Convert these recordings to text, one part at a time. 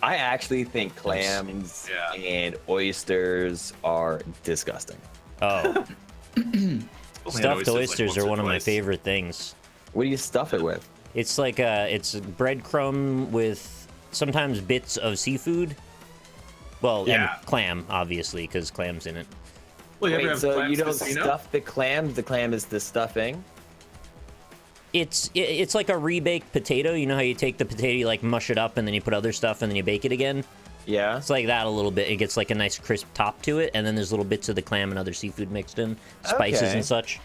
I actually think clams and oysters are disgusting. Oh. Stuffed oysters are one of my twice. favorite things. What do you stuff it with? It's like it's breadcrumb with sometimes bits of seafood. Well, and clam, obviously, because clam's in it. Well, you ever Wait, have so clams you don't casino? stuff the clams? The clam is the stuffing? It's like a rebaked potato. You know how you take the potato, you like mush it up, and then you put other stuff, and then you bake it again? Yeah. It's like that a little bit. It gets like a nice crisp top to it, and then there's little bits of the clam and other seafood mixed in, spices Okay. and such.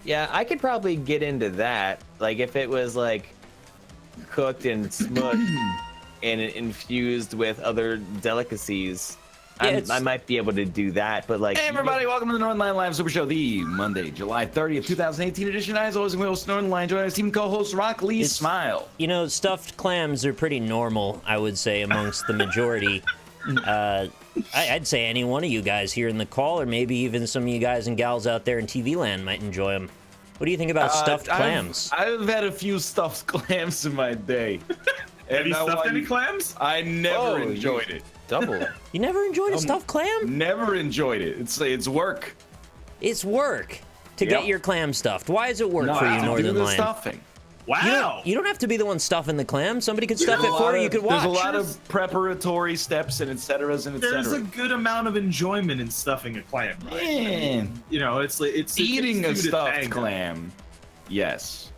Yeah, I could probably get into that. Like if it was like cooked and smushed and infused with other delicacies, Yeah, I might be able to do that. But like, Hey everybody, welcome to the Northernlion Live Super Show, the Monday, July 30th, 2018 edition. As always, I'm your host, Northernlion, joined by team co-host Rock Lee Smile. You know, stuffed clams are pretty normal, I would say, amongst the majority. I'd say any one of you guys here in the call, or maybe even some of you guys and gals out there in TV land might enjoy them. What do you think about stuffed clams? I've had a few stuffed clams in my day. Have you stuffed any clams? I never enjoyed it. double. You never enjoyed a stuffed clam? Never enjoyed it. It's work. It's work to get your clam stuffed. Why is it work for you, to do Northern the Lion? stuffing. Wow. You don't have to be the one stuffing the clam. Somebody could stuff it for you. You could watch. There's a lot of preparatory steps and et cetera and et There's cetera. a good amount of enjoyment in stuffing a clam, right? Man. You know, it's Eating a two to stuffed tango. clam, yes.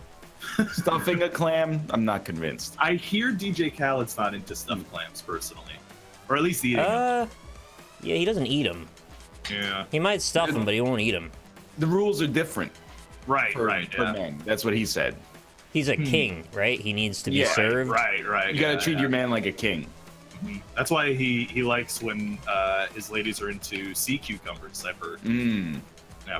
Stuffing a clam, I'm not convinced. I hear DJ Khaled's not into stuffed clams personally, or at least eating them. Yeah, he doesn't eat them. Yeah. He might stuff them, but he won't eat them. The rules are different Right. for Yeah. men. That's what he said. He's a king, right? He needs to be Yeah, served. Right. You gotta treat your man like a king. That's why he likes when his ladies are into sea cucumbers. I've heard.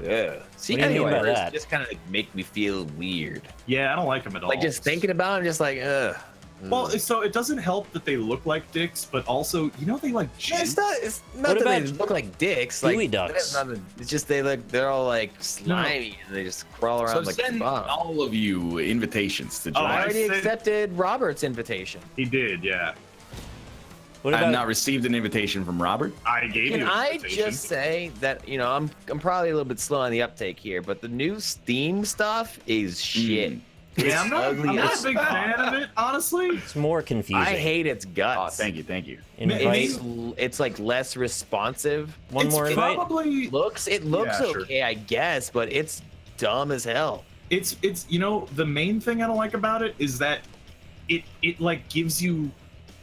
Yeah. See, What do you mean by anyway, that? just kind of like make me feel weird. Yeah, I don't like them at all. Like just thinking about it, I'm just like, ugh. Well, so it doesn't help that they look like dicks, but also, you know, they like Yeah, juice. it's not What that they about look like dicks. gooey Like ducks? it's just they're all like slimy and they just crawl around So like the send bottom. all of you invitations to join. I already I said- accepted Robert's invitation. He did, yeah. What I've about not received an invitation from Robert. I gave Can you an I invitation. just say that I'm probably a little bit slow on the uptake here, but the new Steam stuff is shit. Yeah, I'm not ugly a as big fan of it, honestly. it's more confusing? I hate its Oh, guts. thank you. Invite It's like less responsive. one more invite. Probably It looks Yeah, sure. okay, I guess, but it's dumb as hell. it's you know, the main thing I don't like about it is that it like gives you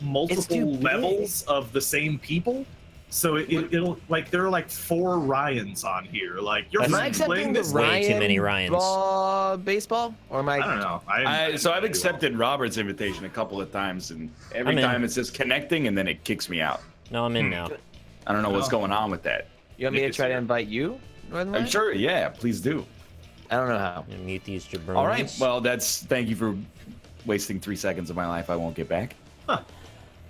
multiple too big. levels of the same people. So it'll like there are like 4 Ryans on here. Like you're Am I Am I playing accepting the this. way too many Ryan Ryans. baseball? Or am I don't know. So I've accepted Robert's invitation a couple of times, and every I'm in. time it says connecting, and then it kicks me out. No, I'm in now. I don't know what's Oh. going on with that. You want me to Nick is try to here. invite you? Northern I'm Lion? sure, yeah, please do. I don't know how. I'm gonna mute these jabronis. All right, well, thank you for wasting 3 seconds of my life I won't get back. Huh.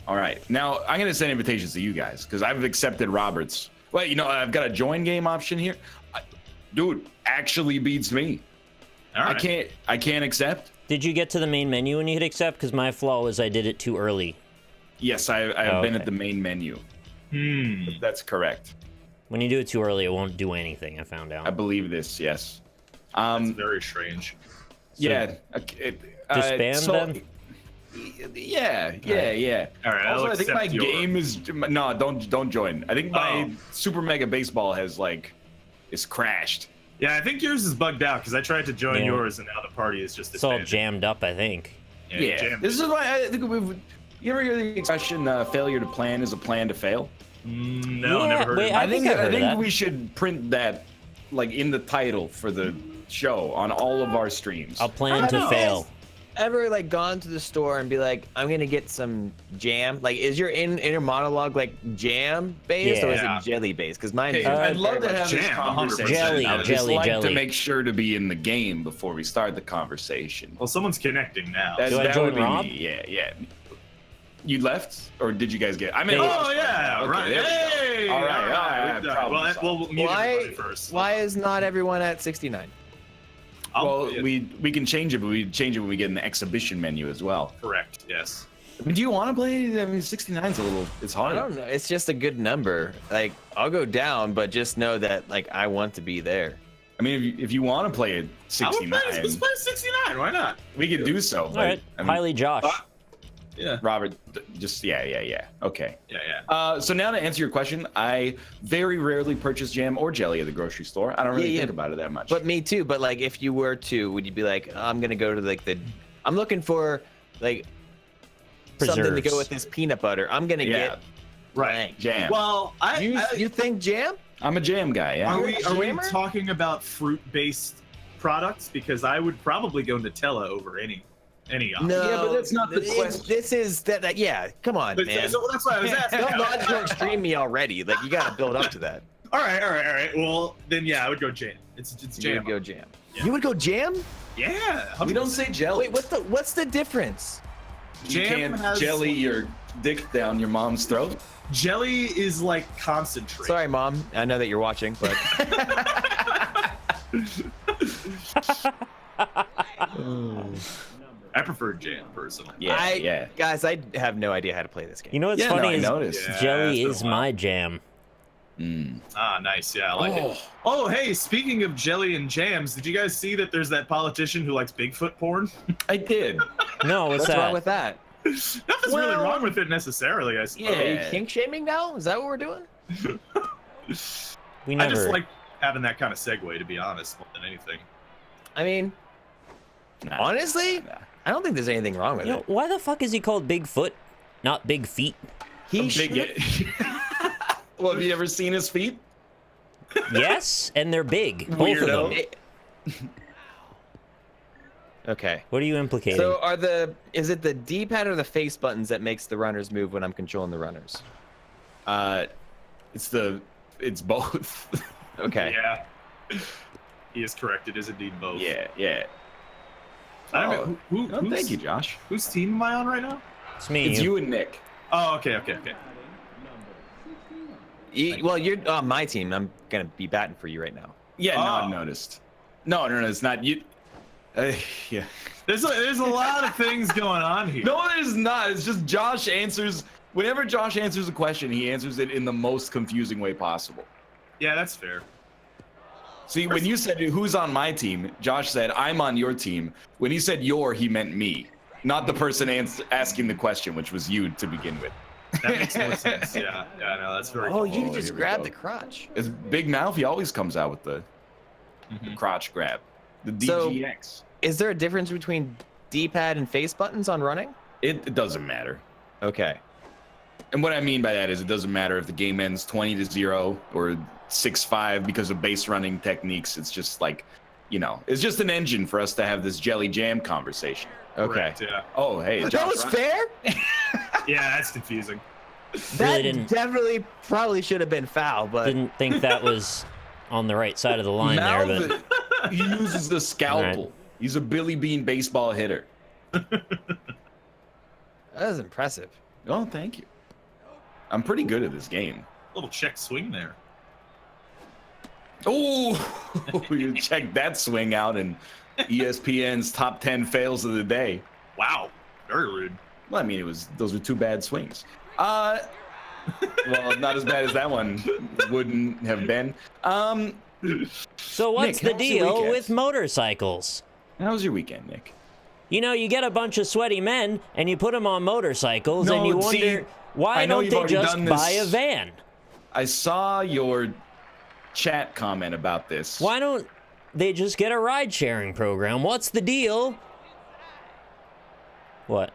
All right, now I'm gonna send invitations to you guys because I've accepted Robert's. Well, I've got a join game option here. Dude, actually beats me. All right. I can't accept. Did you get to the main menu when you hit accept? Because my flaw was I did it too early. Yes, I've been Okay. at the main menu. That's correct. When you do it too early, it won't do anything. I found out. I believe this. Yes. That's very strange. Yeah. disband then? Yeah. All right, Also, I'll I think my accept your- game is no. Don't join. I think my Super Mega Baseball is crashed. Yeah, I think yours is bugged out because I tried to join Yeah. yours and now the party is just It's all disbanded. jammed up, I think. Yeah. jammed This it. is why I think you ever hear the expression "failure to plan is a plan to fail"? No, Yeah, never heard wait, of I it. think I've heard of that. we should print that in the title for the show on all of our streams. I'll plan to fail. Ever gone to the store and be like, I'm gonna get some jam? Like, is your inner monologue jam based or is Yeah. it jelly based? Because mine is. Hey, I'd love to very have much this jam, conversation. 100%. Jelly, I would jelly, just like jelly. to make sure to be in the game before we start the conversation. Well, someone's connecting now. That, Do I that join would be Rob? me. Yeah. You left, or did you guys get? I mean, Oh yeah, Okay, right. there we go. Hey, All right, we've done it. problem Well, solved. we'll mute Why? everybody first. Why is not everyone at 69? I'll- Well, we can change it, but we change it when we get an exhibition menu as well. correct. Yes. I mean, do you want to play? I mean, 69's a little. It's I hard. don't know. It's just a good number. Like, I'll go down, but just know that like I want to be there. I mean, if you want to play at 69, Let's play 69. Why not? we could do so. All right, I mean, highly Josh. Yeah. Robert, just yeah. Okay. Yeah. So now to answer your question, I very rarely purchase jam or jelly at the grocery store. I don't really Yeah, think about it that much. But me too. But like, if you were to, would you be like, I'm gonna go to like I'm looking for like something to Preserves. go with this peanut butter. I'm gonna get Right. Jam. Well, You think jam? I'm a jam guy. Yeah. are we jammer? talking about fruit-based products? Because I would probably go Nutella over any. No. Yeah, but that's not the question. This is that. Yeah. Come on, But, man. so that's why I was asking. Don't logical extreme me already. Like you gotta build up to that. All right. Well, then yeah, I would go jam. It's You jam. would go jam. Yeah. You would go jam? Yeah. We don't say jelly. Wait, what's the difference? You Jam can't has- jelly your dick down your mom's throat. Jelly is like concentrate. Sorry, Mom. I know that you're watching, but I prefer jam personally. Yeah. guys, I have no idea how to play this game. You know what's Yeah, no, funny I is noticed. Yeah, jelly it's is been a while. my jam. Ah, nice. Yeah, I like it. Oh, hey, speaking of jelly and jams, did you guys see that there's that politician who likes Bigfoot porn? I did. No, what's What's that? wrong with that? Nothing's really Well, wrong with it necessarily, I suppose. Are you Yeah. kink shaming now? Is that what we're doing? We I never. just like having that kind of segue, to be honest, more than anything. I mean, Nah. honestly, Nah. I don't think there's anything wrong with You know, it. why the fuck is he called Bigfoot, not Big Feet? He Big. Well, have you ever seen his feet? Yes, and they're big, both of Weirdo. them. Okay. What are you implicating? So is it the D-pad or the face buttons that makes the runners move when I'm controlling the runners? It's both. Okay. Yeah. He is correct. It is indeed both. yeah. I don't know. Oh, thank you, Josh. Whose team am I on right now? It's me. It's you and Nick. Oh, okay. Well, you're on my team. I'm gonna be batting for you right now. Yeah, no, Oh. I've noticed. No, it's not you. Yeah. There's a lot of things going on here. No, there's not. It's just Josh answers. Whenever Josh answers a question, he answers it in the most confusing way possible. Yeah, that's fair. See, when you said who's on my team, Josh said I'm on your team. When he said your, he meant me, not the person asking the question, which was you to begin with. That makes more sense. Yeah, no, that's very Oh, cool. you here just we grabbed go. the crotch. It's Big Mouth. He always comes out with the crotch grab, the So- DGX. Is there a difference between D-pad and face buttons on running? It doesn't matter. Okay. And what I mean by that is it doesn't matter if the game ends 20-0 or 6-5 because of base running techniques. It's just like, it's just an engine for us to have this jelly jam conversation. Okay. Correct, yeah. Oh, hey, That Josh, was fair. Yeah, that's confusing. That didn't- definitely probably should have been foul, but Didn't think that was on the right side of the line there, but Malvin, he uses the scalpel. Right. He's a Billy Bean baseball hitter. that was impressive. Oh, thank you. I'm pretty good at this game. Little check swing there. Oh, you check that swing out in ESPN's top 10 fails of the day. Wow, very rude. Well, I mean, those were two bad swings. Well, not as bad as that one wouldn't have been. so what's Nick, the how was your deal weekend? with motorcycles? How was your weekend, Nick? You get a bunch of sweaty men and you put them on motorcycles and No, you see, wonder why I know don't you've they already just done buy a this. van? I saw your chat comment about this. Why don't they just get a ride-sharing program? What's the deal? What?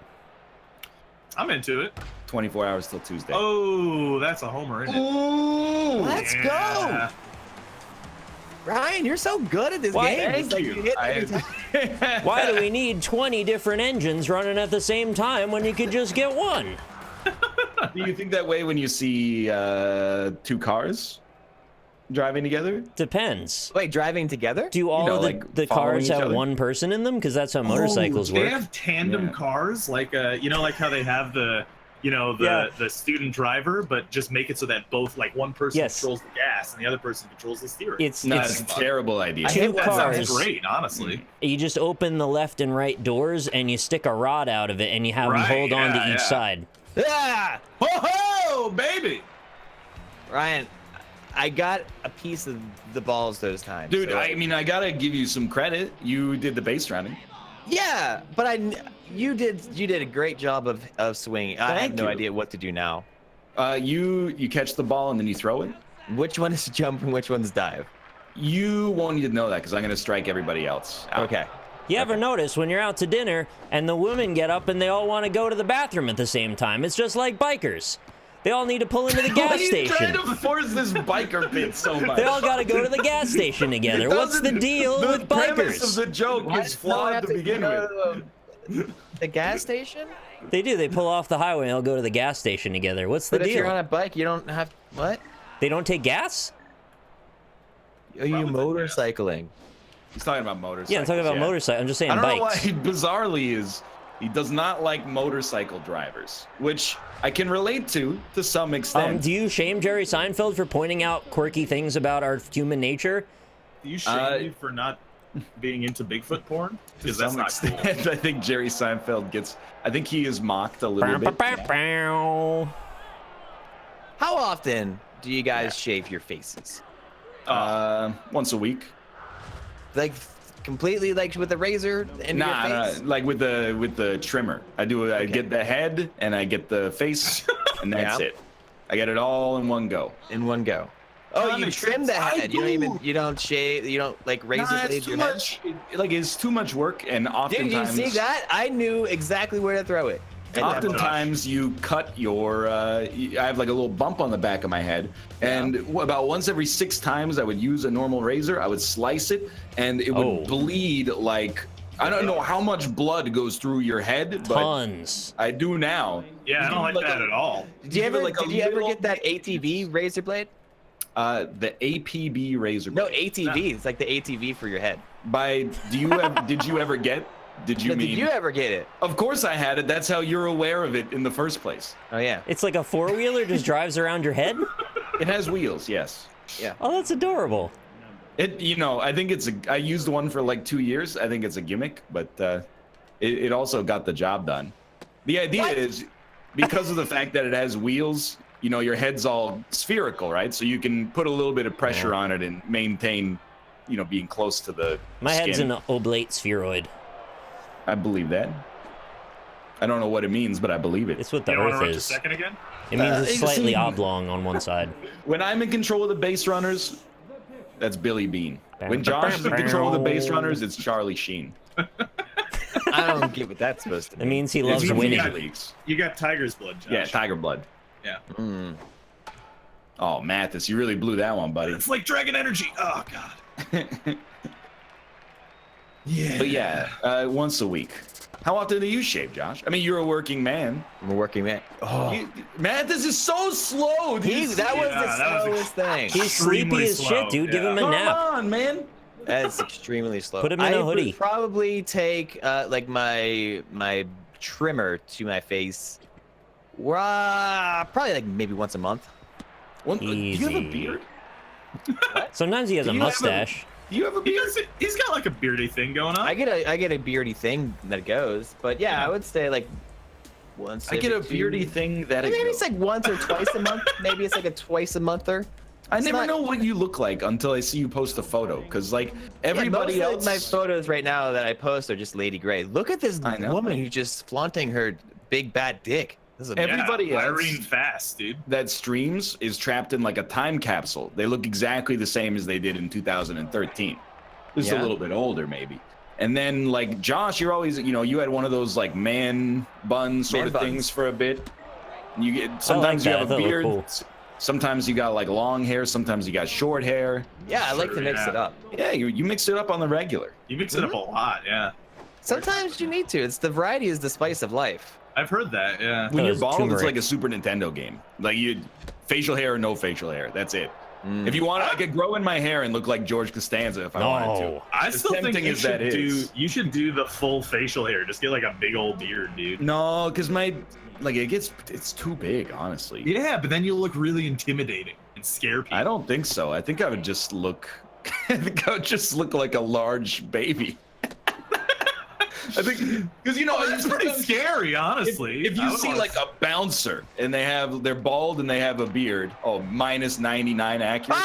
I'm into it. 24 hours till Tuesday. Oh, that's a homer, isn't it? Ooh, Let's Yeah. go. Ryan, you're so good at this Why, game. thank It's like you. hit every time. Why do we need 20 different engines running at the same time when you could just get one? Do you think that way when you see two cars driving together? Depends. Wait, driving together? Do all know, of the, like, the following cars each have other? one person in them? Because that's how motorcycles They work. have tandem Yeah. cars, like like how they have the you know, the student driver, but just make it so that both, like, one person controls the gas and the other person controls the steering. It's a terrible idea. That sounds great, honestly. You just open the left and right doors and you stick a rod out of it and you have them hold on to each side. Ah! Ho ho, baby! Ryan, I got a piece of the balls those times. Dude, so. I mean, I gotta give you some credit. You did the base running. Yeah, but you did a great job of swinging. I have no idea what to do now. You catch the ball and then you throw it. Which one is jump and which one's dive? You won't need to know that because I'm gonna strike everybody else out. Okay. You ever notice when you're out to dinner and the women get up and they all want to go to the bathroom at the same time? It's just like bikers. They all need to pull into the gas station. Why are you trying to force this biker bit so much? They all got to go to the gas station together. What's the deal with bikers? The premise of the joke is flawed to begin with. The gas station? They do. They pull off the highway and they'll go to the gas station together. What's the But deal? if you're on a bike, you don't have... What? They don't take gas? Are you motorcycling? He's talking about motorcycles. Yeah, I'm talking about motorcycles. I'm just saying I don't bikes. know why, bizarrely, he does not like motorcycle drivers, which I can relate to some extent. Do you shame Jerry Seinfeld for pointing out quirky things about our human nature? Do you shame me for not being into Bigfoot porn? Because that's not cool. I think Jerry Seinfeld I think he is mocked a little bit. How often do you guys shave your faces? Once a week. Like completely, like with a razor in your face? Like with the trimmer. I get the head and I get the face, and that's it. I get it all in one go. In one go. Oh, you trim the head. You don't shave. You don't like razor blade your head. Like it's too much work, and oftentimes. Did you see that? I knew exactly where to throw it. Oftentimes you cut your, I have like a little bump on the back of my head, and about once every 6 times I would use a normal razor, I would slice it, and it would bleed like, I don't know how much blood goes through your head, but tons. I do now. Yeah, I don't like that at all. Did you ever get that ATV razor blade? The APB razor blade. No, ATV. It's like the ATV for your head. Did you ever get? Did you ever get it? Of course I had it. That's how you're aware of it in the first place. Oh yeah. It's like a 4-wheeler just drives around your head? It has wheels, yes. Yeah. Oh, that's adorable. I think I used one for like 2 years. I think it's a gimmick, but it also got the job done. The idea is because of the fact that it has wheels, your head's all spherical, right? So you can put a little bit of pressure on it and maintain, being close to the My skin. head's an oblate spheroid. I believe that. I don't know what it means, but I believe it. It's what the Earth is. Second again? It means it's slightly oblong on one side. When I'm in control of the base runners, that's Billy Bean. When Josh is in control of the base runners, it's Charlie Sheen. I don't get what that's supposed to mean. It means he loves winning. You got tiger's blood, Josh. Yeah, tiger blood. Yeah. Oh, Mathis, you really blew that one, buddy. It's like dragon energy. Oh, God. Yeah. But yeah, once a week. How often do you shave, Josh? I mean, you're a working man. I'm a working man. Oh. Mathis is so slow. That was the slowest thing. He's sleepy as shit, dude. Give him a nap. Come on, man. That's extremely slow. Put him in a hoodie. I would probably take like my trimmer to my face. Probably like maybe once a month. Do you have a beard? Sometimes he has a mustache. Do you have a beard? He's got like a beardy thing going on. I get a beardy thing that goes, but yeah, I would say like once. I get a beardy thing that maybe it's like once or twice a month. Maybe it's like a twice a monther. I never know what you look like until I see you post a photo, because like everybody else. My photos right now that I post are just Lady Grey. Look at this woman who's just flaunting her big bad dick. Everybody else Irene fast, dude. that streams is trapped in like a time capsule. They look exactly the same as they did in 2013. Just a little bit older, maybe. And then like Josh, you're always, you had one of those like man bun sort of things for a bit. You get sometimes you have a beard. Cool. Sometimes you got like long hair. Sometimes you got short hair. Yeah, I like to mix it up. Yeah, you mix it up on the regular. You mix it up a lot, yeah. Sometimes you need to. It's the variety is the spice of life. I've heard that, yeah. When you're bald, it's like a Super Nintendo game. Like facial hair or no facial hair. That's it. If you want, I could grow in my hair and look like George Costanza if I wanted to. I still think tempting as that is. you should do the full facial hair. Just get like a big old beard, dude. No, because it's too big, honestly. Yeah, but then you'll look really intimidating and scare people. I don't think so. I think I would just look. I think I would just look like a large baby. I think because that's pretty scary, honestly. If you see like a bouncer and they're bald and they have a beard, minus 99 accuracy.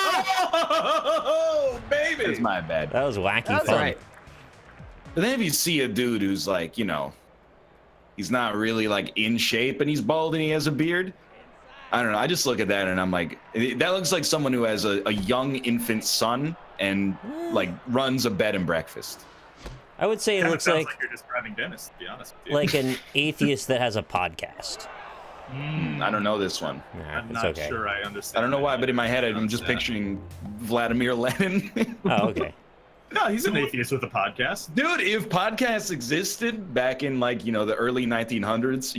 Oh, baby! That's my bad. That was wacky That's fun. right. But then if you see a dude who's like, he's not really like in shape and he's bald and he has a beard, I don't know. I just look at that and I'm like, that looks like someone who has a young infant son and like runs a bed and breakfast. I would say it looks sounds like you're describing Dennis, to be honest with you. like an atheist that has a podcast. I don't know this one. Nah, I'm it's not okay. sure I understand. I don't know why, but in my head, I'm just picturing Vladimir Lenin. Oh, okay. No, he's an atheist with a podcast. Dude, if podcasts existed back in like, the early 1900s,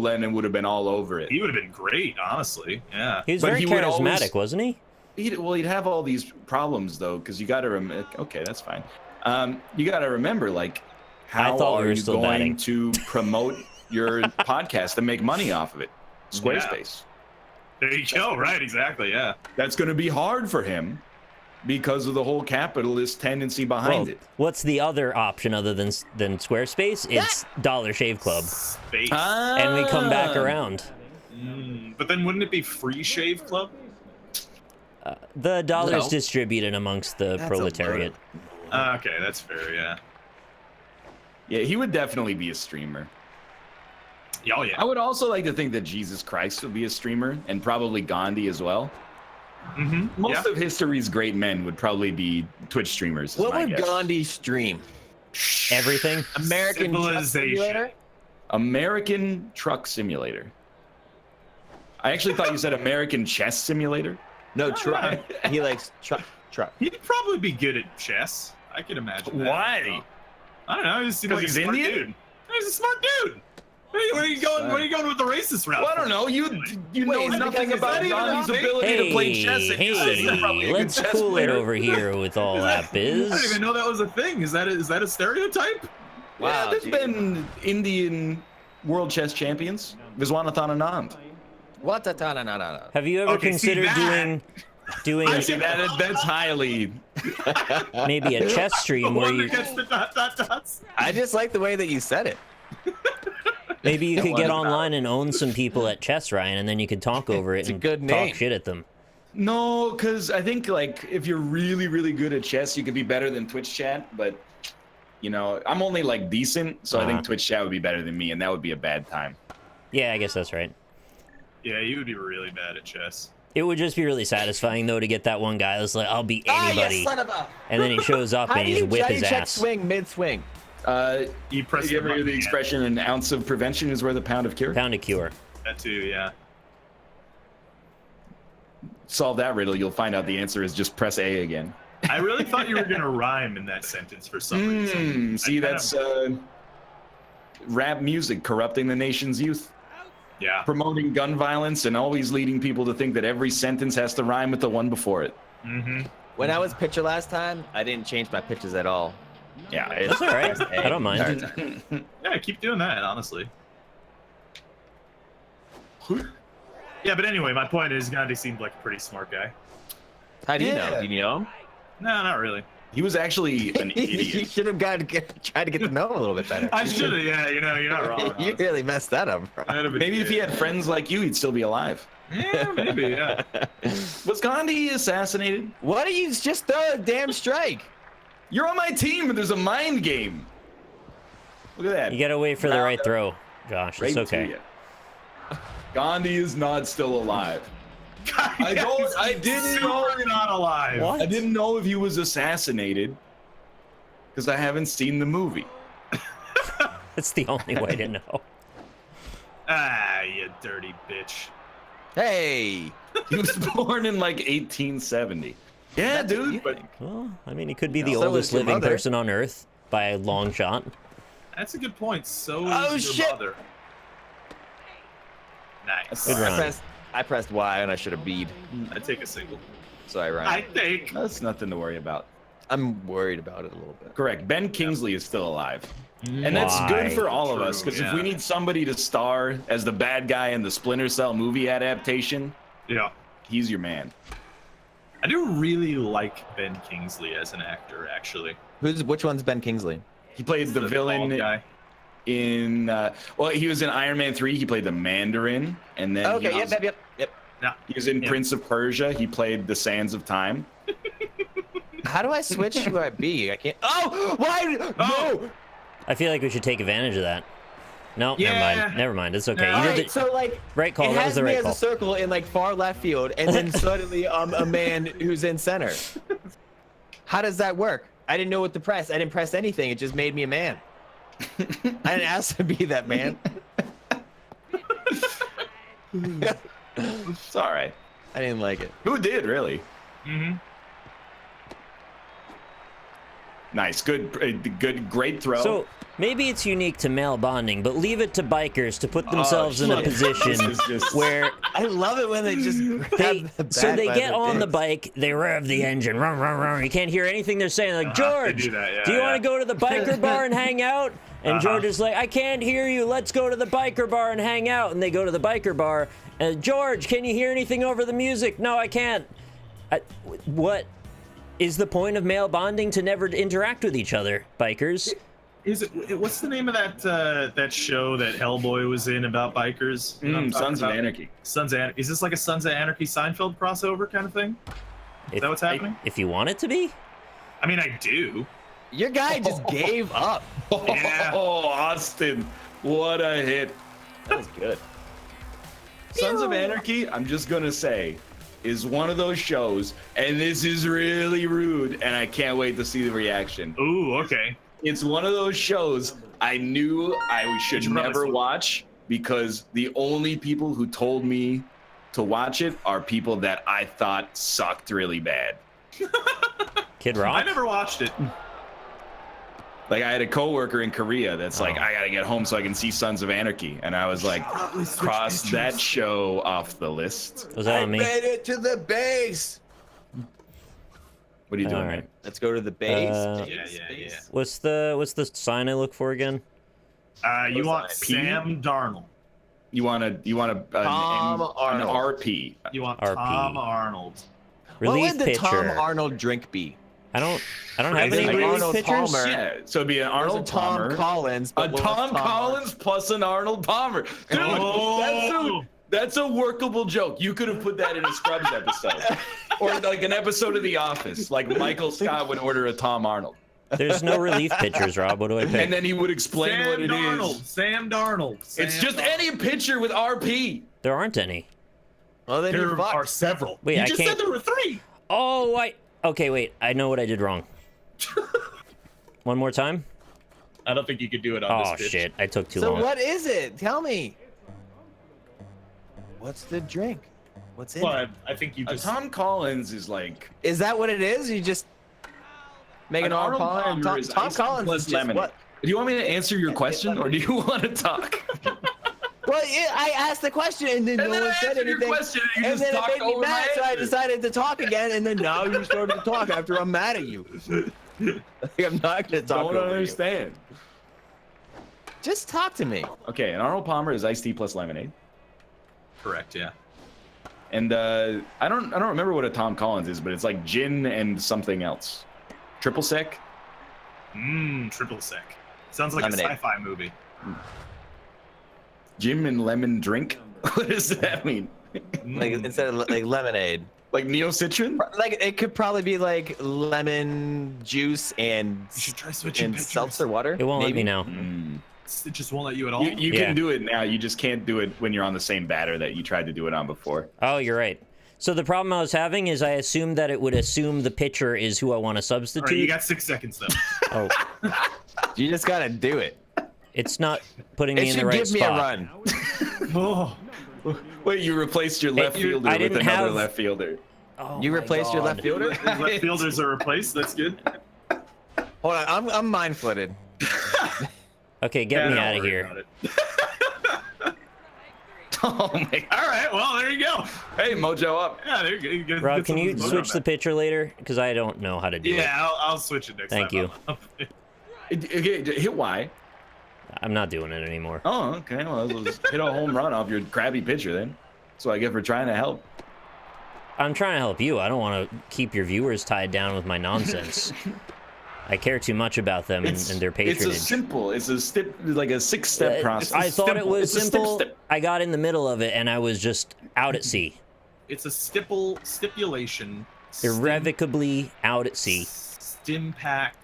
Lenin would have been all over it. He would have been great, honestly. Yeah. He was But very he would charismatic, always- wasn't he? He'd have all these problems though, because you got to remember. Okay, that's fine. You got to remember, like, how thought we are were you still going batting. to promote your podcast and make money off of it? Squarespace. There you go. Right. Exactly. Yeah. That's going to be hard for him because of the whole capitalist tendency behind it. What's the other option other than Squarespace? It's Dollar Shave Club, Space. and we come back around. But then wouldn't it be Free Shave Club? The dollar's No. distributed amongst the That's a proletariat. Okay, that's fair. Yeah. Yeah, he would definitely be a streamer. Oh yeah. I would also like to think that Jesus Christ would be a streamer, and probably Gandhi as well. Most of history's great men would probably be Twitch streamers. What would Gandhi stream? Everything? American Truck Civilization. Simulator? American Truck Simulator. I actually thought you said American Chess Simulator. No, truck. He likes truck. He'd probably be good at chess. I could imagine. That. Why? I don't know. He seems like Because a he's smart Indian? dude. He's a smart dude. Where are you going? Where are you going with the racist route? Well, I don't know. You know Wait, nothing because about is that even Gandhi's a thing? ability to play chess. And you said he's probably a Hey, good let's chess cool it player. over here with all that I didn't even biz. know that was a thing. Is that a stereotype? Yeah, there's geez. been Indian world chess champions. Viswanathan Anand. What? No. Have you ever Okay, see considered that? doing See, that's highly. maybe a chess The stream where one you that gets the dots. I just like the way that you said it. maybe you could What get about- online and own some people at chess, Ryan, and then you could talk over it a and good name. talk shit at them. No, because I think like if you're really, really good at chess, you could be better than Twitch chat. But I'm only like decent, so I think Twitch chat would be better than me, and that would be a bad time. Yeah, I guess that's right. Yeah, you would be really bad at chess. It would just be really satisfying though to get that one guy that's like, I'll beat Ah, anybody, you son of a... and then he shows up How and do you you just whip his check ass. swing mid-swing? You press Did you ever the hear the button, expression "an ounce of prevention is worth a pound of cure"? Pound a cure. That too, yeah. Solve that riddle, you'll find out the answer is just press A again. I really thought you were gonna rhyme in that sentence for some reason. See, I kinda- that's rap music corrupting the nation's youth, Yeah. promoting gun violence, and always leading people to think that every sentence has to rhyme with the one before it. Mm-hmm. When I was pitcher last time, I didn't change my pitches at all. Yeah, That's all right. I don't mind. Yeah, keep doing that, honestly. Yeah, but anyway, my point is Gandhi seemed like a pretty smart guy. How do you Yeah. know? Do you know him? No, not really. He was actually an you idiot. should have tried to get to know him a little bit better. I should have, yeah, you're not wrong. You honestly. really messed that up, bro. That'd have been Maybe if he good. had friends like you, he'd still be alive. Yeah, maybe, yeah. Was Gandhi assassinated? Why don't you just throw a damn strike? You're on my team, and there's a mind game. Look at that. You gotta wait for the right throw, Josh. It's Right to okay. ya. Gandhi is not still alive. I didn't know. Super not alive. What? I didn't know if he was assassinated because I haven't seen the movie. That's the only way to know. Ah, you dirty bitch. Hey, He was born in like 1870. Yeah, That's what you dude. But think. Well, I mean, he could be the So oldest is your living mother. person on Earth by a long shot. That's a good point. So Oh, is your shit. mother. Nice. Good run. I pressed Y and I should have beat. I take a single. So ironic. I think. That's nothing to worry about. I'm worried about it a little bit. Correct. Ben Kingsley is still alive. And that's good for all of us, because if we need somebody to star as the bad guy in the Splinter Cell movie adaptation, he's your man. I do really like Ben Kingsley as an actor, actually. Which one's Ben Kingsley? He played the villain guy. in well, he was in Iron Man 3. He played the Mandarin, and then Yep. Yeah. He was in Prince of Persia. He played the Sands of Time. How do I switch who I be? I can't. Oh, why? No. I feel like we should take advantage of that. No, never mind. It's okay. All You right, did the so like, right call. it That has was the me right as call. a circle in like far left field, and then suddenly a man who's in center. How does that work? I didn't know what to press. I didn't press anything. It just made me a man. I didn't ask to be that man. It's all right. I didn't like it. Who did, really? Mm-hmm. Nice. Good, great throw. So maybe it's unique to male bonding, but leave it to bikers to put themselves in a position where I love it when they just grab the bat they by get the on the dicks. bike, they rev the engine, run, run, run. You can't hear anything they're saying. Like, George, do that, do you want to go to the biker bar and hang out? And George is like, I can't hear you. Let's go to the biker bar and hang out. And they go to the biker bar. And George, can you hear anything over the music? No, I can't. What is the point of male bonding? To never interact with each other, bikers? Is it? What's the name of that show that Hellboy was in about bikers? You know what I'm talking Sons of about? Anarchy. Sons of Anarchy. Is this like a Sons of Anarchy Seinfeld crossover kind of thing? Is that what's happening? If you want it to be. I mean, I do. Your guy just gave up. Yeah. Oh, Austin, what a hit. That was good. Sons of Anarchy, I'm just gonna say, is one of those shows, and this is really rude, and I can't wait to see the reaction. Ooh, okay. It's one of those shows I knew I should never watch, because the only people who told me to watch it are people that I thought sucked really bad. Kid Rock? I never watched it. Like, I had a coworker in Korea that's like, I gotta get home so I can see Sons of Anarchy, and I was like, cross that show off the list. Was that on me? Made it to the base. What are you doing? All right. Man? Let's go to the base. Yeah. What's the sign I look for again? You want P? Sam Darnold. You want a Tom an Arnold. RP. You want RP. Tom Arnold. What Relief would the pitcher. Tom Arnold drink be? I don't have Is any it like relief Arnold pitchers. Palmer? Yeah, so it'd be an There's Arnold a Tom Palmer, Collins. a but what was Tom Collins plus an Arnold Palmer. Dude, Oh! that's a workable joke. You could have put that in a Scrubs episode, or like an episode of The Office. Like Michael Scott would order a Tom Arnold, There's no relief pitchers, Rob. What do I pick? and then he would explain what it is. Sam Darnold. It's just any pitcher with RP. There aren't any. Well, then There you're fucked. are several. Wait, you I just can't- said there were 3. Oh, okay, wait. I know what I did wrong. One more time? I don't think you could do it on Oh, this pitch. shit. I took too So long. what is it? Tell me. What's the drink? What's in Well, it? I think you A just. Tom Collins is like Is that what it is? You just make an Arnold Palmer. Palmer is Tom iced tea Collins plus is just lemonade. what? Do you want me to answer your question, or do you want to talk? Well, I asked the question and then no then one I said answered your anything. question and you and just then it talked made me over my mad, so I answer. decided to talk again. And then now you started to talk after I'm mad at you. Like, I'm not gonna talk Don't over you. understand. Just talk to me. Okay, an Arnold Palmer is iced tea plus lemonade. Correct, yeah. And I don't remember what a Tom Collins is, but it's like gin and something else. Triple sec. Triple sec. Sounds like Lemonade. a sci-fi movie. Gin and lemon drink. What does that mean? Like instead of like lemonade. Like Neocitrin? Like it could probably be like lemon juice and You should try switching and pitchers. seltzer water. It won't let me maybe? now. It just won't let you at all. You Yeah. can do it now. You just can't do it when you're on the same batter that you tried to do it on before. Oh, you're right. So the problem I was having is I assumed that it would assume the pitcher is who I want to All substitute. right, you got 6 seconds though. Oh, You just gotta do it. it's not putting me It in should the right give me spot. a run. Oh, Wait, you replaced your left fielder I with didn't another have- left fielder. Oh You my replaced your God. left fielder? left fielders are replaced. That's good. Hold on, I'm mind flooded. Okay, get me Yeah, out don't of worry here. about it. Oh my. All right, well, there you go. Hey, mojo up. Yeah, there you go. Rob, Get can some you of this switch mojo the back. picture later? Because I don't know how to do it. Yeah, I'll switch it next Thank time. you. Hit Y. I'm not doing it anymore. Oh, okay. Well, let's hit a home run off your crappy picture then. That's what I get for trying to help. I'm trying to help you. I don't want to keep your viewers tied down with my nonsense. I care too much about them and their patronage. It's like a 6-step process. I thought it was It's a simple. step. I got in the middle of it and I was just out at sea. It's a stipulation. Irrevocably out at sea. Stim pack.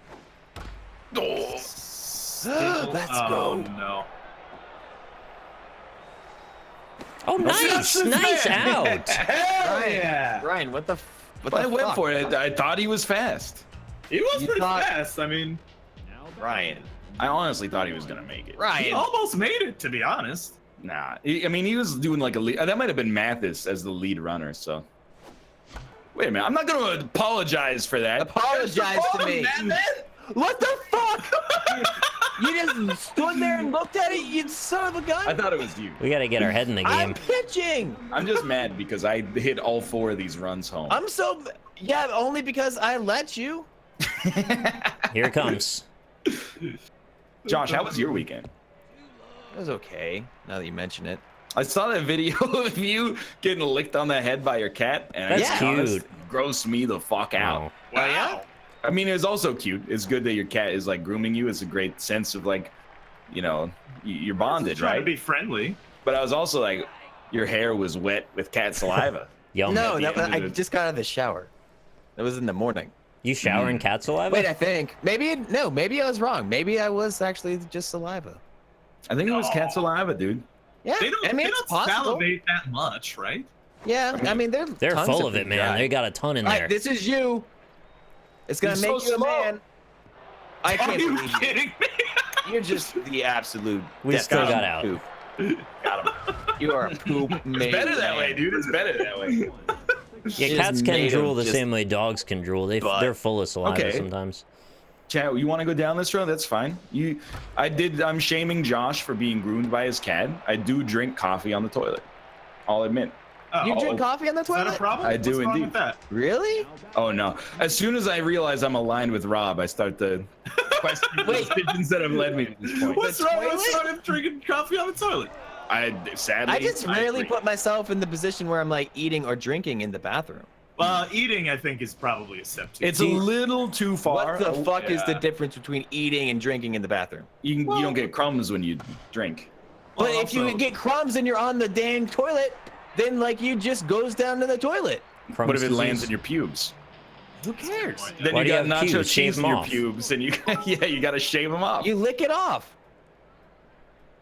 Let's Oh go. no. Oh, nice! Nice out! Hell yeah! Ryan, what the I went fuck? for it. I thought he was fast. He was You pretty thought- fast. I mean, Ryan. I honestly thought he was gonna make it. he Ryan. almost made it, to be honest. Nah, I mean he was doing like a lead. That might have been Mathis as the lead runner. So wait a minute, I'm not gonna apologize for that. Apologize to me. What the fuck? You just stood there and looked at it, you son of a gun? I thought it was you. We gotta get our head in the I'm game. pitching. I'm just mad because I hit all 4 of these runs home. I'm so... Yeah, only because I let you. Here it comes. Josh, how was your weekend? It was okay, now that you mention it. I saw that video of you getting licked on the head by your cat, and That's I gotta be cute. honest, grossed me the fuck out. Wow. Wow. I mean, it was also cute. It's good that your cat is like grooming you. It's a great sense of like, you know, you're bonded, Trying right? to be friendly. But I was also like, your hair was wet with cat saliva. Yum. No, the end I of the- just got out of the shower. That was in the morning. You shower in cat saliva? Wait, I think. Maybe I was wrong. Maybe I was actually just saliva. I think it was cat saliva, dude. Yeah, They don't, I mean, they it's don't possible. salivate that much, right? Yeah, I mean, They're tons full of it, food man. dry. They got a ton in All there. right, this is you. It's gonna You're make so you a small. man. I Are can't you believe you. kidding me? You're just the absolute. We still definition got out. of poop. You are a poop man. It's better that way, dude. It's better that way. Yeah, Just cats can made of drool the just same way dogs can drool. They're full of saliva Okay. sometimes. Chat, you want to go down this road? That's fine. I'm shaming Josh for being groomed by his cat. I do drink coffee on the toilet. I'll admit. You Oh, drink coffee on the is that a toilet? problem? I do What's wrong indeed. with that? Really? Oh no! As soon as I realize I'm aligned with Rob, I start to question the decisions that have led me to this point. What's wrong with drinking coffee on the toilet? Sadly, I just rarely agree. put myself in the position where I'm like eating or drinking in the bathroom. Well, eating, I think, is probably a step too. It's a little too far. What the fuck is the yeah. difference between eating and drinking in the bathroom? You don't get crumbs when you drink. But Well, if you also- get crumbs and you're on the dang toilet, then like you just goes down to the toilet. What if it Crumbs lands disease. in your pubes? Who cares? Then Why you do you got have nacho pubes? Shave cheese in them your off. pubes, and you you got to shave them off. You lick it off.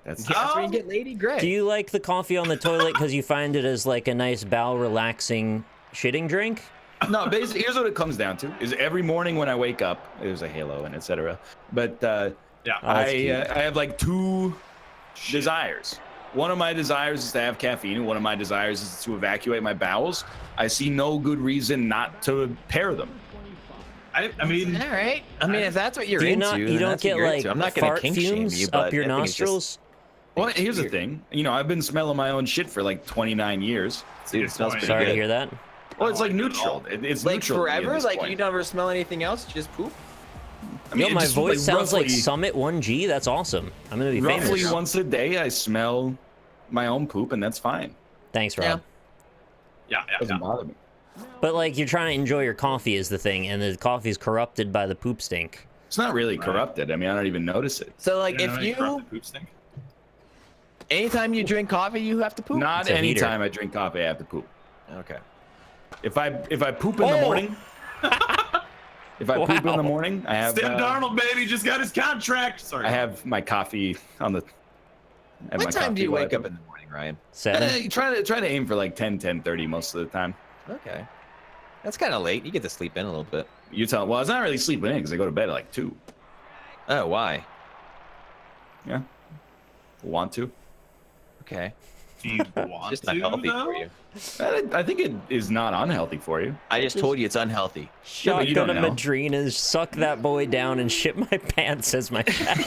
That's That's where you get Lady Grey. Do you like the coffee on the toilet because you find it as like a nice bowel relaxing shitting drink? No, basically, here's what it comes down to: is every morning when I wake up, there's a halo and etc. But Yeah. Oh, that's cute. I have like 2 desires. One of my desires is to have caffeine, and one of my desires is to evacuate my bowels. I see no good reason not to pair them. I mean, All right. I mean, if that's what you're Do you into, not? then You don't that's what get you're like into. I'm not gonna fart kink shame fumes you, but up your I think it's just- nostrils? Well, here's the thing. You know, I've been smelling my own shit for like 29 years. Dude, it smells pretty Sorry to good. hear that. Well, it's like like it at all. neutral. It's Like neutral to me at forever? this Like point. you never smell anything else? You just poop? I mean, Yo, it my just, voice sounds like roughly- Summit 1G. That's awesome. I'm gonna be Roughly famous. once a day, I smell my own poop, and that's fine. Thanks, Rob. yeah, Doesn't bother me. But like, you're trying to enjoy your coffee is the thing, and the coffee's corrupted by the poop stink. It's not really corrupted. I mean, I don't even notice it. So like Yeah, if you corrupt you the poop stink. anytime you drink coffee, you have to poop? Not It's a heater. anytime I drink coffee, I have to poop. Okay. If I poop in the Oh! morning, if I poop in Wow. the morning, I have Sam Darnold, baby, just got his contract. Sorry. I have my coffee on the. I have my What time do coffee you while I wake up poop. in the morning, Ryan? 7. Try to aim for like 10:30 most of the time. Okay. That's kind of late. You get to sleep in a little bit. You tell. Well, it's not really sleeping in because I go to bed at like 2. Oh, why? Yeah. Want to? Okay. Do you want Just to, not healthy though? for you. I think it is not unhealthy for you. I just told you it's unhealthy. Yeah, but you Shotgun don't of know. Madrinas, suck that boy down and shit my pants as my cat.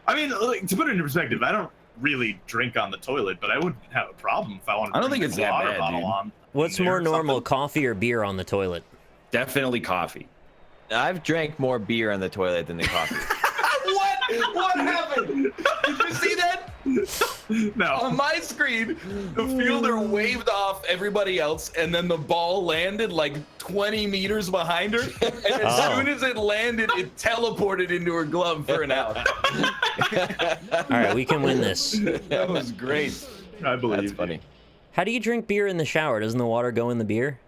I mean, like, to put it into perspective, I don't really drink on the toilet, but I wouldn't have a problem if I wanted to I don't bring think it's a that water bad, bottle dude. on. What's in there more or normal, something. coffee or beer on the toilet? Definitely coffee. I've drank more beer on the toilet than the coffee. What happened? Did you see that? No. On my screen, the fielder waved off everybody else, and then the ball landed like 20 meters behind her. And as Oh. soon as it landed, it teleported into her glove for an out. All right, we can win this. That was great. I believe That's you. funny. How do you drink beer in the shower? Doesn't the water go in the beer?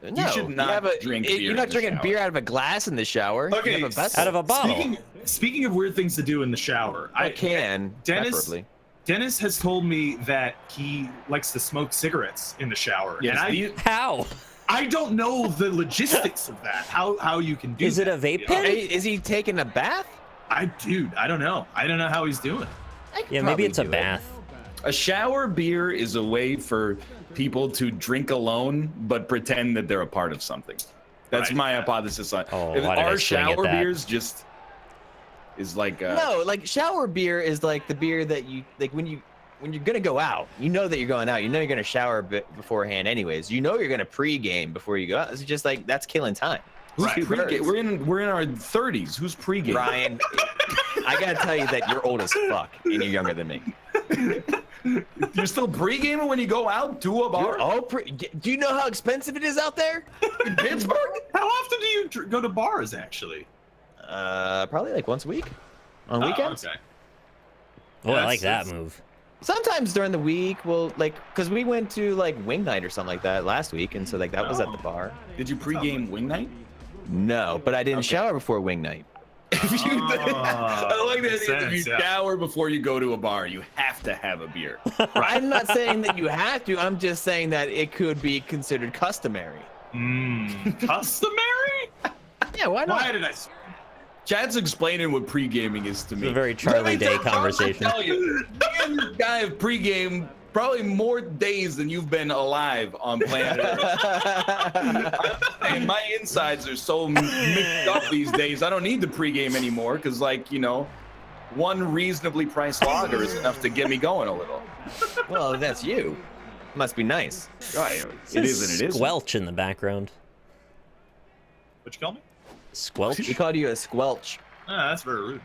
No, should not drink beer You're in not the drinking shower. beer out of a glass in the shower. Okay, You have a vessel. Out of a bottle. Speaking of weird things to do in the shower, I can, preferably. Dennis has told me that he likes to smoke cigarettes in the shower. Yes, and How? I don't know the logistics of that. How you can do Is it that, a vape you know? pen? Hey, is he taking a bath? Dude, I don't know. I don't know how he's doing. I could Yeah, maybe probably it's a do it. bath. A shower beer is a way for people to drink alone but pretend that they're a part of something. That's Right. my hypothesis on Oh, if why did I our swing at shower that? beers just is like No, like shower beer is like the beer that you like when you're gonna go out. You know that you're going out. You know you're gonna shower a bit beforehand, anyways. You know you're gonna pregame before you go out. It's just like that's killing time. who's Right. pre-game? We're in our 30s. Who's pregame? Ryan, I gotta tell you that you're old as fuck and you're younger than me. You're still pre-gaming when you go out to a bar? You're all do you know how expensive it is out there in Pittsburgh? How often do you go to bars, actually? Probably like once a week, on weekends. Okay. Oh, I Yeah, like that that's- move. Sometimes during the week, we'll like, cause we went to like wing night or something like that last week, and so like that was at the bar. Did you pre-game wing night? No, but I didn't shower before wing night. If you, I like that. makes If you sense, yeah. shower before you go to a bar, you have to have a beer. I'm not saying that you have to. I'm just saying that it could be considered customary. Customary? Yeah, why not? Why did I? Chad's explaining what pre-gaming is to me. It's a very Charlie Day conversation. Tell you, me and this guy have pre-game probably more days than you've been alive on planet Earth. And my insides are so mixed up these days. I don't need the pre-game anymore because, like, you know, one reasonably priced lager is enough to get me going a little. Well, that's you. Must be nice. Right, it is and it isn't. Squelch in the background. What you call me? Squelch? He called you a squelch, Ah, that's very rude. and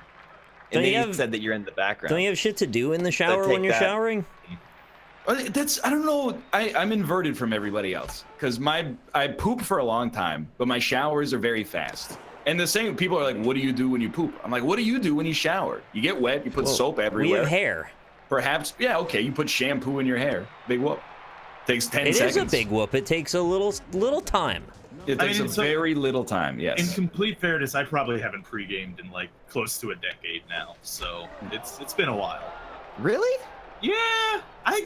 Don't then you he have- said that you're in the background. Don't you have shit to do in the shower take when you're that. showering? That's I don't know. I'm inverted from everybody else because I poop for a long time, but my showers are very fast. And the same people are like, "What do you do when you poop?" I'm like, "What do you do when you shower? You get wet, you put Well, soap We everywhere. have hair. Perhaps, yeah, okay, you put shampoo in your hair. Big whoop. Takes 10 It seconds. is a big whoop. It takes a little time. It I takes mean, a so- very little time. In Yes. complete fairness, I probably haven't pre-gamed in like close to a decade now, so it's been a while. Really? Yeah, I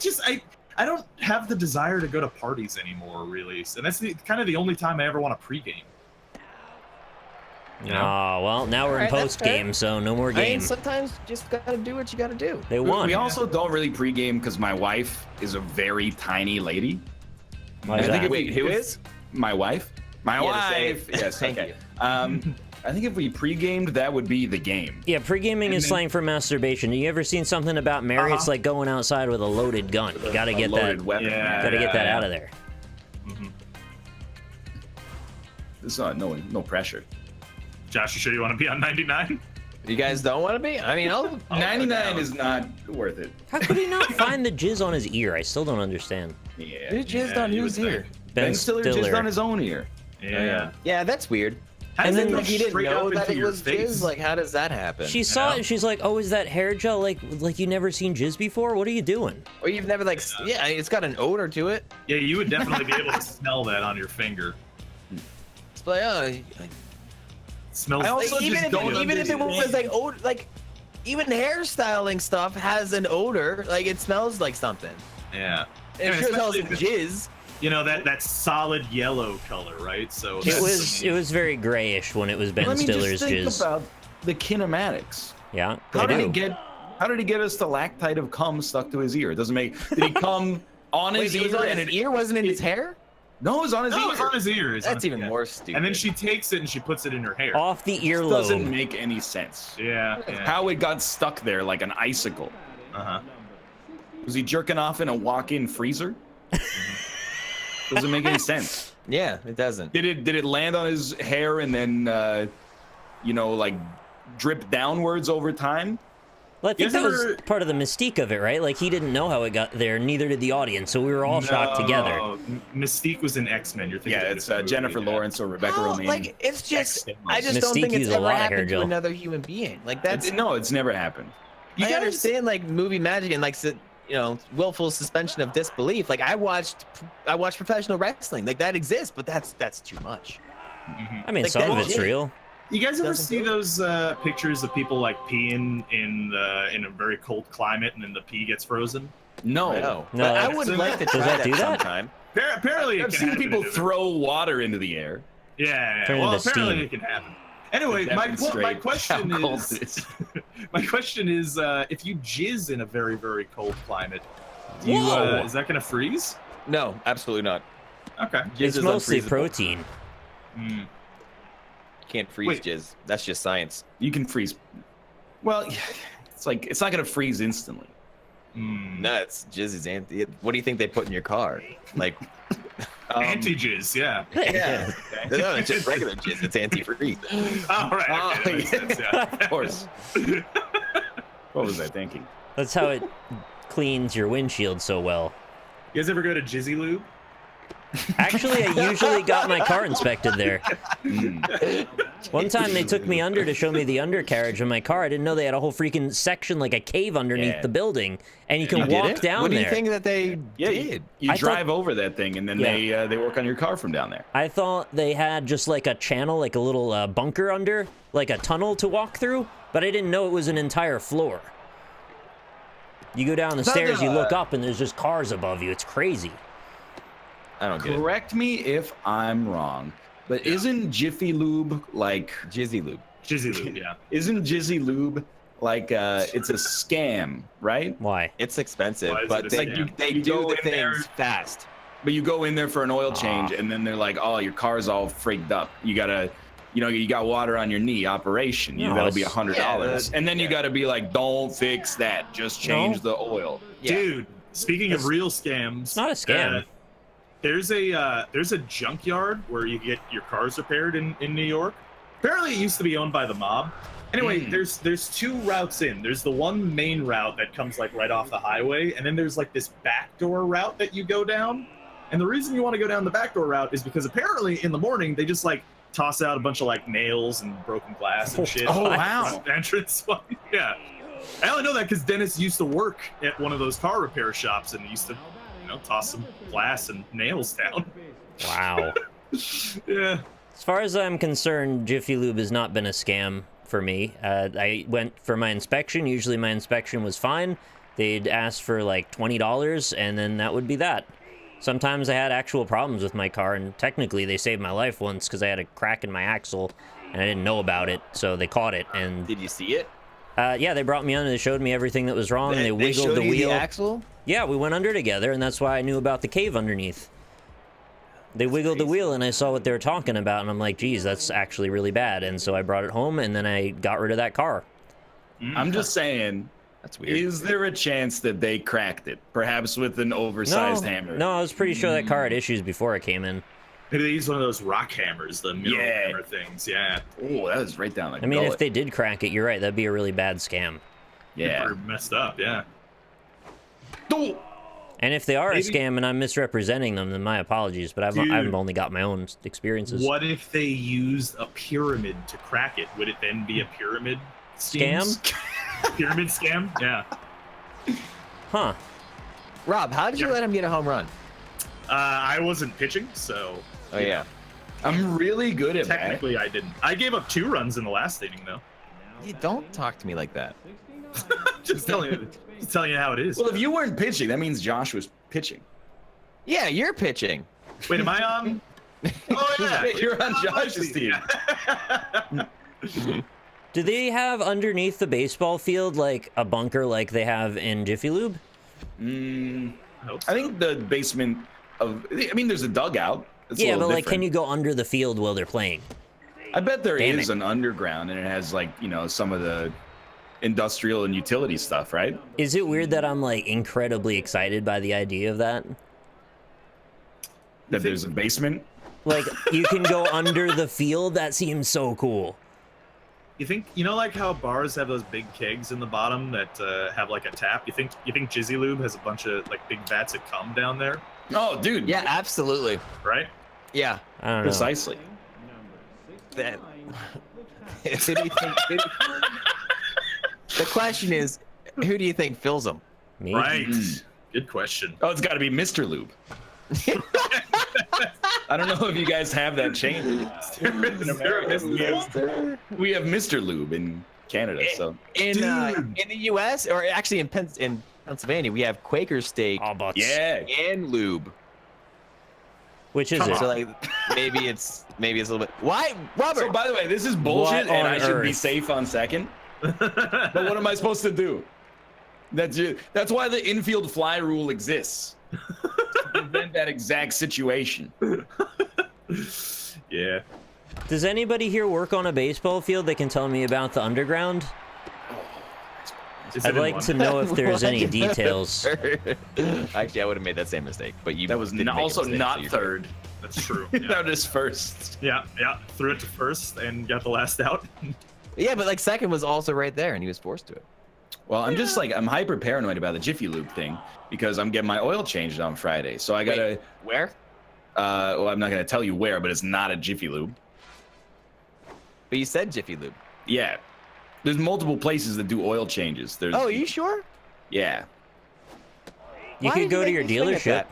don't have the desire to go to parties anymore, really, and that's kind of the only time I ever want to pre-game. You know? Oh, well, now we're in Alright, that's post game, so no more I mean, game. sometimes you just gotta do what you gotta do. They won. We also don't really pregame because my wife is a very tiny lady. Why is I think that? if Wait, who is? My wife? My Yeah, say wife. it. Yes, Thank okay. you. I think if we pre-gamed, that would be the game. Yeah, pre-gaming is slang for masturbation. You ever seen something about Mary? It's like going outside with a loaded gun. You gotta A get loaded that. weapon. Yeah. Gotta get that yeah. out of there. There's no pressure. Josh, you sure you want to be on 99? You guys don't want to be? I mean, I'll 99 is not worth it. How could he not find the jizz on his ear? I still don't understand. Yeah. Who jizzed Yeah, on you whose would ear? think. Ben Stiller just on his own ear. Yeah. Yeah, that's weird. How And does then it like go he didn't straight know up that into it your was face? jizz. Like, how does that happen? She saw know. it and she's like, "Oh, is that hair gel? Like you never seen jizz before? What are you doing?" Or you've never like, yeah, it's got an odor to it. Yeah, you would definitely be able to smell that on your finger. It's like, oh, It smells. I also like, even just if don't even if it was like odor, like even hairstyling stuff has an odor. Like it smells like something. Yeah. It And sure smells especially like if it's- jizz. You know that solid yellow color, right? So It was very grayish when it was Ben Let me Stiller's just think jizz. about the kinematics. Yeah, How they did do. he get a stalactite of cum stuck to his ear? It doesn't make. Did he come on Wait, his it was ear on and his it ear, wasn't in his hair? No, it's on his No, ear. it's on his ear. That's even more stupid. And then she takes it and she puts it in her hair. Off the It doesn't earlobe. make any sense. Yeah. How it got stuck there like an icicle. Uh-huh. Was he jerking off in a walk-in freezer? Doesn't make any sense. Yeah, it doesn't. Did it land on his hair and then you know, like drip downwards over time? Well, I think Yes, that was sir. part of the mystique of it, right? Like, he didn't know how it got there, neither did the audience, so we were all shocked together. Mystique was in X-Men. You're thinking Yeah, of it's a different Jennifer movie, Lawrence or Rebecca No, Romijn. like it's just I just Mystique don't think it's used a ever lot of hair happened to gel. another human being. Like that's No, it's never happened. I understand like movie magic and like you know, willful suspension of disbelief. Like I watched professional wrestling. Like that exists, but that's too much. I mean, Like, some of that it's shit. real. You guys ever Doesn't see do it. those pictures of people like peeing in a very cold climate and then the pee gets frozen? No. No, No, but I that's- would like to Does try that that do that? sometime. Apparently, it I've can seen happen people in it. throw water into the air. Yeah. Turn Well, into apparently steam. it can happen. Anyway, my Demonstrate question how cold is, it is. my question is, if you jizz in a very very cold climate, do you, Whoa. is that gonna freeze? No, absolutely not. Okay. Jizz It's is mostly unfreezable. protein. Mm. Can't freeze Wait. jizz. That's just science. You can freeze. Well, it's like it's not gonna freeze instantly. Mm. No, it's jizz is anti. What do you think they put in your car? Like Anti-jizz, yeah. yeah. No, it's just regular jizz. It's anti-freeze. All right. Oh, Okay, that makes sense, yeah. Of course. What was I thinking? That's how it cleans your windshield so well. You guys ever go to Jizzy Lube? Actually, I usually got my car inspected there. One time they took me under to show me the undercarriage of my car. I didn't know they had a whole freaking section, like a cave underneath Yeah. the building, and you can You did walk it? down What do there. you think that they Yeah, did? you I thought- drive over that thing and then they work on your car from down there. I thought they had just like a channel, like a little bunker under, like a tunnel to walk through, but I didn't know it was an entire floor. You go down the It's not stairs, you a- look up, and there's just cars above you. It's crazy. I don't get it. Correct me if I'm wrong, but isn't Jiffy Lube like? Jizzy lube. Jizzy Lube, yeah. Isn't Jizzy Lube like? It's a scam, right? Why? It's expensive, Why is but it a they, scam? they You do go the in there- things fast. But you go in there for an oil change, and then they're like, "Oh, your car's all freaked up. You gotta, you know, you got water on your knee. Operation. No, That'll be it's- $100." Yeah, And then you yeah. gotta be like, "Don't fix that. Just change the oil." Yeah. Dude, speaking of real scams, It's not a scam. There's a junkyard where you get your cars repaired in New York. Apparently, it used to be owned by the mob. Anyway, there's two routes in. There's the one main route that comes like right off the highway, and then there's like this backdoor route that you go down. And the reason you want to go down the backdoor route is because apparently in the morning they just like toss out a bunch of like nails and broken glass and shit. Oh, on the wow. Entrance. Yeah. I only know that because Dennis used to work at one of those car repair shops and he used to, you know, toss some glass and nails down. Wow. Yeah. As far as I'm concerned, Jiffy Lube has not been a scam for me. I went for my inspection. Usually my inspection was fine. They'd ask for like $20, and then that would be that. Sometimes I had actual problems with my car, and technically they saved my life once because I had a crack in my axle, and I didn't know about it, so they caught it. And Did you see it? yeah, they brought me on and they showed me everything that was wrong. They wiggled showed the you wheel. The axle? Yeah, we went under together, and that's why I knew about the cave underneath. They wiggled the wheel, and I saw what they were talking about, and I'm like, geez, that's actually really bad. And so I brought it home, and then I got rid of that car. I'm just saying, That's weird. is there a chance that they cracked it, perhaps with an oversized hammer? No, I was pretty sure that car had issues before I came in. Maybe they use one of those rock hammers, the mineral Yeah. hammer things. Yeah. Oh, that was right down the I mean, if gullet. they did crack it, you're right, that'd be a really bad scam. Yeah. They're messed up. Yeah. Oh, And if they are Maybe- a scam and I'm misrepresenting them, then my apologies, but I've Dude. only got my own experiences. What if they used a pyramid to crack it? Would it then be a pyramid scheme? Pyramid scam? Yeah. Huh. Rob, how did you let him get a home run? I wasn't pitching, so Oh yeah. I'm really good at that. technically I didn't. I gave up 2 runs in the last inning, though. You don't talk to me like that. Just telling you how it is. Well, if you weren't pitching, that means Josh was pitching. Yeah, you're pitching. Wait, am I on? Oh yeah, You're on Josh's team. Do they have underneath the baseball field like a bunker like they have in Jiffy Lube? I hope I so. think the basement I mean, there's a dugout. It's a Yeah, little but like, different. can you go under the field while they're playing? I bet there Damn is it. an underground, and it has like some of the industrial and utility stuff, right? Is it weird that I'm like incredibly excited by the idea of that? That there's a basement. Like, you can go under the field? That seems so cool. You think like how bars have those big kegs in the bottom that have like a tap? You think Jizzy Lube has a bunch of like big vats of cum down there, Oh, dude. Yeah, absolutely. right? Yeah. I don't know. Precisely. That. Who do you think? The question is, who do you think fills them? Me? Right. Good question. Oh, it's got to be Mr. Lube. I don't know if you guys have that chain in America. We have Mr. Lube in Canada, so In the U.S. or actually in Pennsylvania, we have Quaker Steak All butts. yeah. and lube. Which is it? So like maybe it's a little bit. Why, Robert? So by the way, this is bullshit, What and on I should be earth? safe on second. But what am I supposed to do? That's why the infield fly rule exists. To prevent that exact situation. Yeah. Does anybody here work on a baseball field that can tell me about the underground? Is it I'd in like to London? know if there's any details. Actually, I would have made that same mistake, but you. That was didn't make a also mistake, so not you're third. That's true. Yeah. That was first. yeah. Threw it to first and got the last out. good. Yeah, but like second was also right there, and he was forced to it. Well, I'm just like, I'm hyper paranoid about the Jiffy Lube thing because I'm getting my oil changed on Friday. So I gotta, Wait, where? well, I'm not gonna tell you where, but it's not a Jiffy Lube. But you said Jiffy Lube. Yeah. There's multiple places that do oil changes. There's, Oh, are you sure? Yeah. You Why could did go to make your me swing at dealership. that?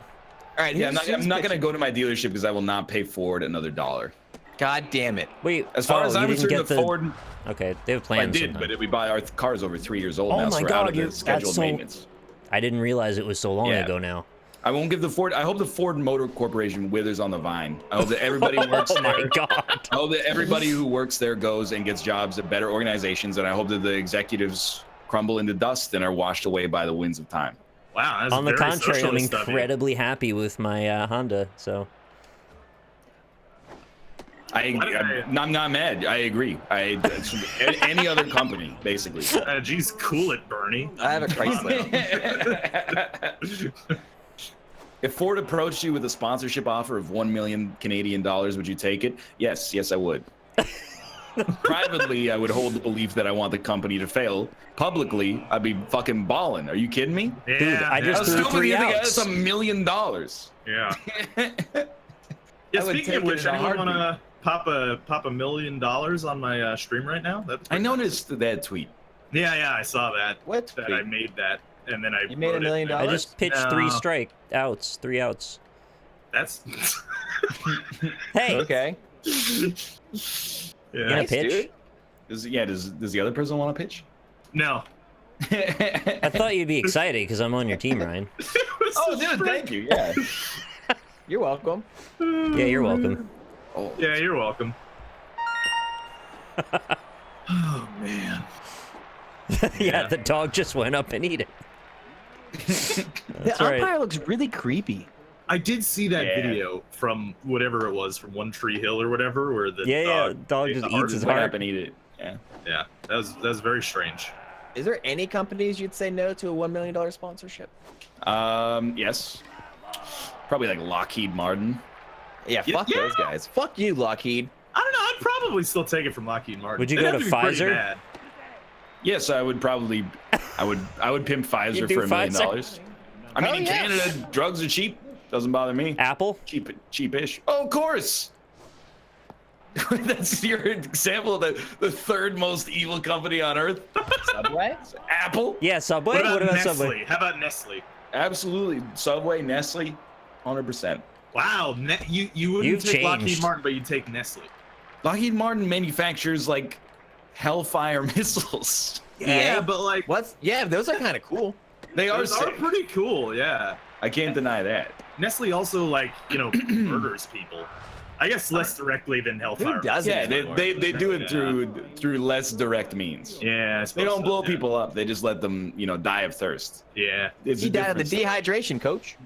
All right, Yeah, who's I'm not gonna pitching? go to my dealership because I will not pay Ford another $1. God damn it! Wait, As far as you I'm didn't concerned, get the Ford, Okay, they have I plans. did, sometime. but we buy our cars over 3 years old Oh now, my so we're God, out of you're- the scheduled that's so- maintenance. I didn't realize it was so long Yeah. ago now. I won't give the Ford. I hope the Ford Motor Corporation withers on the vine. I hope that everybody works Oh there. my god. I hope that everybody who works there goes and gets jobs at better organizations, and I hope that the executives crumble into dust and are washed away by the winds of time. Wow. That's On the very contrary, I'm socialist of you. incredibly happy with my Honda. So I'm not mad. I agree. Any other company, basically. Geez, cool it, Bernie. I have a Chrysler. If Ford approached you with a sponsorship offer of 1 million Canadian dollars, would you take it? Yes, I would. Privately, I would hold the belief that I want the company to fail. Publicly, I'd be fucking balling. Are you kidding me? Yeah, Dude, I How just threw stupid do 3 you think outs. that's $1 million? Yeah. I Yeah, would speaking take of it which, in a anyone want heartbeat. to pop $1 million on my stream right now? I noticed that tweet. Yeah, I saw that. What? That I made that, and then I You made $1 wrote it. million? I just pitched No. 3 strikeouts, 3 outs. That's Hey, Okay. you gonna yeah. Nice, pitch? dude. Does the other person want to pitch? No. I thought you'd be excited because I'm on your team, Ryan. Oh, dude, thank you. Yeah. You're welcome. Yeah, you're welcome. Oh, Yeah, you're welcome. Oh man. Yeah, the dog just went up and ate it. The That's right. umpire looks really creepy. I did see that Yeah. video from whatever it was, from One Tree Hill or whatever, where the dog ate just the eats heart. his what heart. happened? Eat it. Yeah. Yeah, that was very strange. Is there any companies you'd say no to a $1 million sponsorship? Yes. Probably like Lockheed Martin. Yeah, fuck yeah. those guys. Fuck you, Lockheed. I don't know. I'd probably still take it from Lockheed Martin. Would you They'd go have to be pretty Pfizer? bad. Yes, I would probably. I would pimp Pfizer You do for $1 million. Pfizer? I mean, Hell in yeah. Canada, drugs are cheap. Doesn't bother me. Apple? Cheapish. Oh, of course. That's your example of the third most evil company on earth. Subway? Apple. Yeah, Subway? What about Nestle? Subway? How about Nestle? Absolutely. Subway, Nestle, 100%. Wow, you wouldn't You've take Lockheed changed. Martin, but you'd take Nestle. Lockheed Martin manufactures like Hellfire missiles. Yeah, but like What's? Yeah, those are kind of cool. They are those are sick. pretty cool. Yeah, I can't deny that. Nestle also murders people. I guess less directly than Hellfire. Who doesn't? Yeah, they do it Yeah. through less direct means. Yeah, I They suppose don't so, blow yeah. people up. They just let them, die of thirst. Yeah. It's He a died of the difference. dehydration, coach.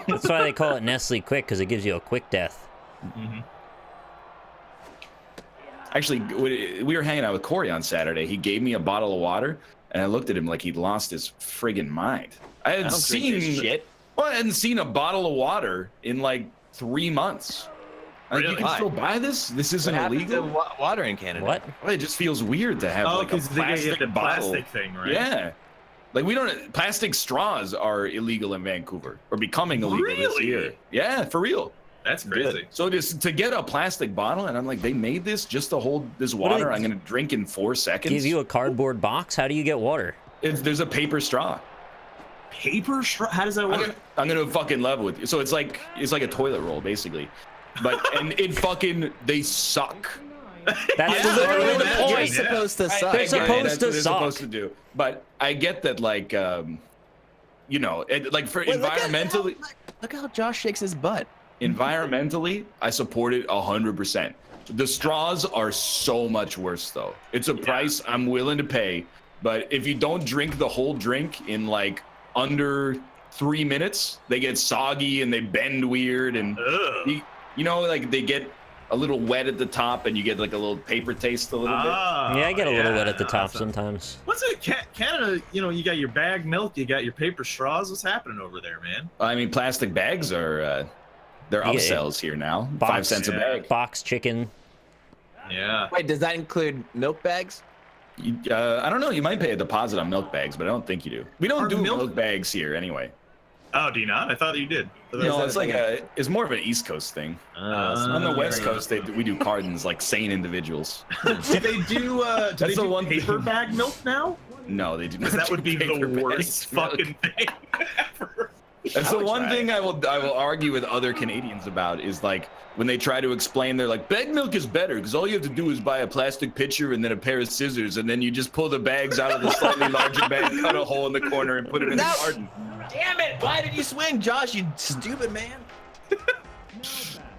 That's why they call it Nestle Quick, because it gives you a quick death. Mm-hmm. Actually, we were hanging out with Corey on Saturday. He gave me a bottle of water, and I looked at him like he'd lost his friggin' mind. I hadn't seen a bottle of water in like 3 months. Like, Really? you can still buy this? This isn't What happened to illegal? water in Canada? What? Well, it just feels weird to have like a because they get plastic the bottle. plastic thing, right? Yeah. Like we don't. Plastic straws are illegal in Vancouver, or becoming illegal this Really? year. Yeah, for real. That's crazy. So just to get a plastic bottle, and I'm like, they made this just to hold this do water. they- I'm gonna drink in 4 seconds. Give you a cardboard box? How do you get water? There's a paper straw. Paper straw? How does that work? I'm gonna fucking level with you. So it's like a toilet roll basically, but and they suck. That's Yeah, literally the yeah. point. You're supposed to suck. They're I get it. supposed That's to what they're suck. supposed to do. But I get that, like, you know, like for Wait, environmentally. Look how Josh shakes his butt. Environmentally, I support it 100%. The straws are so much worse, though. It's a price I'm willing to pay. But if you don't drink the whole drink in like under 3 minutes, they get soggy and they bend weird, and Ugh. you know, like they get a little wet at the top, and you get like a little paper taste a little bit. Yeah, I get a little wet at the top so- sometimes. What's it? Canada, you know, you got your bag milk, you got your paper straws. What's happening over there, man? I mean, plastic bags are they're Yeah. upsells here now. Box. 5 cents a Yeah. bag. Box chicken. Yeah. Wait, does that include milk bags? I don't know. You might pay a deposit on milk bags, but I don't think you do. We don't Are do milk- milk bags here anyway. Oh, do you not? I thought you did. No, it's like it's more of an East Coast thing. On the West Coast, we do cartons like sane individuals. Do they do? Do That's they the do one paper thing. bag milk now? No, they do not. Because that do would be paper the worst bags milk. fucking thing ever. That's I the would one try thing it. I will argue with other Canadians about is like when they try to explain, they're like, bag milk is better because all you have to do is buy a plastic pitcher and then a pair of scissors, and then you just pull the bags out of the slightly larger bag, cut a hole in the corner, and put it in the No. carton. Damn it! Why did you swing, Josh? You stupid man.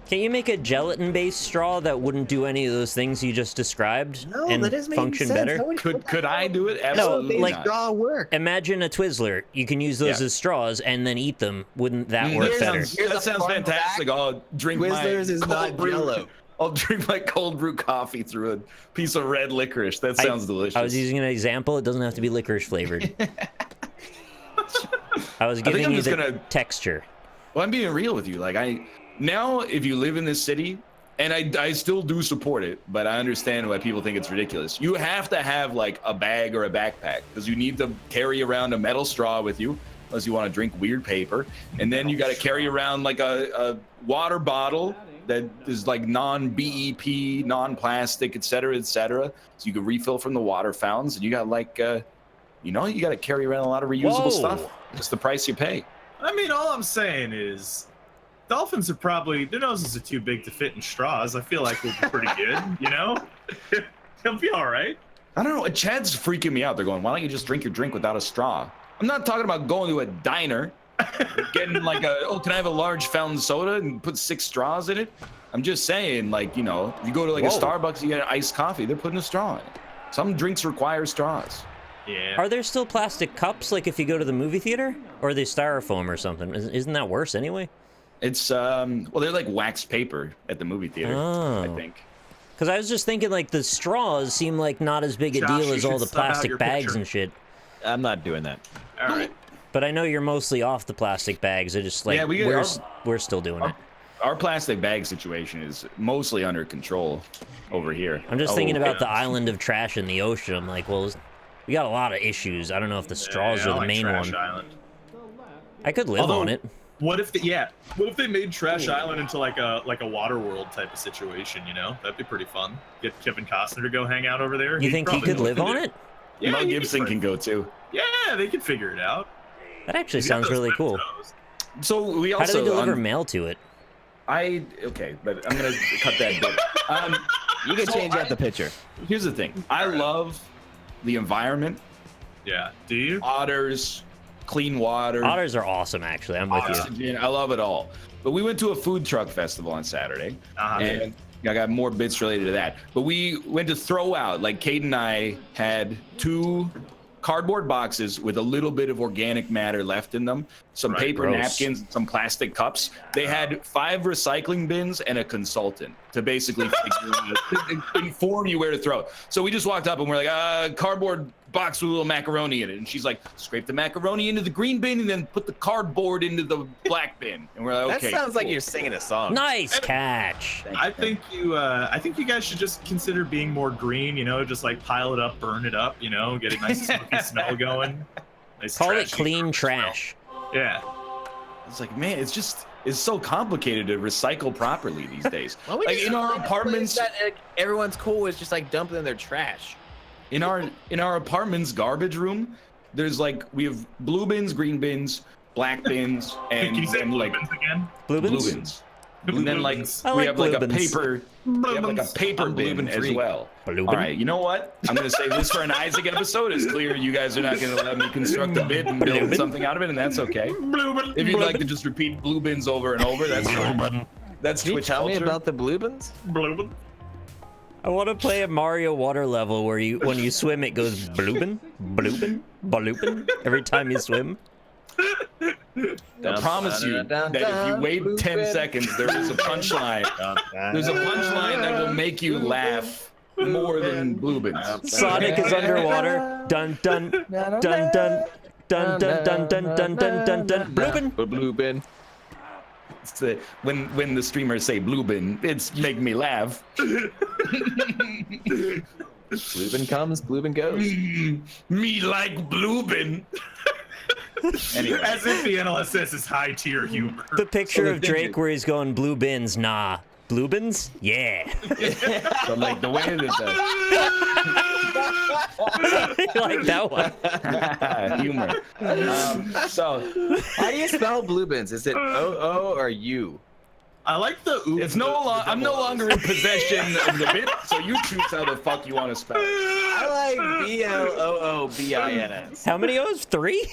Can you make a gelatin-based straw that wouldn't do any of those things you just described No, and that doesn't make function sense. better? How would- Could I do it? No, Absolutely like- not. straw work. Imagine a Twizzler. You can use those Yeah. as straws and then eat them. Wouldn't that work Here's- better? here's That a sounds fun fantastic. fact. I'll drink my Twizzlers is cold not brew. Jello. I'll drink my cold brew coffee through a piece of red licorice. That sounds delicious. I was using an example. It doesn't have to be licorice flavored. I was think giving I'm you just the gonna- texture. Well, I'm being real with you. Like now, if you live in this city, and I still do support it, but I understand why people think it's ridiculous. You have to have like a bag or a backpack because you need to carry around a metal straw with you, unless you want to drink weird paper, and then you got to carry around like a water bottle that is like non-BEP, non-plastic, et cetera, so you can refill from the water fountains, and you got like you know, you got to carry around a lot of reusable Whoa. stuff. Just the price you pay. I mean, all I'm saying is, dolphins are probably their noses are too big to fit in straws. I feel like we'll be pretty good, you know. They'll be all right. I don't know. Chad's freaking me out. They're going, why don't you just drink your drink without a straw? I'm not talking about going to a diner, getting like can I have a large fountain soda and put 6 straws in it? I'm just saying, like, you know, you go to like a Whoa. Starbucks, you get an iced coffee, they're putting a straw in it. Some drinks require straws. Yeah. Are there still plastic cups, like if you go to the movie theater? Or are they styrofoam or something? Isn't that worse anyway? It's, well, they're like waxed paper at the movie theater, I Oh. think. Because I was just thinking, like, the straws seem like not as big a Josh, deal you as all should the sub out plastic your bags picture. and shit. I'm not doing that. All right. But I know you're mostly off the plastic bags. I just like Yeah, we're still doing it. Our plastic bag situation is mostly under control over here. I'm just thinking about yeah. the island of trash in the ocean. I'm like, well, we got a lot of issues. I don't know if the straws Yeah, I are the like main Trash one. Island. I could live Although- on it. What if what if they made Trash Island into like a water world type of situation, you know? That'd be pretty fun. Get Kevin Costner to go hang out over there. You He'd think he probably could know what live to on do. it? Yeah, Mel he could Gibson probably- can go too. Yeah, they could figure it out. That actually He's got sounds those really web cool. toes. So we How also do they deliver mail to it? okay, but I'm gonna cut that bit. You can So change out the picture. Here's the thing. I love the environment, Yeah. Do you? otters, clean water, Otters are awesome, actually. I'm with you. oxygen. I love it all. But we went to a food truck festival on Saturday, Uh-huh. and I got more bits related to that. But we went to throw out. Like Kate and I had 2 cardboard boxes with a little bit of organic matter left in them, some paper gross. napkins, some plastic cups. They had 5 recycling bins and a consultant to basically inform you where to throw it. So we just walked up and we're like, cardboard box with a little macaroni in it. And she's like, scrape the macaroni into the green bin and then put the cardboard into the black bin. And we're like, okay. That sounds like cool. you're singing a song. Nice catch. I think you guys should just consider being more green. You know, just like pile it up, burn it up. You know, get a nice smoky smell going. Nice Call it trashy clean smell. trash. Yeah. It's like, man, it's so complicated to recycle properly these days. Why would Like you in our find a place apartments, that everyone's cool with just like dumping their trash. in our apartment's garbage room, there's like, we have blue bins, green bins, black bins, and Can you say then blue like bins again? Blue blue bins? bins. Blue And then like bins. I we like have like blue a bins. paper, we have like a paper I'm blue bin bin as freak. well. Blue All bin? right, you know what? I'm gonna say this for an Isaac episode. It's clear you guys are not gonna let me construct a bit and Blue build bin? something out of it, and that's okay. Blue bin. If you'd Blue like bin. to just repeat blue bins over and over, that's fine. That's Can you Twitch tell me culture. about the blue bins? Blue bin. I want to play a Mario water level where when you swim, it goes bloopin, bloopin, bloopin every time you swim. I promise you that if you wait 10 seconds, there is a punchline. There's a punchline that will make you laugh more than blue bins. Sonic is underwater. Dun dun dun dun dun dun dun dun dun dun dun dun. Bloopin. The blue bin. It's the, when the streamers say blue bin, it's making me laugh. Blue bin comes, blue bin goes. Me like blue bin. Anyway, As if the NLSS is high tier humor. The picture the of thing Drake is- where he's going blue bins. Nah. Blue bins? Yeah. so like the way that You like that one? the humor. So How do you spell blue bins? Is it O-O or U? I like the ooh. it's I'm no longer in possession of the bit, so you choose how the fuck you want to spell it. I like B-L-O-O-B-I-N-S. How many O's? 3?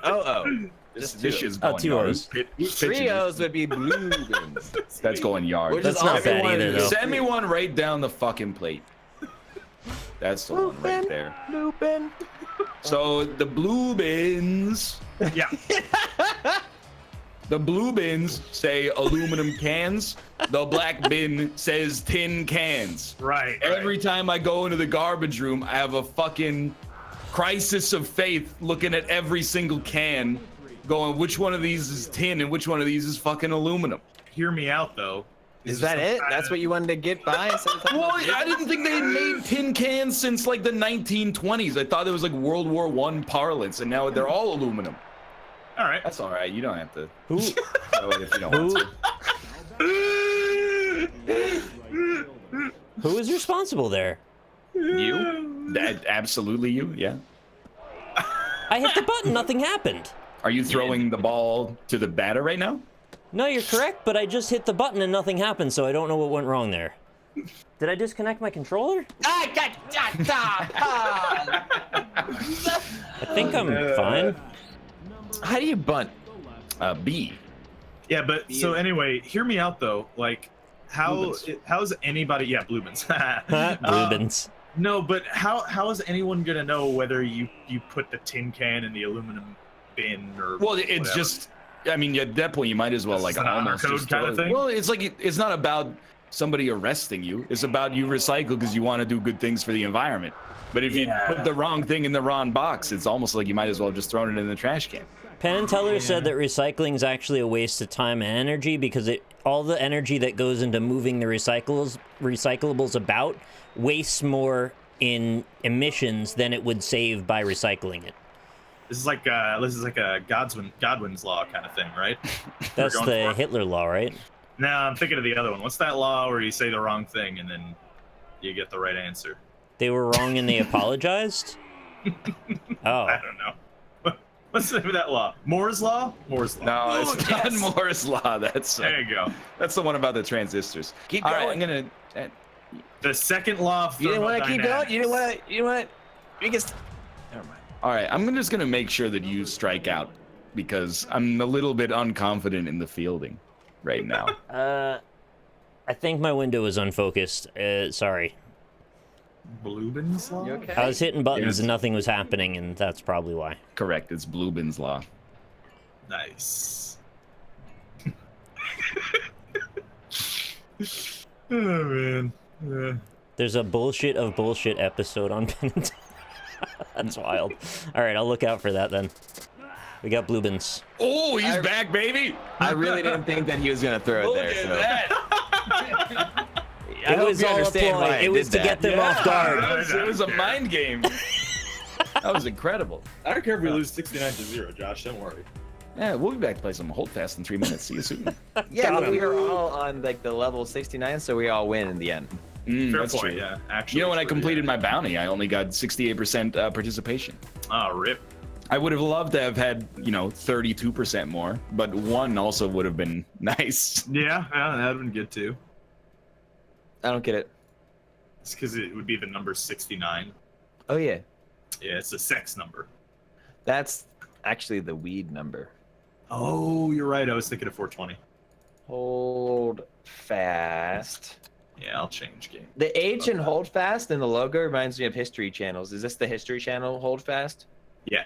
O-O. This Just shit's Oh, going 2 yard. O's. Who's pitching Three this? O's would be blue bins. That's going yard. Which That's is not also bad one of either, the- though. Send me one right down the fucking plate. That's the one right there. Blue bin. So the blue bins, Yeah. the blue bins say aluminum cans. The black bin says tin cans. Right. Every time I go into the garbage room, I have a fucking crisis of faith looking at every single can, going, which one of these is tin and which one of these is fucking aluminum? Hear me out though. Is that it? That's what you wanted to get by? Well, I didn't think they had made tin cans since like the 1920s. I thought it was like World War I parlance, and now they're all aluminum. All right. That's all right. You don't have to Who? throw it if you don't want to. Who is responsible there? You? That, absolutely you, yeah. I hit the button. Nothing happened. Are you throwing the ball to the batter right now? No, you're correct, but I just hit the button and nothing happened, so I don't know what went wrong there. Did I disconnect my controller? I think I'm fine. How do you bunt? B. Yeah, but so anyway, hear me out though. Like, how's anybody? Yeah, blue bins. Blue bins. No, but how is anyone gonna know whether you put the tin can in the aluminum bin or? Well, it's whatever? just, I mean, at that point, you might as well This like is an honor almost code just kind throw of it. thing? Well, it's like, it's not about somebody arresting you. It's about you recycle because you want to do good things for the environment. But if you put the wrong thing in the wrong box, it's almost like you might as well just throw it in the trash can. Penn and Teller said that recycling is actually a waste of time and energy because all the energy that goes into moving the recyclables about wastes more in emissions than it would save by recycling it. This is like a Godwin's law kind of thing, right? That's going the for? Hitler law, right? No, I'm thinking of the other one. What's that law where you say the wrong thing and then you get the right answer? They were wrong and they apologized? Oh. I don't know. What's the name of that law? Moore's law? Moore's law. No, it's not Moore's law. That's There you go. that's the one about the transistors. Keep All right, going. I'm gonna. The second law of You didn't want to keep going? You didn't thermodynamics. want to? You didn't want to? You can. Never mind. All right, I'm just gonna make sure that you strike out because I'm a little bit unconfident in the fielding right now. I think my window is unfocused. Sorry. Bluebin's Law? You okay? I was hitting buttons Yes. and nothing was happening, and that's probably why. Correct. It's Bluebin's Law. Nice. Oh, man. Yeah. There's a bullshit of bullshit episode on Penn and That's wild. All right, I'll look out for that then. We got Bluebins. Oh, he's back, baby. I really didn't think that he was gonna throw it Look there. at So. that. I It hope was you all a understand why ploy. I It was did to get that. them off guard. It was a mind game. That was incredible. I don't care if we lose 69-0, Josh. Don't worry. Yeah, we'll be back to play some Holdfast in 3 minutes. See you soon. Yeah, Got but we him. are all on like the level 69, so we all win in the end. Fair That's point, true. yeah. Actually, You know, when I true, completed yeah. my bounty, I only got 68% participation. Oh, rip. I would have loved to have had, 32% more, but 1 also would have been nice. Yeah, that would have been good too. I don't get it. It's because it would be the number 69. Oh yeah, Yeah, it's a sex number. that's actually the weed number. Oh, you're right. I was thinking of 420. Hold fast. Yeah, I'll change game. The H in Hold Fast and the logo reminds me of History Channels. Is this the History Channel Hold Fast? Yeah.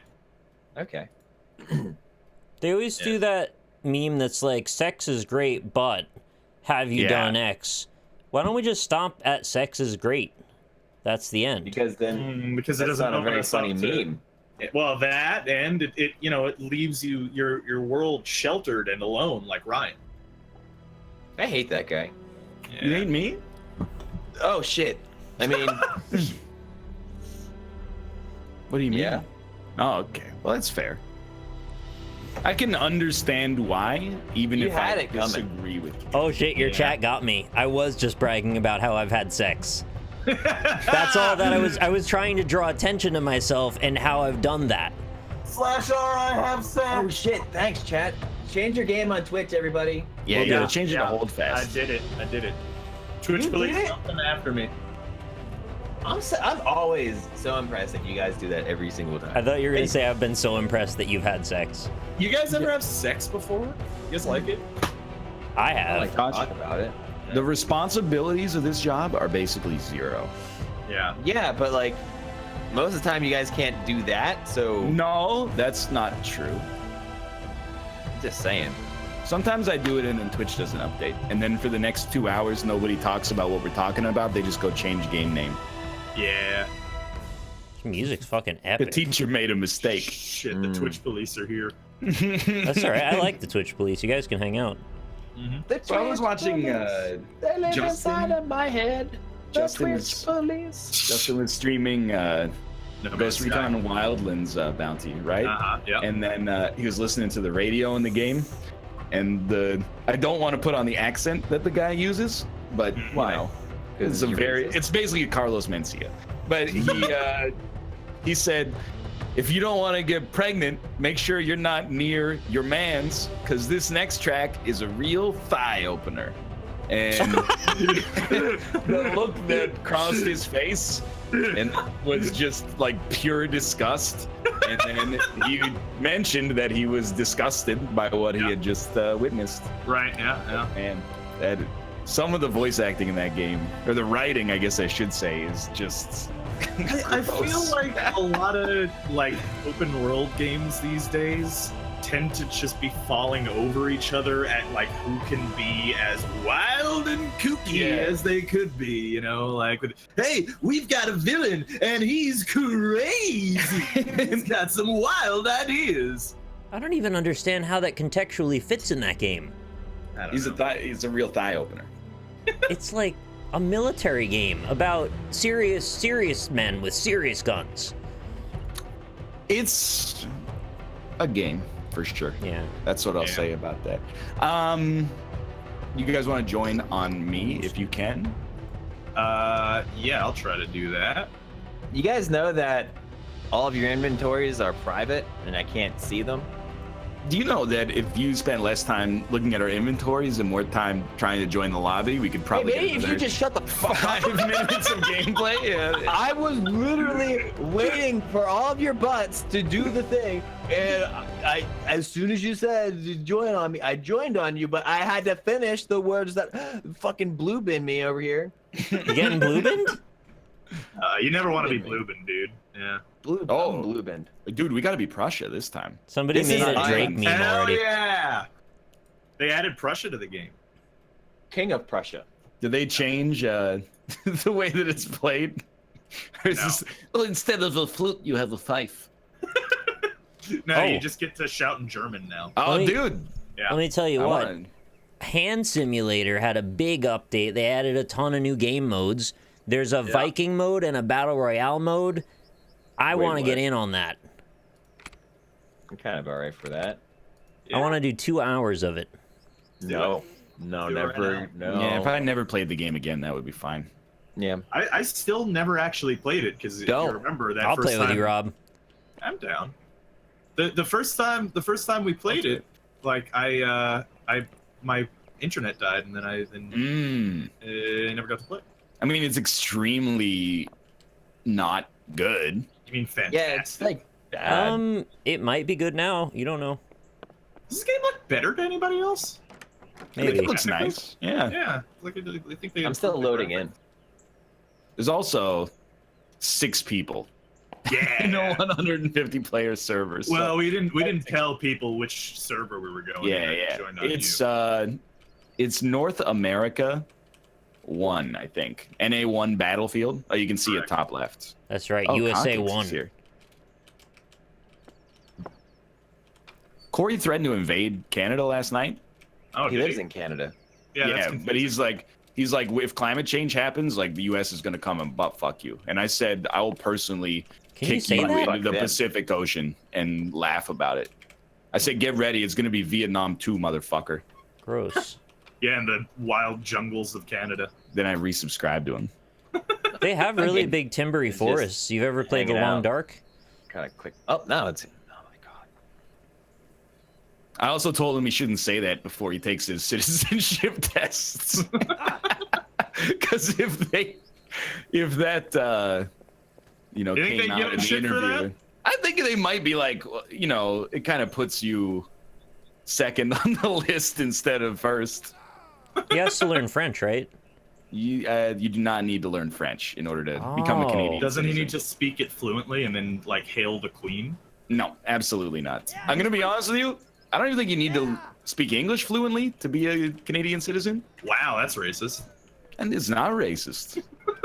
Okay. They always do that meme that's like, sex is great, but have you Yeah. done X? Why don't we just stop at sex is great? That's the end. Because then Because it that's doesn't not a open very us up funny to- meme. Well, that and it leaves your world sheltered and alone like Ryan. I hate that guy. Yeah. You hate me? Oh shit. I mean, What do you mean? Yeah. Oh, okay. Well, that's fair. I can understand why, even You if had I it coming. disagree with you. Oh shit, your Yeah. chat got me. I was just bragging about how I've had sex. That's all that I was trying to draw attention to myself and how I've done that. oh shit. Thanks, chat. Change your game on Twitch, everybody. Yeah, Well, you gotta yeah, change it yeah. to hold I fast. did it. Twitch You police did it? coming after me. I'm always so impressed that you guys do that every single time. I thought you were gonna Hey. say I've been so impressed that you've had sex. You guys ever have sex before? You guys like it? I I have. like to talk about it. The responsibilities of this job are basically 0. Yeah. Yeah, but like most of the time you guys can't do that, so No, that's not true. just saying. Sometimes I do it and then Twitch doesn't update. And then for the next 2 hours, nobody talks about what we're talking about. They just go change game name. Yeah. This music's fucking The epic. teacher made a mistake. Shit, the Twitch police are here. That's all right. I like the Twitch police. You guys can hang out. The So I was Twitch watching, police, they live Justin- inside of my head. The Justin Twitch is- police. Justin was streaming No Ghost Man's Recon Wildlands bounty, right? Uh-huh. Yeah. And then he was listening to the radio in the game, and I don't want to put on the accent that the guy uses, but Why? you know, it's basically Carlos Mencia. But he said, if you don't want to get pregnant, make sure you're not near your man's, because this next track is a real thigh opener. And the look that crossed his face and was just like pure disgust. And then he mentioned that he was disgusted by what he had just witnessed. Right. Yeah. And that some of the voice acting in that game, or the writing, I guess I should say, is just. I feel like a lot of like open world games these days tend to just be falling over each other at like who can be as wild and kooky as they could be, you know, like with, hey, we've got a villain and he's crazy. He's got some wild ideas. I don't even understand how that contextually fits in that game. I don't He's know. a real thigh opener. It's like a military game about serious men with serious guns. It's a game for sure. Yeah. That's what I'll Yeah. say about that. You guys want to join on me if you can? Yeah, I'll try to do that. You guys know that all of your inventories are private and I can't see them? Do you know that if you spend less time looking at our inventories and more time trying to join the lobby, we could probably Maybe get if you another just shut the fuck up. 5 minutes of gameplay? Yeah. I was literally waiting for all of your butts to do the thing, and I as soon as you said to join on me, I joined on you, but I had to finish the words that fucking blue bin me over here. You getting blue binned? You never want to be Blueben, dude. Yeah. Blueben. Dude, we gotta be Prussia this time. Somebody This made is a not Drake mine. meme Hell already. yeah! They added Prussia to the game. King of Prussia. Did they change the way that it's played? Or is No. this- well, instead of a flute, you have a fife. No, Oh. you just get to shout in German now. Oh, Let me- dude. Yeah. Let me tell you I what. wanna- Hand Simulator had a big update. They added a ton of new game modes. There's a Viking mode and a Battle Royale mode. I Wait, want to get what? in on that. I'm kind of alright for that. I want to do 2 hours of it. No. No, Do it right never. No. Yeah, if I never played the game again, that would be fine. Yeah. I still never actually played it because if you Don't. remember that I'll first play time, with you, Rob. I'm down. The first time we played it, like my internet died and then I never got to play. I mean, it's extremely not good. You mean fantastic? Yeah, it's like bad. It might be good now. You don't know. Does this game look better to anybody else? Maybe. It looks nice. Yeah. Yeah, like I think they. I'm still improved it loading right in. There's also 6 people Yeah. in a 150 player server. So. Well, we didn't tell people which server we were going. yeah, to yeah. join on It's North America 1, I think. NA1 Battlefield. Oh, you can see Correct. it top left. That's right. Oh, USA Context is 1. here. Corey threatened to invade Canada last night. Oh, He did lives in Canada. Yeah, that's Yeah, confusing. but he's like, if climate change happens, like the U.S. is gonna come and butt fuck you. And I said I will personally Can you kick say you that? into Fuck the them. Pacific Ocean and laugh about it. I said, get ready. It's gonna be Vietnam 2, motherfucker. Gross. Yeah, in the wild jungles of Canada. Then I resubscribed to him. They have really Again, big timbery it's just forests. You've ever played The hanging Long out. Dark? Kind of quick. Oh, no, it's. Oh my god. I also told him he shouldn't say that before he takes his citizenship tests. Because if that You think came they out give in him the shit for interview, that? I think they might be like, it kind of puts you second on the list instead of first. He has to learn French, right? You do not need to learn French in order to become a Oh. Canadian. Doesn't he citizen. need to speak it fluently and then like hail the queen? No, absolutely not. I'm gonna be honest with you. I don't even think you need to speak English fluently to be a Canadian citizen, Wow, that's racist. and it's not racist. What are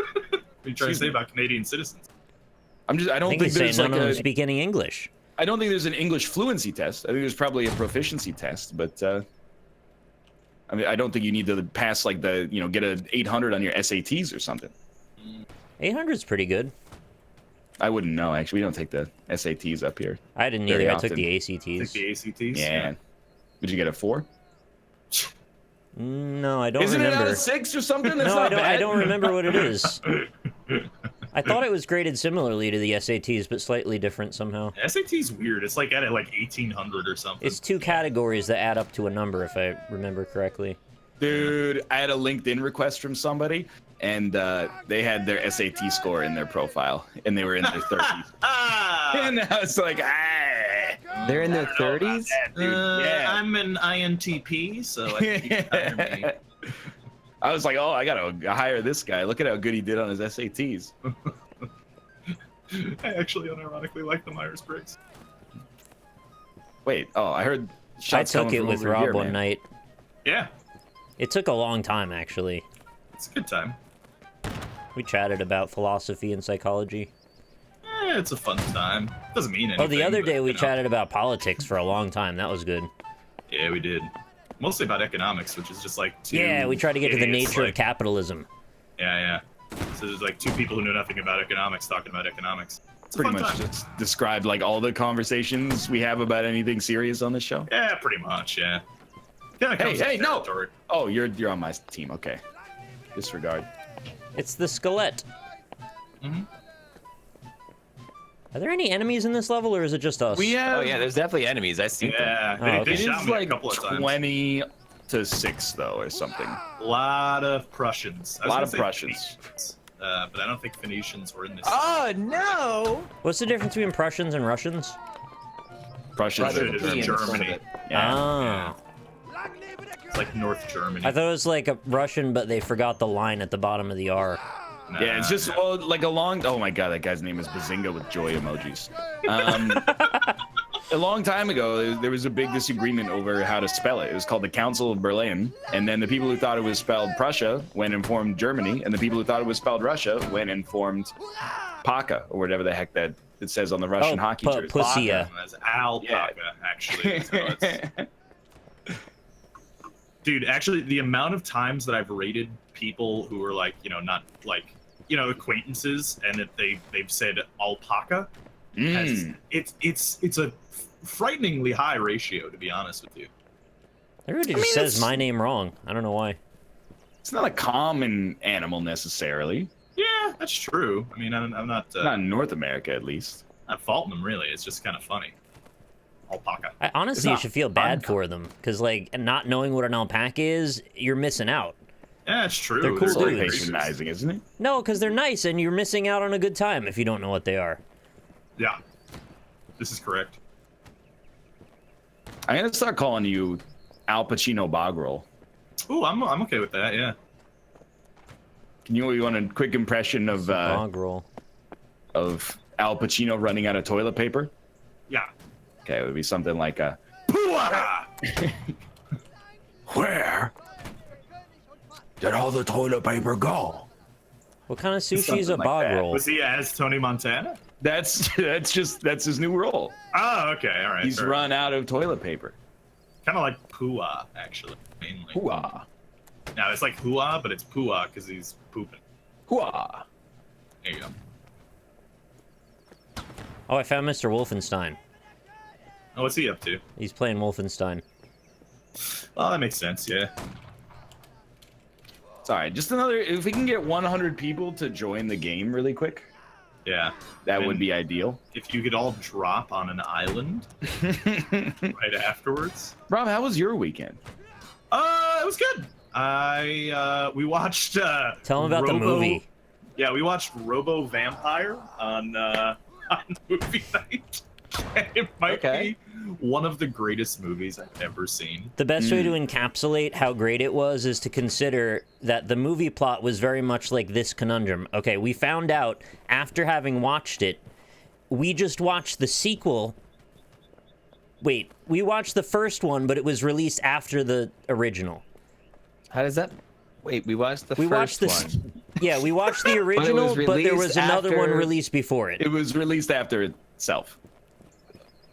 you trying to Excuse say me. about Canadian citizens? I I don't think think he's saying there's none like of them a. speak any English. I don't think there's an English fluency test. I think there's probably a proficiency test, but I mean, I don't think you need to pass like get an 800 on your SATs or something. 800's pretty good. I wouldn't know actually. We don't take the SATs up here. I didn't Very either. I took often. the Take ACTs. the ACTs? Yeah. Did you get a 4? No, I don't Isn't it out remember. of 6 or something? That's No, not I don't. bad. I don't remember what it is. I thought it was graded similarly to the SATs, but slightly different somehow. SAT's weird. It's like at like 1800 or something. It's 2 categories that add up to a number, if I remember correctly. Dude, I had a LinkedIn request from somebody, and they had their SAT score in their profile, and they were in their 30s. And I was like, They're in their I don't know about 30s? that, dude. Yeah. I'm an INTP, so I think you can hire me. I was like, oh, I gotta hire this guy. Look at how good he did on his SATs. I actually unironically like the Myers-Briggs. Wait, I heard I shots took coming it from with over Rob here, one man. night. Yeah, It took a long time, actually. it's a good time. We chatted about philosophy and psychology. It's a fun time. Doesn't mean anything. Oh, the other but, day we you know. chatted about politics for a long time. That was good. Yeah, we did. Mostly about economics, which is just like two Yeah, we tried to get to the idiots, nature like- of capitalism. Yeah. So there's like 2 people who know nothing about economics talking about economics. It's a Pretty fun much time. just described like all the conversations we have about anything serious on this show. Yeah, pretty much. Yeah. Kinda comes Hey, with no! territory. Oh, you're on my team. Okay. Disregard. It's the skelett. Mhm. Are there any enemies in this level, or is it just us? We have. Oh yeah, there's definitely enemies. I see them. Yeah, Oh, they, okay. they It shot is me a like couple of times. 20 to 6 though, or something. A lot of Prussians. I was Lot gonna of say Prussians. Phoenicians, but I don't think Phoenicians were in this. Oh no! What's the difference between Prussians and Russians? Prussians Russia are is Germans. Germany. Yeah. Ah. It's like North Germany. I thought it was like a Russian, but they forgot the line at the bottom of the R. Yeah, it's just like a long. Oh my god, that guy's name is Bazinga with joy emojis. A long time ago, there was a big disagreement over how to spell it. It was called the Council of Berlin, and then the people who thought it was spelled Prussia went and formed Germany, and the people who thought it was spelled Russia went and formed Paka, or whatever the heck that it says on the Russian hockey jersey. Pussia. That's alpaca, actually. So it's... Dude, actually, the amount of times that I've rated people who are like, not like, acquaintances, and that they've said alpaca, it's a frighteningly high ratio, to be honest with you. Everybody just says my name wrong. I don't know why. It's not a common animal necessarily. Yeah, that's true. I mean, I'm not... not in North America, at least. Not faulting them, really. It's just kind of funny. Alpaca. Honestly, you should feel bad for them, because, like, not knowing what an alpaca is, you're missing out. Yeah, it's true. They're cool dudes. Patronizing, isn't it? No, because they're nice, and you're missing out on a good time if you don't know what they are. Yeah. This is correct. I'm gonna start calling you Al Pacino Bogrel. Ooh, I'm okay with that. Yeah. You want a quick impression of Bogrel. Of Al Pacino running out of toilet paper? Yeah. Okay, it would be something like a Pooah! Where did all the toilet paper go? What kind of sushi is a Something like bog that. roll? Was he as Tony Montana? That's his new role. Oh, okay, all right. He's run out of toilet paper. Kind of like Pooah, actually, mainly. Hooah. Now it's like Hooah, but it's Pooah because he's pooping. Hooah. There you go. Oh, I found Mr. Wolfenstein. Oh, what's he up to? He's playing Wolfenstein. Well, that makes sense, yeah. Sorry, just another. If we can get 100 people to join the game really quick, Yeah. that would be ideal. If you could all drop on an island right afterwards. Rob, how was your weekend? It was good. We watched Tell him about the movie. Yeah, we watched Robo Vampire on movie night. And it might be one of the greatest movies I've ever seen. The best way to encapsulate how great it was is to consider that the movie plot was very much like this conundrum. Okay, we found out after having watched it, we just watched the sequel. Wait, we watched the first one, but it was released after the original. How does that? Wait, we watched the first one. Yeah, we watched the original, but there was another one released before it. It was released after itself.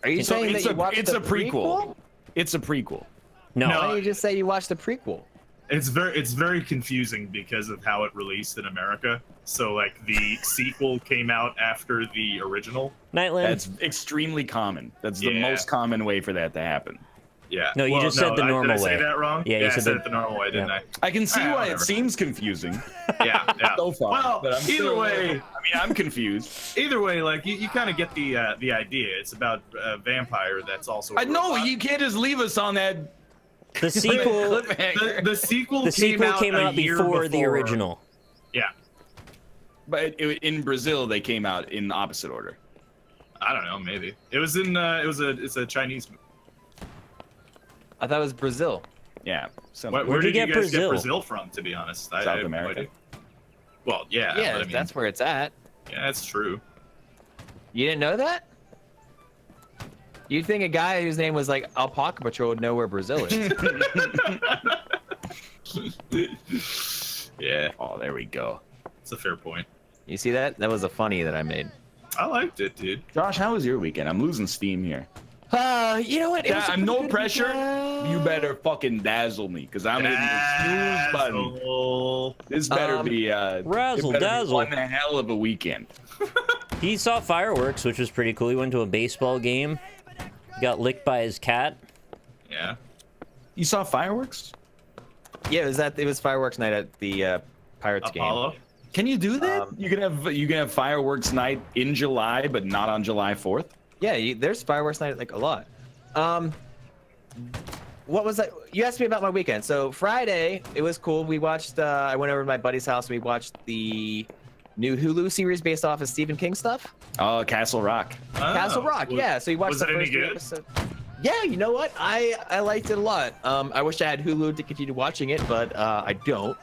Are you saying that you watched the prequel? It's a prequel. No. Why don't you just say you watched the prequel? It's very confusing because of how it released in America. So like the sequel came out after the original. Nightland. That's extremely common. That's the most common way for that to happen. Yeah. No, you just said the normal did I way. say that wrong? Yeah, you I said said it the normal way, didn't I? I can see why whatever. it seems confusing. Yeah. So far. Well, but I'm either still, way, I mean, I'm confused. Either way, like you kind of get the idea. It's about a vampire that's also. I know you can't just leave us on that. The sequel. The sequel. The sequel came out a year before the original. Yeah. But in Brazil, they came out in opposite order. I don't know. Maybe it was in. It's a Chinese movie. I thought it was Brazil. Yeah. Where did you guys Brazil? get Brazil from? To be honest, I South have no America. idea. Well, yeah. Yeah, but I mean, that's where it's at. Yeah, that's true. You didn't know that? You'd think a guy whose name was like AlpacaPatrol would know where Brazil is. Yeah. Oh, there we go. It's a fair point. You see that? That was a funny that I made. I liked it, dude. Josh, how was your weekend? I'm losing steam here. You know what? It was a I'm pretty no good pressure. weekend. You better fucking dazzle me, because I'm hitting the snooze button. Dazzle. This better be Razzle it better be dazzle. one hell of a weekend. He saw fireworks, which was pretty cool. He went to a baseball game. He got licked by his cat. Yeah. You saw fireworks? Yeah, it was fireworks night at the Pirates Apollo. game. Can you do that? You can have fireworks night in July, but not on July 4th. Yeah, there's fireworks night like a lot. What was that? You asked me about my weekend. So Friday, it was cool. We watched. I went over to my buddy's house and we watched the new Hulu series based off of Stephen King stuff. Oh, Castle Rock. Castle Rock. Yeah. So you watched was the it any first three good? episodes. Yeah, you know what? I liked it a lot. I wish I had Hulu to continue watching it, but I don't.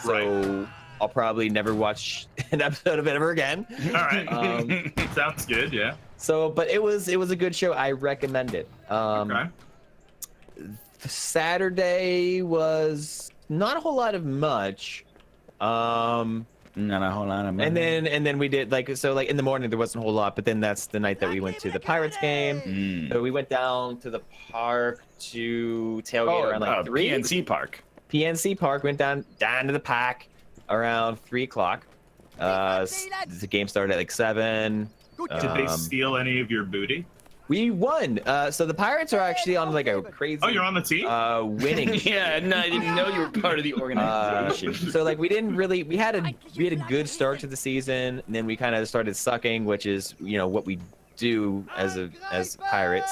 So I'll probably never watch an episode of it ever again. All right. Sounds good. Yeah. So, but it was a good show. I recommend it. Okay. Saturday was not a whole lot of much. Not a whole lot of And then we did like in the morning there wasn't a whole lot, but then that's the night that we went to the Pirates game. So we went down to the park to tailgate around like 3. PNC Park, went down to the pack around 3 o'clock. The game started at like 7. Did they steal any of your booty? We won. So the Pirates are actually on like a crazy. Oh, you're on the team? Winning. Yeah, no, I didn't know you were part of the organization. So like we had a good start to the season, and then we kind of started sucking, which is what we do as Pirates.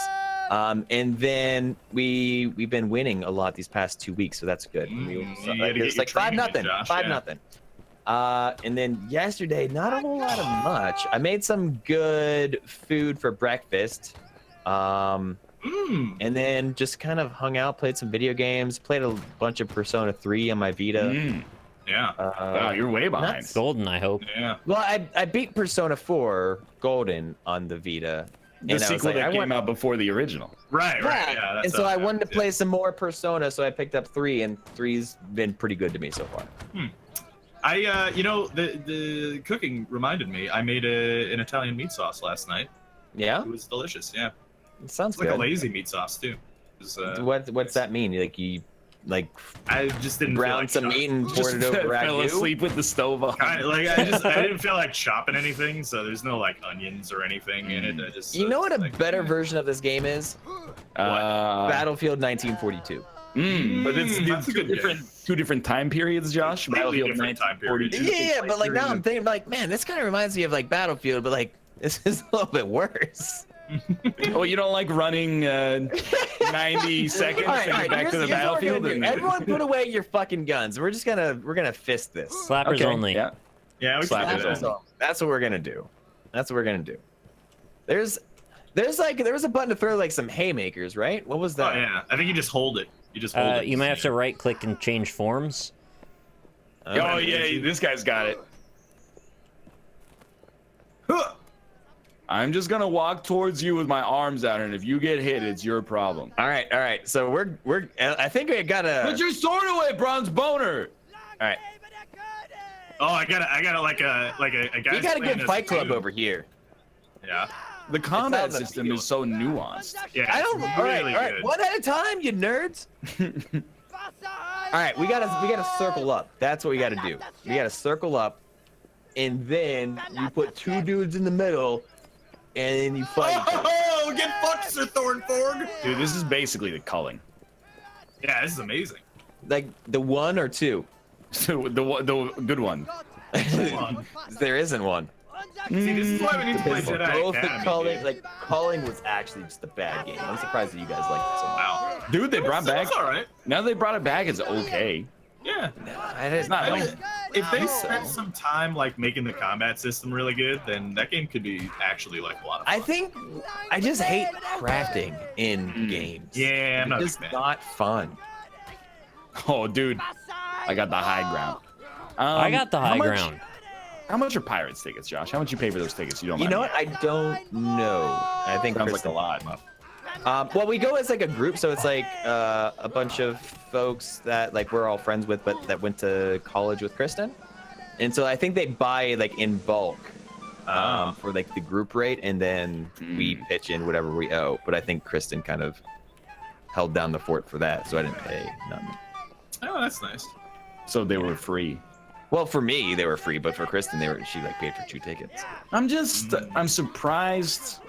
And then we've been winning a lot these past 2 weeks, so that's good. It's like 5-0, 5-0. And then yesterday, not a whole lot of much. I made some good food for breakfast. And then just kind of hung out, played some video games, played a bunch of Persona 3 on my Vita. Yeah. Wow, you're way behind. Golden, I hope. Yeah. Well, I beat Persona 4 Golden on the Vita. The sequel that came out before the original. Right. Yeah, and so I wanted to play some more Persona, so I picked up 3, and 3's been pretty good to me so far. The cooking reminded me. I made an Italian meat sauce last night. Yeah? It was delicious. Yeah. It sounds It's like good. a lazy meat sauce too. What's that mean? I just didn't brown feel some like meat and poured it over fell ragu? asleep with the stove on. I didn't feel like chopping anything, so there's no like onions or anything in it. I just You know what a better version of this game is? Battlefield 1942. But it's that's a good two different time periods, Josh. Completely Battlefield different time period. 1942. Yeah, but like now I'm thinking like, man, this kind of reminds me of like Battlefield, but like this is a little bit worse. Oh, you don't like running 90 seconds All right, and back to the here's what we're battlefield? gonna do. Everyone put away your fucking guns. We're gonna fist this. Slappers only. Yeah. Yeah, we can do Slappers that. only. That's what we're gonna do. That's what we're gonna do. There was a button to throw like some haymakers, right? What was Oh that? yeah, I think you just hold it. You just hold it. You might have to right click and change forms. Oh yeah, this guy's got it. I'm just gonna walk towards you with my arms out, and if you get hit, it's your problem. All right. So we're. I think we gotta. Put your sword away, bronze boner. All right. Oh, I got like a guy. We got a good Fight Club over here. Yeah. The combat It's on the system is so nuanced. Yeah. I don't. It's All right. really All right. good. One at a time, you nerds. All right. We gotta circle up. That's what we gotta do. We gotta circle up, and then you put 2 dudes in the middle, and then you fight. Oh, get fucked, Sir Thornforg. Dude, this is basically the culling. Yeah, this is amazing. Like the 1 or 2. So the good one. There isn't one. See, this is why we need to play Jedi Both the Academy. calling, dude. like calling, was actually just a bad game. I'm surprised that you guys liked it so much. Wow. Dude, they brought back. It's all right. Now they brought it back. It's okay. Yeah. It's not like- If they spent some time like making the combat system really good, then that game could be actually like a lot of fun. I think I just hate crafting in games. Yeah, I'm not a It's big just fan. not fun. Oh, dude, I got the high ground. I got the how high much- ground. How much are Pirates tickets, Josh? How much you pay for those tickets? You don't. You mind know me what? I don't know. I think Sounds like Kristen- a lot. Well, we go as like a group, so it's like a bunch of folks that like we're all friends with, but that went to college with Kristen, and so I think they buy like in bulk for like the group rate, and then we pitch in whatever we owe. But I think Kristen kind of held down the fort for that, so I didn't pay nothing. Oh, that's nice. So they were free. Well, for me they were free, but for Kristen she like paid for 2 tickets. I'm surprised.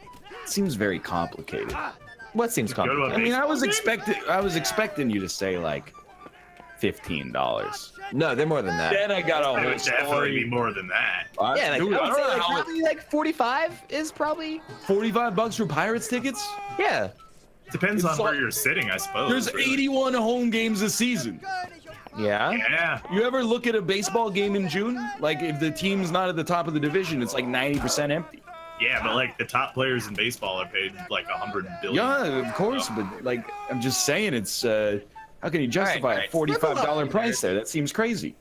It seems very complicated. What seems Go to a complicated? I mean, baseball I was expecting you to say like $15. No, they're more than that. Then I got a It whole would definitely be story. more than that. Yeah, like, Dude, I I would don't say know like, how probably like 45 is probably. $45 for Pirates tickets. Yeah. Depends It's on where you're sitting, I suppose. There's really. 81 home games this season. Yeah. Yeah. You ever look at a baseball game in June? Like if the team's not at the top of the division, it's like 90% empty. Yeah, but like the top players in baseball are paid like $100 billion. Yeah, of course, but like I'm just saying, it's how can you justify all right. a $45 price there? That seems crazy.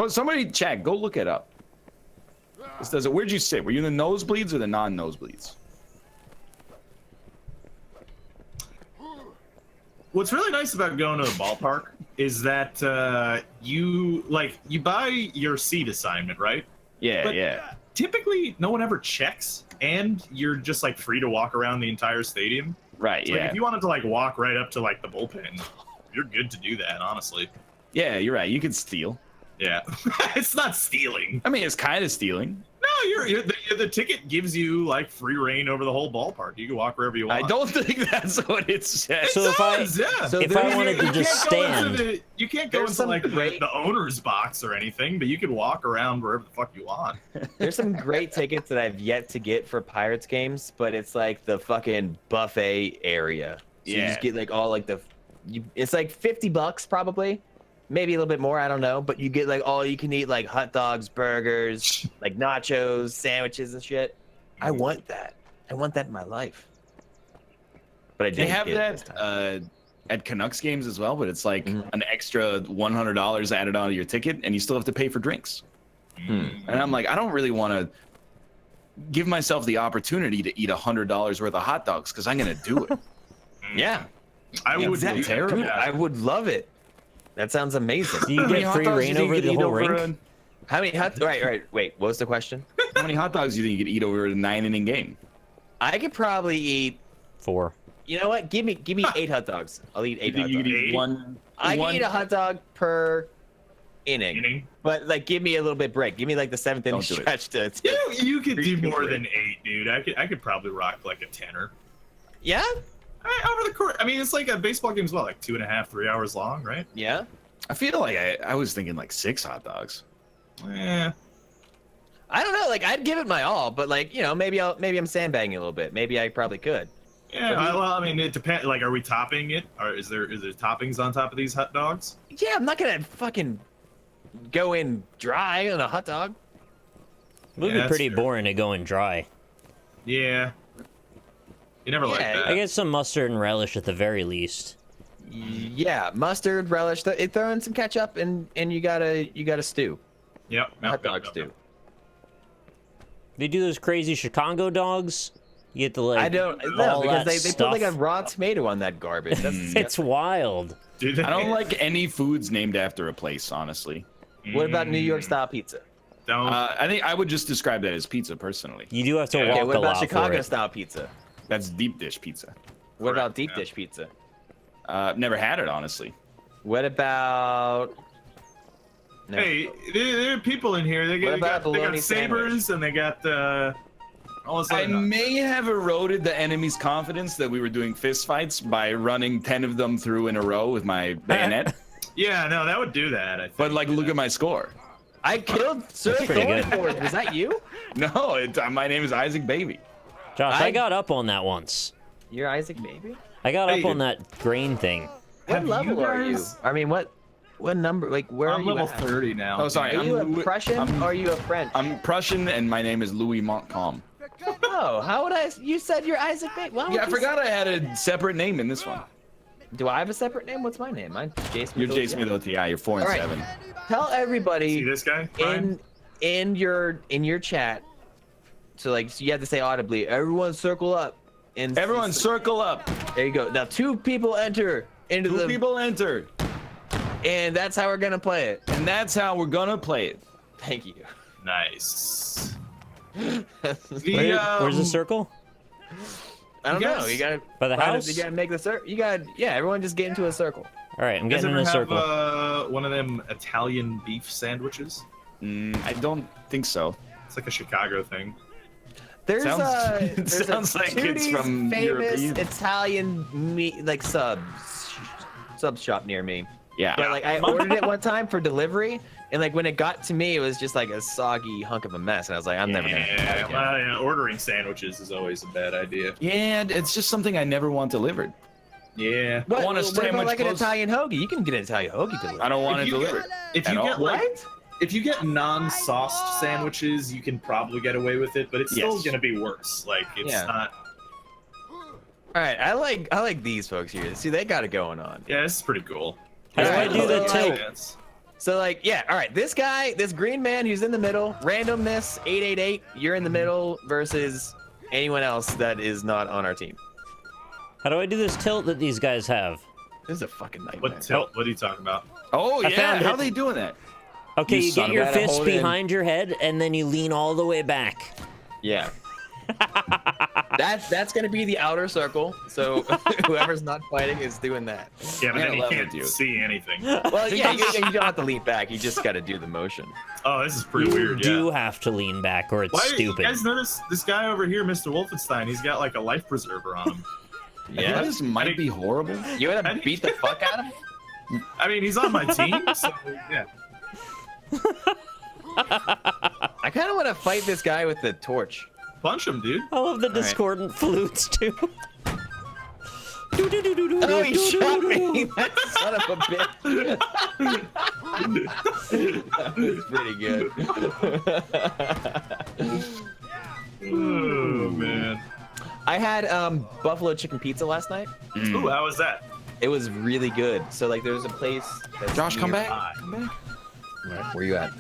Somebody, Chad, go look it up. This does it. Where'd you sit? Were you in the nosebleeds or the non-nosebleeds? What's really nice about going to the ballpark is that you buy your seat assignment, right? Yeah, But yeah. typically, no one ever checks, and you're just like free to walk around the entire stadium. Right, So, like, yeah. if you wanted to like walk right up to like the bullpen, you're good to do that, honestly. Yeah, you're right. You could steal. Yeah, it's not stealing. I mean, it's kind of stealing. No, the ticket gives you like free reign over the whole ballpark. You can walk wherever you want. I don't think that's what it says. So if I Yeah. So if there- I wanted to just stand, You can't go There's into some like great- the owner's box or anything, but you can walk around wherever the fuck you want. There's some great tickets that I've yet to get for Pirates games, but it's like the fucking buffet area. So you Yeah. just get like all like it's like $50 probably, maybe a little bit more, I don't know. But you get like all you can eat, like hot dogs, burgers, like nachos, sandwiches and shit. I want that. I want that in my life. But I They didn't have get it this that time. at Canucks games as well, but it's like Mhm. an extra $100 added onto your ticket, and you still have to pay for drinks. And I'm like, I don't really want to give myself the opportunity to eat $100 worth of hot dogs because I'm gonna do it. Yeah, I would exactly. do that. Dude, Yeah. I would love it. That sounds amazing. do you How many get hot free dogs reign do you think over you the could eat whole over rink? How many hot? Right. Wait, what was the question? How many hot dogs do you think you could eat over a 9-inning game? I could probably eat. 4. You know what? Give me 8 hot dogs. I'll eat 8 You think hot you could dogs. eat Eight? one? I can eat a hot dog per inning, Inning? but like give me a little bit break. Give me like the 7th inning Don't do it. stretch to. You could do Freaking more great. than 8, dude. I could probably rock like a 10er. Yeah, Over the court. I mean, it's like a baseball game as well, like 2.5, 3 hours long, right? yeah. I feel like I was thinking like 6 hot dogs. Eh. I don't know. Like I'd give it my all, but like maybe I'm sandbagging a little bit. Maybe I probably could. Yeah, well, I mean, it depends. Like, are we topping it? Or is there toppings on top of these hot dogs? Yeah, I'm not gonna fucking go in dry on a hot dog. It would Yeah, be that's pretty fair. boring to go in dry. Yeah. You never like Yeah, that. I get some mustard and relish at the very least. Yeah, mustard, relish. Throw in some ketchup, and you gotta stew. Yep. Hot dog stew. They do those crazy Chicago dogs. You get the like. I don't know all because that they put like a stuff. raw tomato on that garbage. That's It's wild. Dude, I don't like any foods named after a place, honestly. What about New York style pizza? Don't. I think I would just describe that as pizza personally. You do have to Yeah. walk Okay, what a about lot for Chicago it. style pizza? That's deep dish pizza. What about Correct, deep yeah. dish pizza? Never had it, honestly. What about? No. Hey, there are people in here. They What about a got bologna sabers and they got all this I other nonsense. may have eroded the enemy's confidence that we were doing fist fights by running 10 of them through in a row with my bayonet. Yeah, no, that would do that. I think. But like, look at my score. I killed Sir pretty good. Thornford. Was that you? No, my name is Isaac Baby. Josh, I- I got up on that once. You're Isaac, maybe. I got Hey, up on that grain thing. What Have you level are you? guys- I mean, what number? Like, where I'm are you level at? 30 now. Oh, sorry. Are you a Louis- Prussian I'm- or are you a French? I'm Prussian, and my name is Louis Montcalm. Oh, how would I? You said you're Isaac. Why would Yeah, I you forgot I had a separate name in this one. Do I have a separate name? What's my name? I'm JSmithOTI. You're JSmithOTI. You're 4 and All right. 7. Tell See everybody this guy? Brian? in your chat. So you have to say audibly, everyone circle up. And Everyone, circle up. There you go. Now 2 people enter into 2 the people enter, and that's how we're gonna play it. and that's how we're gonna play it. Thank you. Nice. Where's the circle? I don't You know. guys- You gotta By the find house? You gotta make the circle. You gotta everyone just get into a circle. All right, I'm You guys getting in ever a have circle. one of them Italian beef sandwiches? I don't think so. It's like a Chicago thing. There's Sounds- a it there's sounds a like it's Tootie's from famous European. Italian meat like sub shop near me. Yeah. But like I ordered it one time for delivery, and like when it got to me, it was just like a soggy hunk of a mess, and I was like, I'm never gonna. Have that Yeah, again. well, yeah, ordering sandwiches is always a bad idea. Yeah, it's just something I never want delivered. Yeah. What, want a what about sandwich like an close- Italian hoagie? You can get an Italian hoagie delivered. I don't want If it you delivered. If At you all. get like, if you get non-sauced sandwiches, you can probably get away with it, but it's still Yes. gonna be worse. Like it's Yeah. not. All right, I like these folks here. See, they got it going on. Yeah, this is pretty cool. How do I do the Yeah. tilt? That's- So like, yeah, all right. This guy, this green man who's in the middle, randomness 888. You're in the middle versus anyone else that is not on our team. How do I do this tilt that these guys have? This is a fucking nightmare. What tilt? What are you talking about? Oh, I yeah. found How it. are they doing that? Okay, you son get of your a- fist hold in. behind your head, and then you lean all the way back. Yeah. That's gonna be the outer circle. So whoever's not fighting is doing that. Yeah, but Man, then I you love can't it, dude. see anything. Well, yeah, you don't have to lean back. You just got to do the motion. Oh, this is pretty You weird. do Yeah. have to lean back, or it's Why stupid. you guys notice this guy over here, Mr. Wolfenstein? He's got like a life preserver on him. Yeah. This might be horrible. You wanna beat the fuck out of him? I mean, he's on my team, so yeah. I kind of want to fight this guy with the torch. Punch him, dude. I love the right. discordant flutes too. Oh, he shot me! That son of a bitch. That was pretty good. Oh man. I had buffalo chicken pizza last night. Ooh, how was that? It was really good. So like, there's a place. That's Josh, come back. nearby. Come back. Where you at?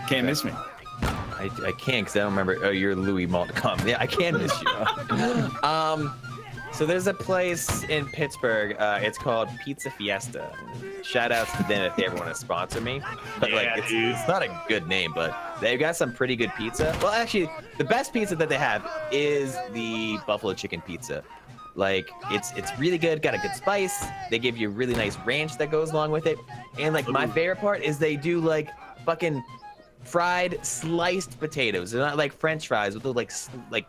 Can't miss me. I can't because I don't remember. Oh, you're Louis Maltcom. Yeah, I can miss you. So there's a place in Pittsburgh. It's called Pizza Fiesta. Shout outs to them if they ever want to sponsor me. But like, Yeah, it's dude. not a good name, but they've got some pretty good pizza. Well, actually, the best pizza that they have is the buffalo chicken pizza. Like, it's really good. Got a good spice. They give you really nice ranch that goes along with it. And like, my favorite part is they do like fucking fried sliced potatoes. They're not like French fries with the like Like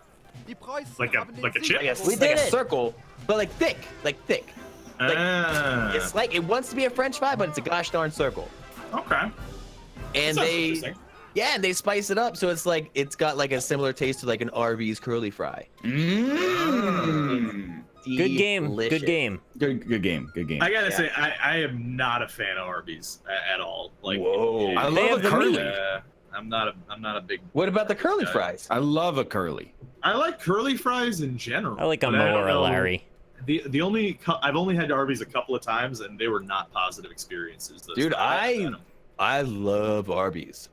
a chip? I guess We like did a it. circle, but like thick. Like, it's like it wants to be a French fry, but it's a gosh darn circle. Okay. And Sounds they, interesting. yeah, and they spice it up so it's like it's got like a similar taste to like an Arby's curly fry. Mm. Good game. Delicious. Good game. Good game. Good game. I gotta Yeah. say, I am not a fan of Arby's at all. Like, Whoa. I They love have a the curly. meat. I'm not a big. What about the curly fries? I love a curly. I like curly fries in general. I like a but I Mo don't or a know- Larry. I've only had Arby's a couple of times, and they were not positive experiences. those Dude, times. I love Arby's.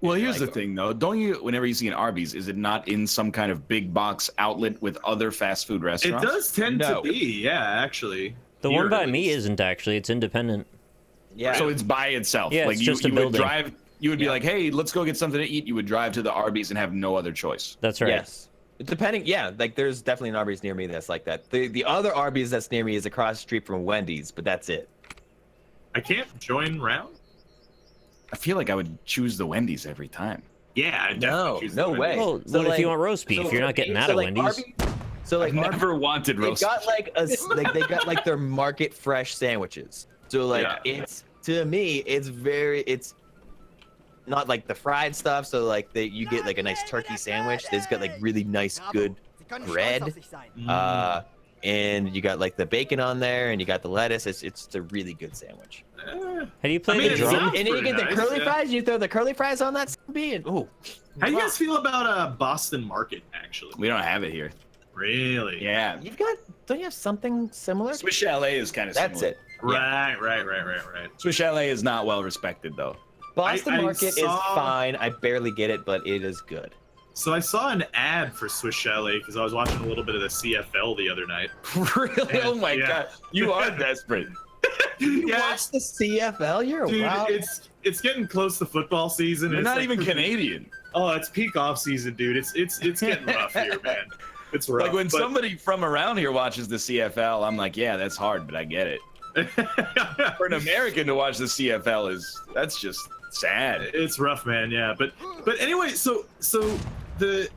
Well, here's like the thing, though. Don't you, whenever you see an Arby's, is it not in some kind of big box outlet with other fast food It restaurants? does tend No. to be, yeah, actually. The Here, one by at me least. isn't actually. It's independent. Yeah. So it's by itself. Yeah, like it's you, just a you would building. drive. You would be Yeah. like, "Hey, let's go get something to eat." You would drive to the Arby's and have no other choice. That's right. Yes. Depending, yeah, like there's definitely an Arby's near me that's like that. The other Arby's that's near me is across the street from Wendy's, but that's it. I can't join round. I feel like I would choose the Wendy's every time. Yeah, I definitely choose no the way. Well, So, what if like- you want roast beef? so You're for not getting me- that so, at like, Wendy's. Arby's- so like I've Arby's- never wanted they roast. got like they got like their market fresh sandwiches. So like Yeah. it's to me it's not like the fried stuff. So like you get like a nice turkey sandwich. It's got like really nice good bread. And you got like the bacon on there, and you got the lettuce. It's a really good sandwich. How do you play I mean, the it drum? sounds- And then you get the pretty curly nice, yeah. fries. You throw the curly fries on that bean. And ooh. How do you guys feel about Boston Market, actually? We don't have it here. Really? Yeah, You've got. Don't you have something similar? Swiss Chalet is kind of That's similar. it. Yeah. Right. Swiss Chalet is not well respected though. Boston I Market is saw- fine. I barely get it, but it is good. So I saw an ad for Swiss Chalet because I was watching a little bit of the CFL the other night. Really? Oh my Yeah. god, you are desperate. You Yeah, watch the CFL? You're a dude, wild. it's getting close to football season. You're and not it's like- even Canadian. Oh, it's peak off season, dude. It's getting rough here, man. It's rough. Like when but- somebody from around here watches the CFL, I'm like, yeah, that's hard, but I get it. For an American to watch the CFL that's just sad. It's rough, man. Yeah, but anyway, so the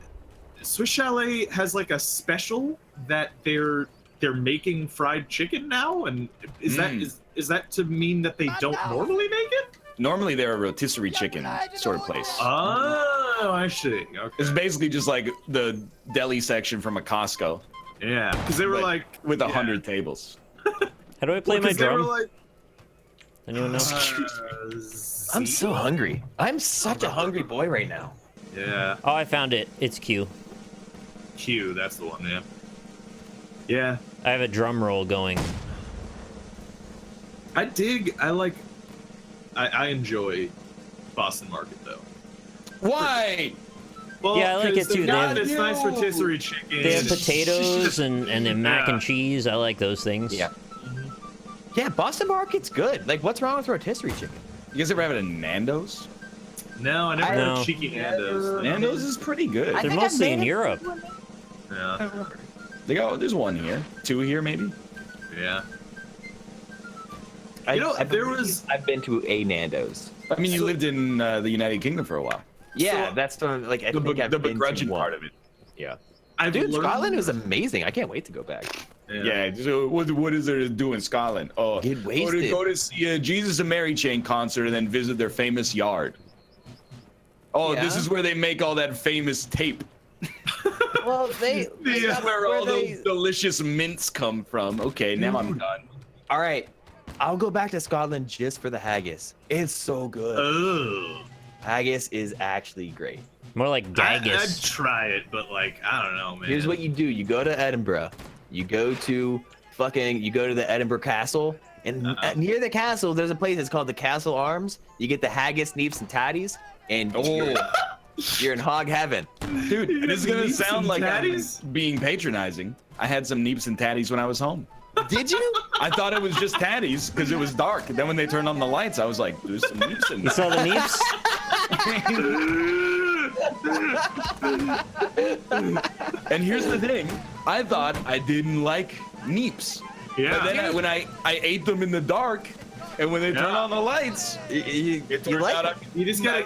Swiss Chalet has like a special that they're making fried chicken now, and is that to mean that they don't normally make it? Normally they're a rotisserie chicken sort of place. Oh, I see. Okay. It's basically just like the deli section from a Costco Yeah, because they were but like with yeah. 100 tables. How do I play Well, my 'cause they were drum? like, Anyone know? I'm so hungry. I'm such a hungry boy right now. Yeah, Oh, I found it. It's Q. Q. That's the one. Yeah. Yeah. I have a drum roll going. I I enjoy Boston Market though. Why? Well, Yeah, I like it 'cause too. It's nice rotisserie chicken. They have potatoes and then mac Yeah. and cheese. I like those things. Yeah. Yeah, Boston Market's good. Like, what's wrong with rotisserie chicken? You guys ever have it at Nando's? No, I never No. had cheeky Nando's. Nando's is pretty good. I They're think mostly I've in made it. Europe. Yeah, There's one here, 2 here maybe. yeah. I- You know, I there believe was- I've been to a Nando's. I mean, you lived in the United Kingdom for a while. Yeah, So- that's the like I The, think I've the been to begrudging one. part of it. Yeah. I've Dude, learned- Scotland was amazing. I can't wait to go back. Yeah. So what is there to do in Scotland? Oh, Get wasted. Go to see a Jesus and Mary Chain concert and then visit their famous yard. Oh, this Yeah. is where they make all that famous tape. Well, This is where all those delicious mints come from. Okay, now I'm done. All right, I'll go back to Scotland just for the haggis. It's so good. Oh. Haggis is actually great. More like I'd Gaggis. try it, but like I don't know, man. Here's what you do: you go to Edinburgh, you go to the Edinburgh Castle, and near the castle, there's a place that's called the Castle Arms. You get the haggis, neeps, and tatties, and you're in hog heaven. Dude, this is gonna Neeps sound and like tatties? I'm being patronizing. I had some neeps and tatties when I was home. Did you? I thought it was just tatties because it was dark. Then when they turned on the lights, I was like, "There's some neeps in You saw the neeps? And here's the thing: I thought I didn't like neeps. Yeah. But then when I ate them in the dark, and when they turn Yeah. on the lights, You turns like out it? You just gotta,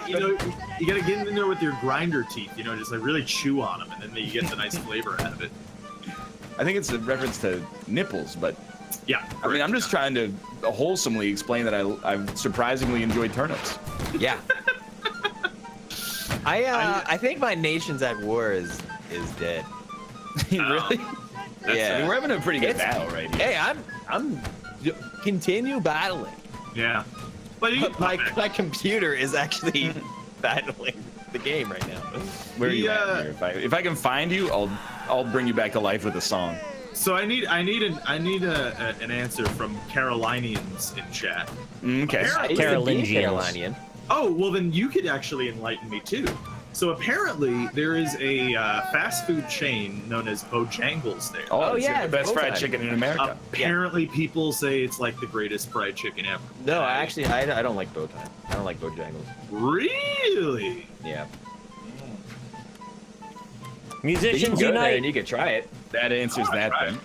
you gotta get in there with your grinder teeth, just like really chew on them, and then you get the nice flavor out of it. I think it's a reference to nipples, but Yeah. I mean, I'm just trying to wholesomely explain that I surprisingly enjoy turnips. Yeah. I think my nation's at war is dead. Really? Yeah. I mean, we're having a pretty good It's- battle right here. Hey, I'm continue battling. Yeah. But you My computer is actually battling the game right now. Where are you Yeah. at here? If I can find you, I'll bring you back to life with a song. So I need an answer from Carolinians in chat. Okay. Apparently- I used to be Carolingians. Carolinian. Oh, well then you could actually enlighten me too. So apparently there is a fast food chain known as Bojangles there. Oh, it's yeah, the best it's fried Bowtie. chicken in America. Apparently people say it's like the greatest fried chicken ever. No, actually, I don't like Bowtie. I don't like Bojangles. Really? Yeah. You Musicians can go there unite. and you can try it. That answers that then.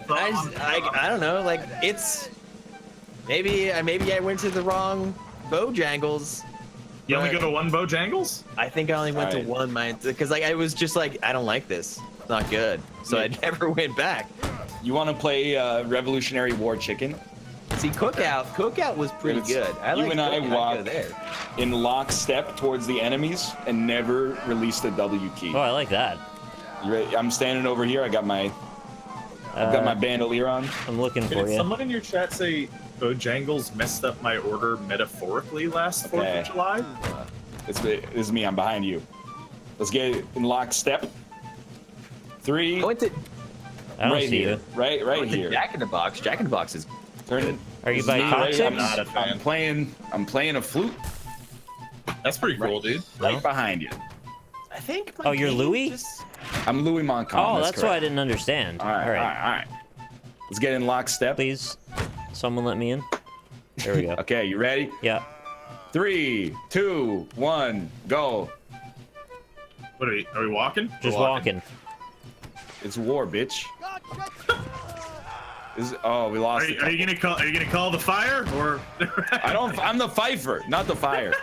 I don't know. Like it's maybe I went to the wrong Bojangles. You only Right. go to one Bojangles? I think I only went to Alright. one mine because like I was just like I don't like this. It's not good. So I never went back. You want to play Revolutionary War Chicken? See, Cookout was pretty It's- good. I you like and I Cookout. I'd go walk- there. In lockstep towards the enemies and never released a W key. Oh, I like that. You ready? I'm standing over here. I've got my bandolier on. I'm looking for Did you. someone in your chat say Bojangles messed up my order metaphorically last 4th Okay. of July? This is me. I'm behind you. Let's get in lockstep. 3. I went to I don't right see here. you. Right here. here. Jack in the Box. Jack in the Box is Turn it. Are you This by is me, Coccyx? right? I'm not a fan. I'm playing a flute That's pretty cool, dude. right behind you. I think. Oh, you're Louis? I'm Louis Montcalm. Oh, that's why I correct. didn't understand. All right. Let's get in lockstep. Please, someone let me in. There we go. Okay, you ready? Yeah. 3, 2, 1, go. What are we walking? Just We're walking. It's war, bitch. We lost. Are you gonna call the fire or? I'm the fifer, not the fire.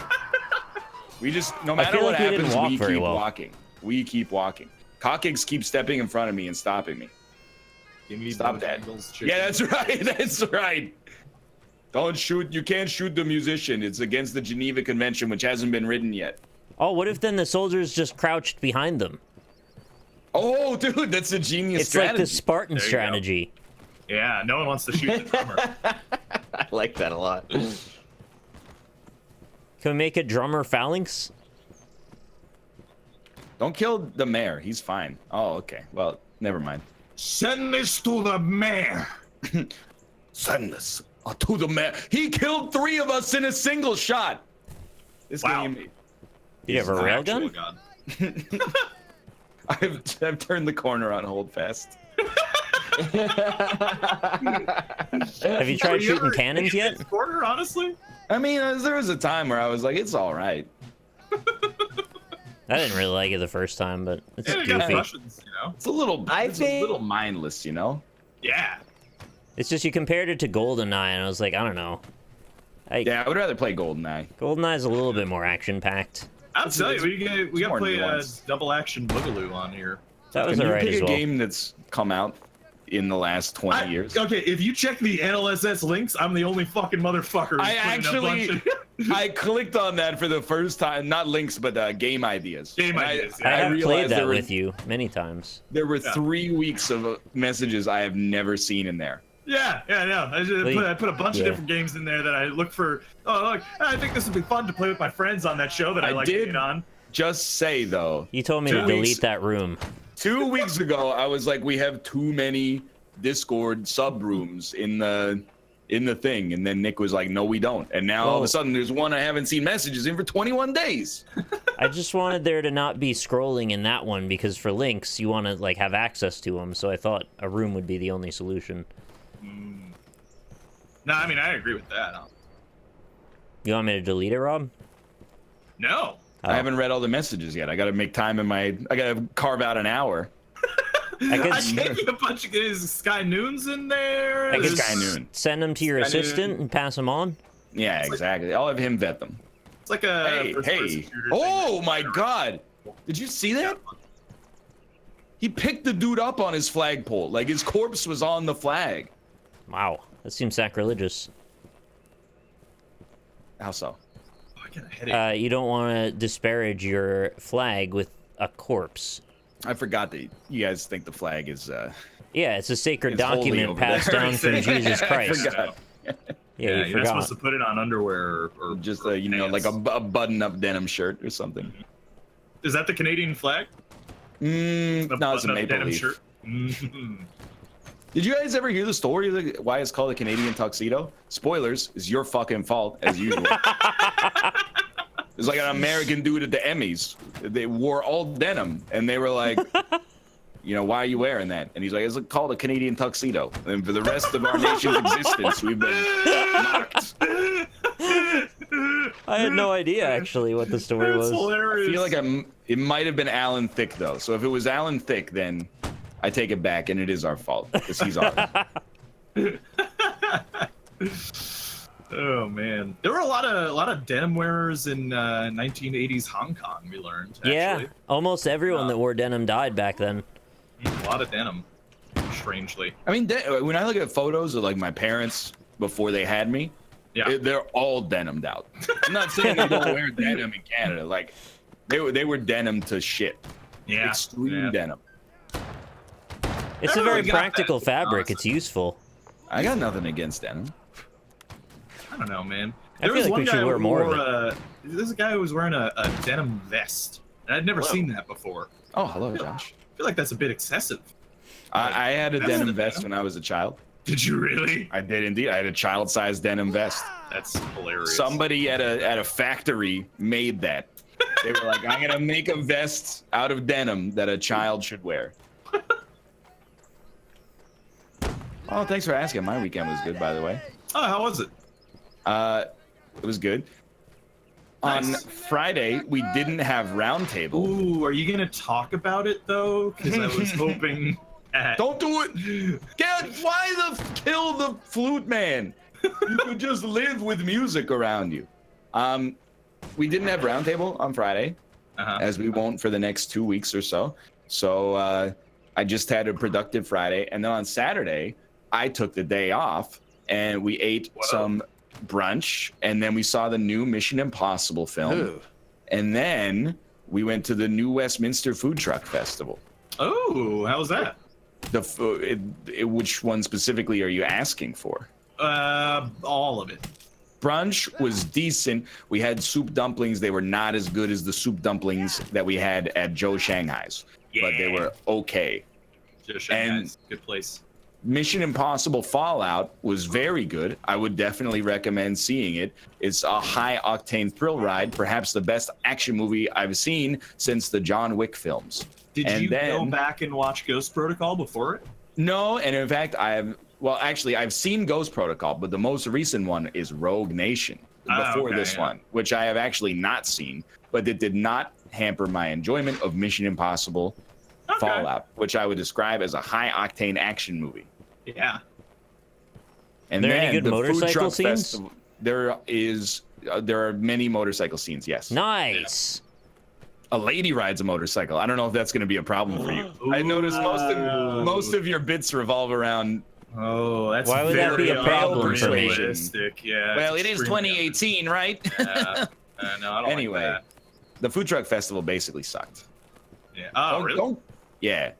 We just, no I matter feel what like we didn't happens, walk we very keep well. walking. We keep walking. Coccyx keeps stepping in front of me and stopping me. Give me Stop that. Bojangles chicken. Yeah, that's right. That's right. Don't shoot. You can't shoot the musician. It's against the Geneva Convention, which hasn't been written yet. Oh, what if then the soldiers just crouched behind them? Oh, dude, that's a genius It's strategy. like the Spartan There you go. strategy. Yeah, no one wants to shoot the drummer. I like that a lot. Can we make a drummer phalanx? Don't kill the mayor. He's fine. Oh, okay. Well, never mind. Send this to the mayor. Send this To the man. He killed 3 of us in a single shot. This game. Do you have a railgun? I've turned the corner on Holdfast. Have you tried shooting cannons yet? Corner, honestly. I mean, there was a time where I was like, it's all right. I didn't really like it the first time, but it's goofy. Russians, you know? It's a little, I it's think- a little mindless, you know? Yeah. It's just you compared it to GoldenEye, and I was like, I don't know. Yeah, I would rather play GoldenEye. GoldenEye's a little bit more action-packed. I'll tell you, we got to more play nuanced. double action Boogaloo on here. That was Can you alright pick as a well. game that's come out in the last 20 years? Okay, if you check the NLSS links, I'm the only fucking motherfucker. I actually, I clicked on that for the first time. Not links, but game ideas. Game And ideas, I yeah. have realized played that there were- with you many times. There were 3 weeks of messages I have never seen in there. Yeah, I know. I put a bunch of different games in there that I look for. Oh, look, I think this would be fun to play with my friends on that show that I like did being on. just say, though, You told me 2 to weeks- delete that room. 2 weeks ago, I was like, we have too many Discord sub rooms in the thing. And then Nick was like, no, we don't. And now all of a sudden there's one I haven't seen messages in for 21 days. I just wanted there to not be scrolling in that one, because for links, you want to like have access to them. So I thought a room would be the only solution. No, I mean, I agree with that. You want me to delete it, Rob? No. I haven't read all the messages yet. I got to make time I got to carve out an hour. I I could, gave you a bunch of is Sky Noon's in there. I could It's Sky Noon. send them to your Sky Noon. assistant and pass them on. Yeah, exactly. I'll have him vet them. It's like a Hey. first-person shooter thing. Oh my God. Did you see that? He picked the dude up on his flagpole. Like his corpse was on the flag. Wow, that seems sacrilegious. How so? Oh, I got a headache. You don't want to disparage your flag with a corpse. I forgot that you guys think the flag is Yeah, it's a sacred It's holy document over passed there. down from Jesus I Christ. forgot. Yeah, yeah, you you're not supposed forgot. to put it on underwear or Just or you know, like pants. a button-up denim shirt or something. Is that the Canadian flag? No, it's a button-up maple denim leaf. shirt? Mhm. Did you guys ever hear the story of why it's called a Canadian tuxedo? Spoilers, it's your fucking fault as usual. It's like an American dude at the Emmys. They wore all denim, and they were like, you know, why are you wearing that? And he's like, it's called a Canadian tuxedo. And for the rest of our nation's existence, we've been mocked. I had no idea actually what the story That's was. hilarious. I feel like it might have been Alan Thicke, though. So if it was Alan Thicke, then I take it back, and it is our fault, because he's ours. Oh man, there were a lot of denim wearers in 1980s Hong Kong. We learned. Yeah, Actually. almost everyone that wore denim died back then. A lot of denim. Strangely. I mean, when I look at photos of like my parents before they had me, Yeah. they're all denimed out. I'm not saying they don't wear denim in Canada. Like they were denim to shit. Yeah. Extreme Yeah. denim. It's a Everyone very got practical that, fabric. honestly. It's useful. I got nothing against denim. I don't know, man. I feel like we should wear more of it. There's a guy who was wearing a denim vest. And I'd never seen that before. Oh, hello, Josh. I feel like that's a bit excessive. I had a That's denim the vest denim. when I was a child. Did you really? I did indeed. I had a child-sized denim vest. That's hilarious. Somebody at a factory made that. They were like, I'm gonna make a vest out of denim that a child should wear. Oh, thanks for asking. My weekend was good, by the way. Oh, how was it? It was good. On Nice. Friday, we didn't have roundtable. Ooh, are you gonna talk about it though? Because I was hoping. Don't do it! Kill the flute man? You could just live with music around you. We didn't have roundtable on Friday, as we won't for the next 2 weeks or so. So I just had a productive Friday, and then on Saturday, I took the day off and we ate some brunch, and then we saw the new Mission Impossible film. Ooh. And then we went to the New Westminster Food Truck Festival. Oh, how was that? Which one specifically are you asking for? All of it. Brunch was decent. We had soup dumplings. They were not as good as the soup dumplings that we had at Joe Shanghai's, but they were okay. Just good place. Mission Impossible Fallout was very good. I would definitely recommend seeing it. It's a high-octane thrill ride, perhaps the best action movie I've seen since the John Wick films. Did you go back and watch Ghost Protocol before it? No, and in fact, I've seen Ghost Protocol, but the most recent one is Rogue Nation before this one, which I have actually not seen, but it did not hamper my enjoyment of Mission Impossible Fallout, which I would describe as a high-octane action movie. Yeah. And Are there then any good the motorcycle Food Truck scenes? Festival, there are many motorcycle scenes, yes. Nice. A lady rides a motorcycle. I don't know if that's going to be a problem for you. I noticed most of your bits revolve around. Oh, that's Why would that be a problem for me? Yeah. Well, it is 2018, right? Yeah. No, I don't anyway, like the Food Truck Festival basically sucked. that. Yeah. Oh, really? Yeah.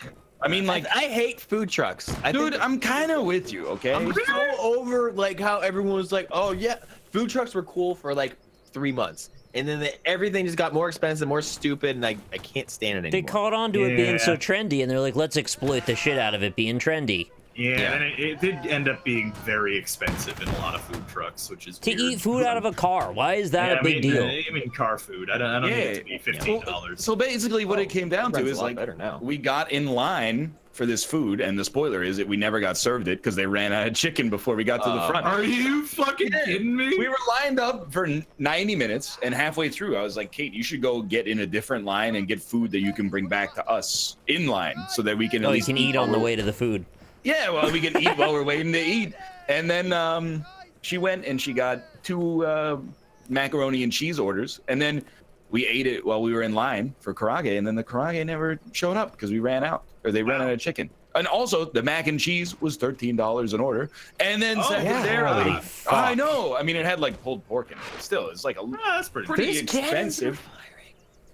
I mean, like, I hate food trucks. dude, I'm kind of with you, okay? I'm so over like how everyone was like, oh yeah, food trucks were cool for like 3 months, and then everything just got more expensive, more stupid, and I can't stand it anymore. They caught on to it being so trendy, and they're like, let's exploit the shit out of it being trendy. Yeah, and it did end up being very expensive in a lot of food trucks, which is To weird. eat food out of a car, why is that a big deal? I mean, car food. I don't need it to be $15. So basically, what it came down to is like, we got in line for this food, and the spoiler is that we never got served it because they ran out of chicken before we got to the front. Are you fucking kidding me? We were lined up for 90 minutes, and halfway through, I was like, Kate, you should go get in a different line and get food that you can bring back to us in line so that we can at least eat on the way to the food. Yeah, well, we can eat while we're waiting to eat. And then she went and she got 2 macaroni and cheese orders, and then we ate it while we were in line for karage, and then the karage never showed up because we ran out, or they ran out of chicken. And also, the mac and cheese was $13 an order. And then secondarily, I know. I mean, it had like pulled pork in it, but still, it's like that's pretty expensive.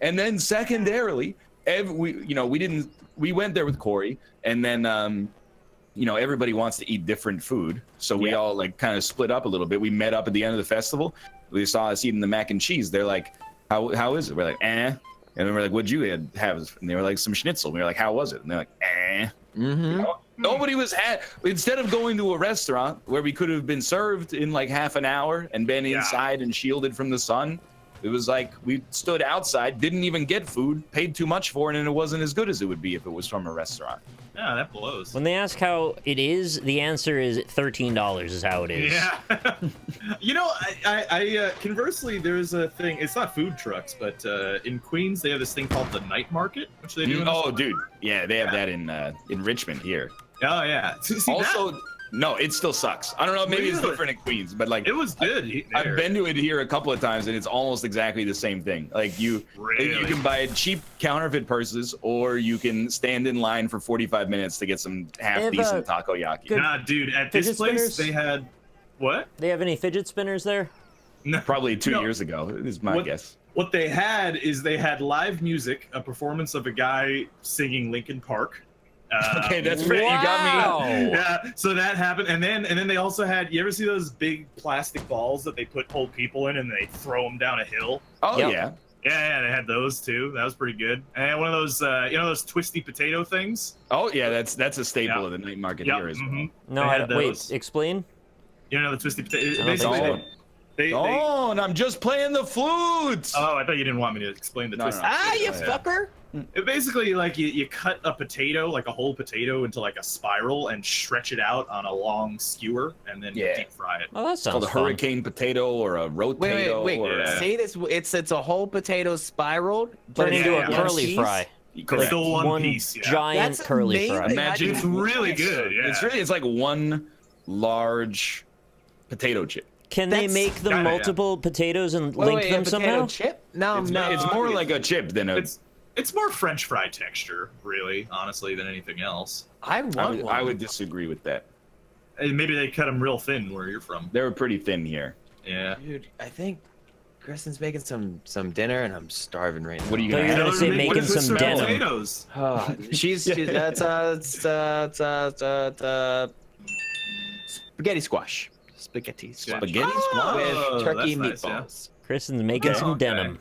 And then secondarily, we went there with Corey, and then everybody wants to eat different food, so we all like kind of split up a little bit. We met up at the end of the festival. They saw us eating the mac and cheese. They're like, "How is it?" We're like, "Eh." And then we're like, "What'd you have?" And they were like, "Some schnitzel." We were like, "How was it?" And they're like, "Eh." Nobody was instead of going to a restaurant where we could have been served in like half an hour and been inside and shielded from the sun. It was like we stood outside, didn't even get food, paid too much for it, and it wasn't as good as it would be if it was from a restaurant. Yeah, that blows. When they ask how it is, the answer is $13 is how it is. Yeah. I conversely, there's a thing. It's not food trucks, but in Queens they have this thing called the night market, which they do. Oh, dude, yeah, they have that in Richmond here. Oh yeah. See, also, no, it still sucks. I don't know, maybe it's different in Queens, but like it was good. I've been to it here a couple of times, and it's almost exactly the same thing. Like you can buy cheap counterfeit purses, or you can stand in line for 45 minutes to get some half-decent takoyaki. Nah, dude, at this place they had what? They have any fidget spinners there? No, probably 2 years ago is my guess. What they had is they had live music, a performance of a guy singing Linkin Park. Okay, that's pretty. You got me. Yeah, so that happened, and then they also had. You ever see those big plastic balls that they put old people in and they throw them down a hill? Oh yeah. Yeah, they had those too. That was pretty good. And one of those, those twisty potato things. Oh yeah, that's a staple of the night market here as well. No, wait, explain. You know the twisty potato. Basically, and I'm just playing the flute. Oh, I thought you didn't want me to explain the twisty. You fucker. It basically, like, you cut a potato, like a whole potato, into like a spiral and stretch it out on a long skewer, and then deep fry it. Oh, that sounds called a hurricane potato or a rotato. Wait. Say this. It's a whole potato spiraled, turn into a curly fry. It's still one piece. Giant curly fry. Imagine it's really good. Yeah. It's like one large potato chip. Can they make the multiple potatoes and link them somehow? Chip? No, it's more like a chip than a. It's more French fry texture, really, honestly, than anything else. I would disagree with that. Maybe they cut them real thin where you're from. They were pretty thin here. Yeah. Dude, I think Kristen's making some dinner, and I'm starving right now. What are you gonna say? Making some denim. Potatoes. She's spaghetti squash. Spaghetti squash with turkey nice, meatballs. Kristen's making some denim.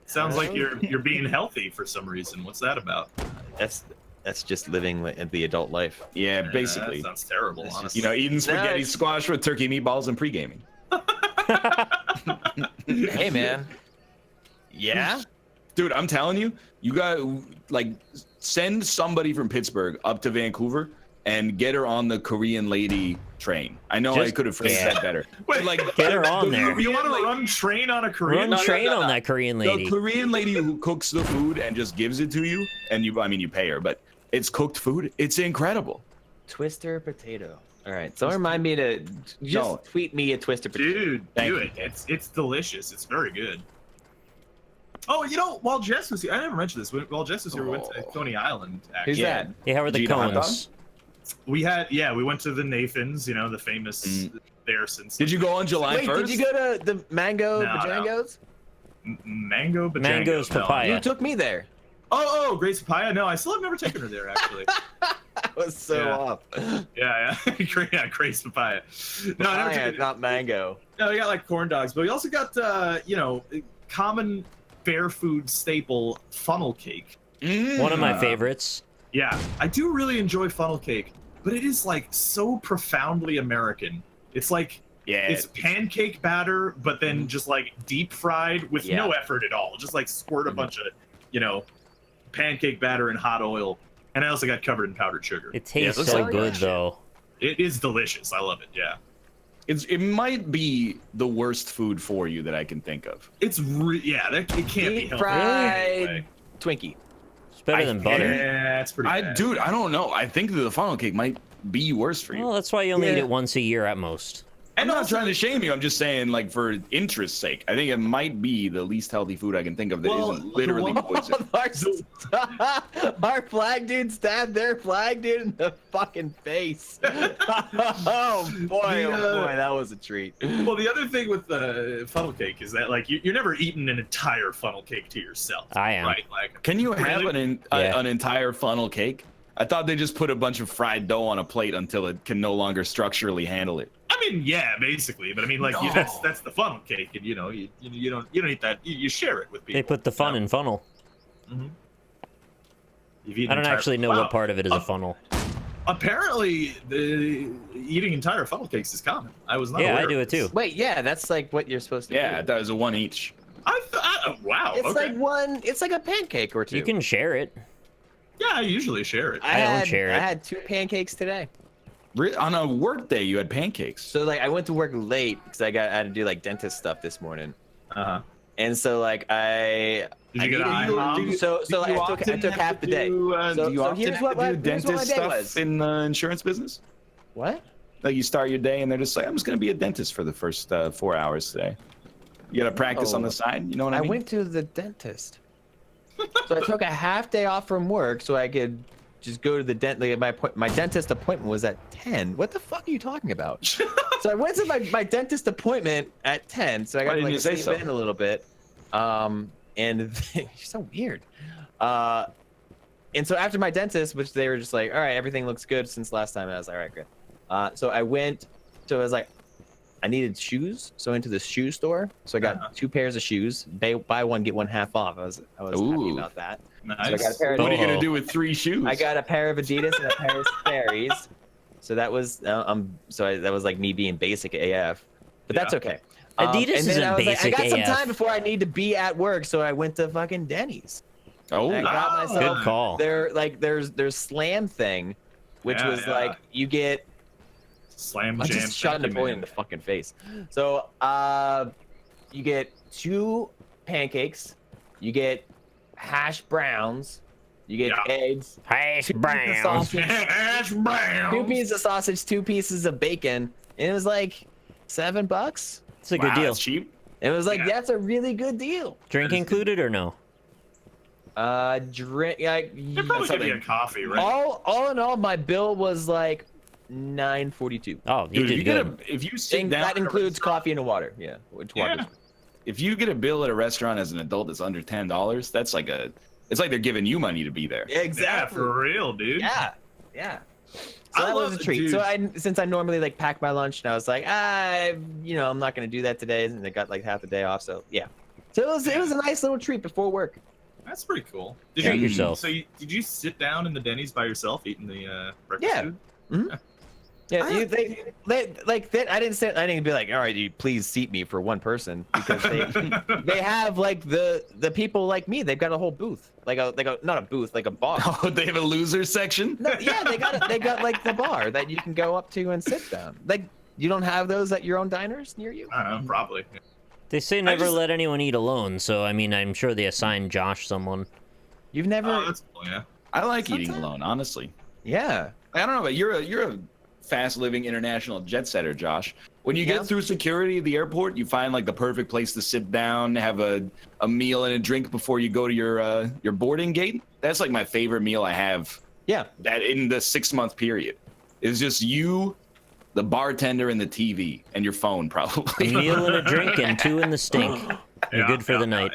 Sounds like you're being healthy for some reason. What's that about? That's just living the adult life. Yeah, That basically. sounds terrible, It's honestly. You know, eating spaghetti it's- squash with turkey meatballs and pre-gaming. Hey, man. Yeah. Dude, I'm telling you, you got like send somebody from Pittsburgh up to Vancouver and get her on the Korean lady train. I know I Just- could have phrased yeah. that better. Wait, Like Get her on there. You want to like, run train on a Korean? Run train no. on that Korean lady. the Korean lady who cooks the food and just gives it to you, and you pay her, but it's cooked food. It's incredible. Twister potato. All right. So remind me to just No. tweet me a twister potato. Dude, Thank do you. it. It's delicious. It's very good. Oh, you know, while Jess was here, I never mentioned this. While Jess was here, we went to Oh. Coney Island. Actually. Who's Yeah. that? Yeah, how are the Gina hot cones? We went to the Nathans, you know, the famous there since. Did you go on July Wait, 1st? did you go to the Mango No, no. Bajangos? Mango Bajango? Mango's No. papaya. You took me there. Oh, Grace Papaya? No, I still have never taken her there, actually. That was so Yeah. off. yeah. Grace Papaya. No, I never Papaya, taken not mango. No, we got like corn dogs, but we also got, common fair food staple funnel cake. One of my Uh, favorites. Yeah, I do really enjoy funnel cake, but it is like so profoundly American. It's like Yeah. it's pancake batter, but then just like deep fried with Yeah. no effort at all. Just like squirt a bunch of, pancake batter in hot oil. And I also got covered in powdered sugar. It tastes looks so like good that. though. It is delicious. I love it. Yeah, it might be the worst food for you that I can think of. it can't be Deep healthy. fried Anyway. Twinkie. It's better than butter. Yeah, it's pretty bad. Dude, I don't know. I think the funnel cake might be worse for you. Well, that's why you only eat Yeah. it once a year at most. I'm not trying to shame you. I'm just saying, like, for interest's sake, I think it might be the least healthy food I can think of that Well, not literally the poison. Our flag dude stabbed their flag dude in the fucking face. Oh boy, that was a treat. Well, the other thing with the funnel cake is that like you're never eating an entire funnel cake to yourself. I am. Right? Like, Can you have Really? an entire funnel cake? I thought they just put a bunch of fried dough on a plate until it can no longer structurally handle it. I mean, yeah, basically, but I mean, like, No. that's the funnel cake, and you don't eat that. You share it with people. They put the fun in funnel. You've eaten I don't entire- actually know Wow. what part of it is a funnel. Apparently, eating entire funnel cakes is common. I was not. Yeah, aware I do of it this. too. Wait, yeah, that's like what you're supposed to Yeah, do. that was a one each. Wow. It's Okay. like one. It's like a pancake or two. You can share it. Yeah, I usually share it. I don't share it. I had 2 pancakes today. On a work day, you had pancakes. So like I went to work late because I had to do like dentist stuff this morning, Uh-huh. and so like Did you get an eye mom? So I took half the day. So Do you often here's have what to my- do here's what my dentist day stuff was. in the insurance business? What? Like you start your day and they're just like, I'm just gonna be a dentist for the first 4 hours today. You gotta practice on No. the side. You know what I I mean? went to the dentist. So I took a half day off from work so I could just go to the dentist. Like my dentist appointment was at 10. What the fuck are you talking about? So I went to my dentist appointment at 10. So I got Why to didn't like you say sleep so? in a little bit. And you're so weird. And so after my dentist, which they were just like, all right, everything looks good since last time. And I was like, all right, good. So I went. So I was like, I needed shoes, so I went to the shoe store. So I got 2 pairs of shoes. Buy one, get one half off. I was happy Ooh. about that. Nice. So I got a pair of What are you gonna Oh. do with 3 shoes? I got a pair of Adidas and a pair of Sperry's. So that was that was like me being basic AF, but that's Yeah. okay. Adidas and then isn't I was like, I basic got some AF. time before I need to be at work, so I went to fucking Denny's. Oh, I got Oh. myself Good call. there's slam thing, which Yeah, was yeah. like you get. Slam I jam. just shot thank you, Napoleon man. in the fucking face. So you get 2 pancakes, you get hash browns, you get Yeah. eggs, Hash 2 pieces of brown. sausage, Hash brown. 2 pieces of sausage, 2 pieces of bacon, and it was like $7. It's a good wow, deal. that's cheap. It was like Yeah. that's a really good deal. Drink included or no? Drink like They probably give you a coffee, right? all in all, my bill was like $9.42. Oh, you Dude, did good. if you sit And down that at a includes restaurant- coffee and water. Yeah, which water? Yeah. If you get a bill at a restaurant as an adult that's under $10, that's like it's like they're giving you money to be there. Yeah, for real, dude. Yeah, yeah. I So that was love a it, treat. dude. So since I normally like pack my lunch, and I was like, I'm not gonna do that today, and I got like half the day off. So yeah. So it was a nice little treat before work. That's pretty cool. Did Treat you yourself. So did you sit down in the Denny's by yourself eating the breakfast Yeah. food? Mhm. Yeah, they like that. I didn't be like, all right, you please seat me for one person, because they have like the people like me. They've got a whole booth, like a not a booth, like a bar. Oh, they have a loser section? No, yeah, they got like the bar that you can go up to and sit down. Like, you don't have those at your own diners near you? I don't know, probably. They say never let anyone eat alone, so I mean, I'm sure they assign Josh someone. You've never? Oh, that's cool, yeah. I like eating alone, honestly. Yeah. I don't know, but you're a fast-living international jet setter, Josh. When you get through security at the airport, you find like the perfect place to sit down, have a meal and a drink before you go to your boarding gate. That's like my favorite meal I have. Yeah. That in the 6-month period. It's just you, the bartender, and the TV, and your phone, A probably. meal and a drink and 2 in the stink. You're good for the night.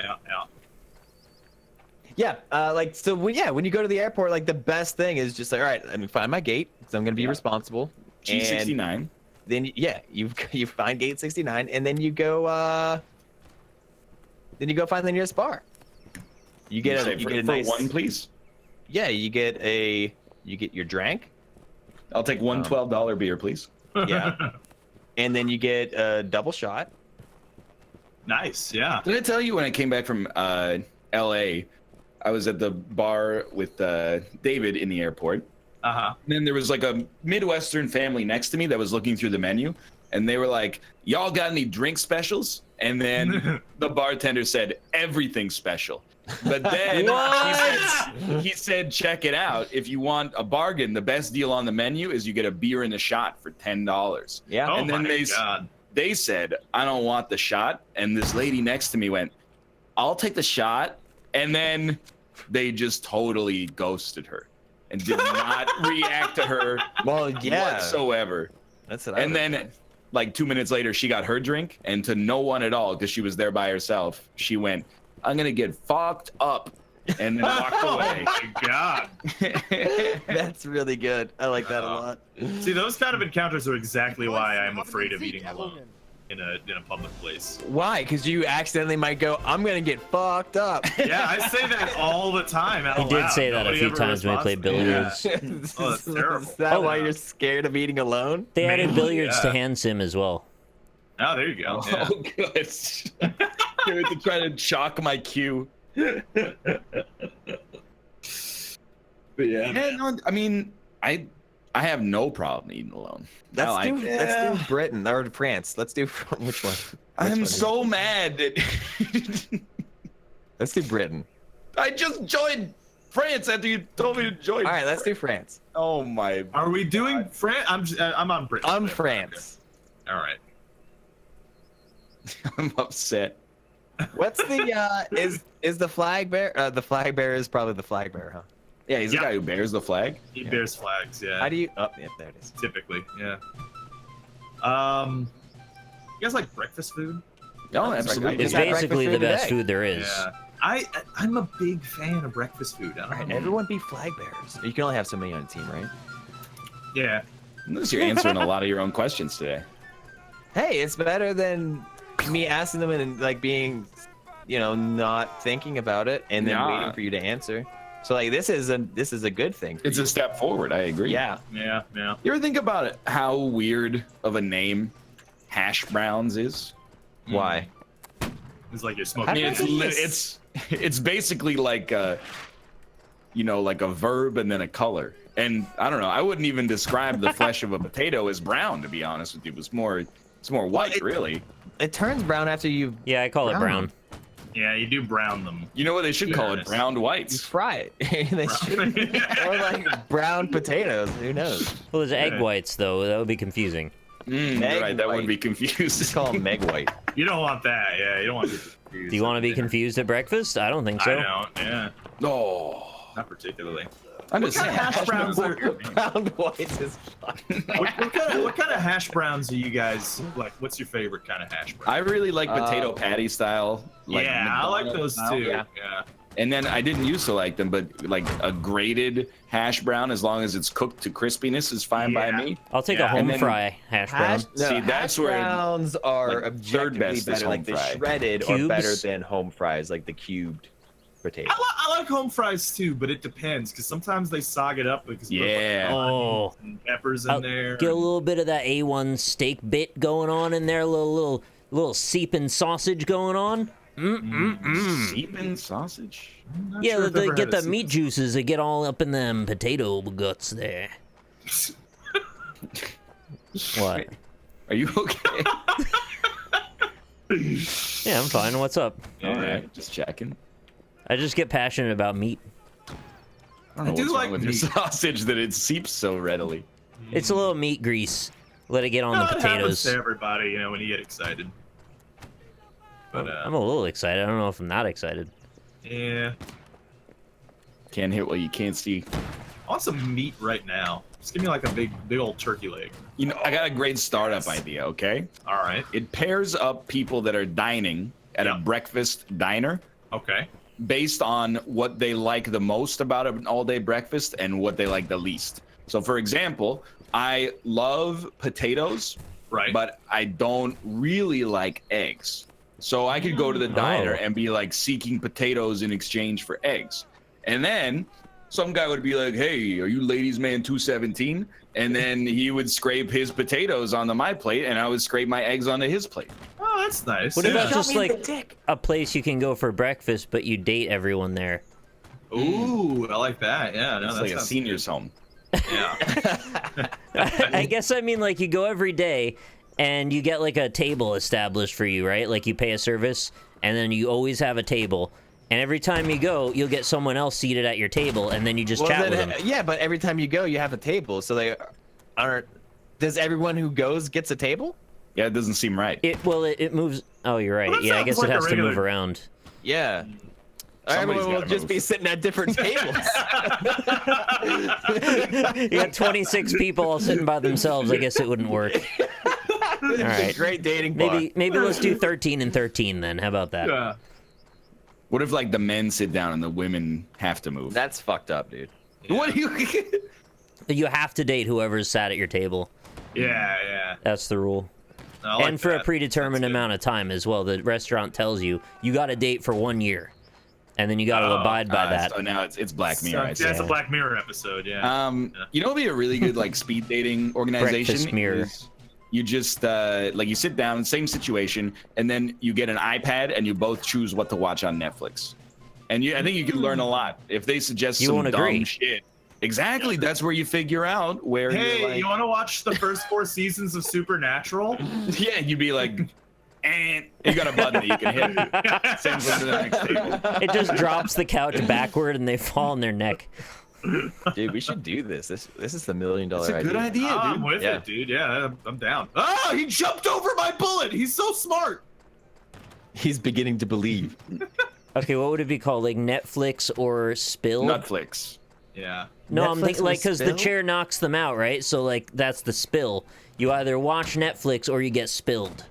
Yeah. Like, so when you go to the airport, like the best thing is just like, all right, let me find my gate, so I'm gonna be responsible. G69. And then you find gate 69, and then you go find the nearest bar. You get a nice one, please. Yeah, you get your drink. I'll take one $12 beer, please. Yeah. And then you get a double shot. Nice, yeah. Did I tell you when I came back from LA, I was at the bar with David in the airport. Uh-huh. And then there was like a Midwestern family next to me that was looking through the menu, and they were like, "Y'all got any drink specials?" And then the bartender said, "Everything special." But then he said, "Check it out. If you want a bargain, the best deal on the menu is you get a beer and a shot for $10." Yeah. Oh And then my God. they said, "I don't want the shot." And this lady next to me went, "I'll take the shot." And then they just totally ghosted her and did not react to her whatsoever. That's what And then like 2 minutes later, she got her drink, and to no one at all, because she was there by herself, she went, "I'm gonna get fucked up," and then walked away. Oh my God. That's really good. I like that a lot. See, those kind of encounters are exactly why I'm afraid of eating alone in a public place. Why? Because you accidentally might go, "I'm gonna get fucked up." Yeah, I say that all the time. Out He did loud. say that a Nobody few ever times when we responds played to me. billiards. Yeah. Oh, that's terrible. Is that why you're scared of eating alone? They added Mainly, billiards to yeah. hand sim as well. Oh, there you go. Yeah. Oh, good. To try to chalk my cue. But yeah. Yeah, no, I mean, I have no problem eating alone. Let's do Britain or France. Let's do which one? I'm one? so mad that Let's do Britain. I just joined France after you told me to join. All right, let's do France. Oh my! Are we doing France? I'm on Britain. I'm France. All right. I'm upset. What's the is the flag bearer? The flag bearer is probably the flag bearer, huh? Yeah, he's the guy who bears the flag. He bears flags. Yeah. How do you? Oh, yeah, there it is. Typically, yeah. You guys like breakfast food? No, That's absolutely. right. It's had breakfast basically food the best today. food there is. Yeah. I'm a big fan of breakfast food. I don't All right, know. everyone be flag bearers. You can only have so many on a team, right? Yeah. Notice you're answering a lot of your own questions today. Hey, it's better than me asking them and like being, not thinking about it and then waiting for you to answer. So like this is a good thing. It's a step forward. I agree. Yeah. Yeah. Yeah. You ever think about it, how weird of a name hash browns is? Why? It's like you're I smoking. mean, it's basically like like a verb and then a color. And I don't know. I wouldn't even describe the flesh of a potato as brown, to be honest with you. It's more white, really. It turns brown after you Yeah, I call it brown. Yeah, you do brown them. You know what they should call it? Yes. Browned whites. fry it. They should- or like brown potatoes. Who knows? Well, there's egg whites though. That would be confusing. You're Egg right. That would white. be confused. Just call them Meg White. You don't want that. Yeah, you don't want to be confused. Do you want to be confused at breakfast? I don't think so. I don't. Yeah, No. not particularly. I'm just saying. Hash browns are. Brown whites is fun. What kind of hash browns do you guys like? What's your favorite kind of hash brown? I really like potato patty style. Like Yeah, I like McDonald's those style. too. Yeah. Yeah. And then I didn't used to like them, but like a grated hash brown, as long as it's cooked to crispiness, is fine by Yeah. me. I'll take Yeah, a home and then fry hash brown. See, that's where browns are like, third objectively best is better. Like home the fry. shredded are Cubes? better than home fries, like the cubed. potato. I like home fries too, but it depends because sometimes they sog it up because Yeah. Oh. and peppers in there. Get a little bit of that A1 steak bit going on in there, a little seeping sausage going on. Seeping sausage? I'm not Yeah, sure if I've ever get had the a meat juices that get all up in them potato guts there. What? Are you okay? Yeah, I'm fine. What's up? All right, just checking. I just get passionate about meat. I don't know do what's like wrong with your meat. sausage that it seeps so readily. It's a little meat grease. Let it get on the It happens potatoes. to everybody, you know, when you get excited. But I'm a little excited. I don't know if I'm not excited. yeah, Can't hit what you can't see. I want some meat right now. Just give me like a big old turkey leg. You know, I got a great startup idea, okay? All right. It pairs up people that are dining at a Yeah. breakfast diner Okay. based on what they like the most about an all-day breakfast and what they like the least. So, for example, I love potatoes, Right. but I don't really like eggs. So I could go to the diner and be like seeking potatoes in exchange for eggs. And then some guy would be like, "Hey, are you ladies man 217?" And then he would scrape his potatoes onto my plate and I would scrape my eggs onto his plate. Oh, that's nice. What about Yeah. just like a place you can go for breakfast, but you date everyone there? Ooh, I like that. Yeah, no, It's that like a sounds senior's home. good. Yeah. I guess I mean like you go every day and you get like a table established for you, right? Like you pay a service and then you always have a table. And every time you go, you'll get someone else seated at your table and then you just chat with them. Yeah, but every time you go, you have a table, so they aren't. Does everyone who goes gets a table? Yeah, it doesn't seem right. It moves. Oh, you're right. Well, that Yeah, I sounds guess like it a has to move regular- around. Yeah. Somebody's Everyone will gotta just move. be sitting at different tables. You got 26 people all sitting by themselves. I guess it wouldn't work. It's right. a great dating bar. Maybe let's do 13 and 13 then. How about that? Yeah. What if like the men sit down and the women have to move? That's fucked up, dude. What do you? You have to date whoever's sat at your table. Yeah. That's the rule. I like And for a that. predetermined That's good. amount of time as well. The restaurant tells you you got to date for 1 year, and then you got to abide by that. So now it's Black Mirror. I Yeah, see. it's a Black Mirror episode. Yeah. You know, what'd be a really good like speed dating organization. Breakfast mirror. is You just like you sit down, same situation, and then you get an iPad and you both choose what to watch on Netflix. And I think you can learn a lot if they suggest You some won't dumb agree. shit. Exactly, that's where you figure out where. Hey, you're like, you want to watch the first 4 seasons of Supernatural? Yeah, you'd be like, and you got a button that you can hit. Sends them to the next table. It just drops the couch backward and they fall on their neck. Dude, we should do this. This is the $1 million It's a idea. good idea, dude. I'm with Yeah. it, dude. Yeah, I'm down. Oh, he jumped over my bullet. He's so smart. He's beginning to believe. Okay, what would it be called? Like Netflix or Spill? Nutflix. Yeah. No, I'm Netflix thinking like with because the spill? chair knocks them out, right? So like that's the spill. You either watch Netflix or you get spilled.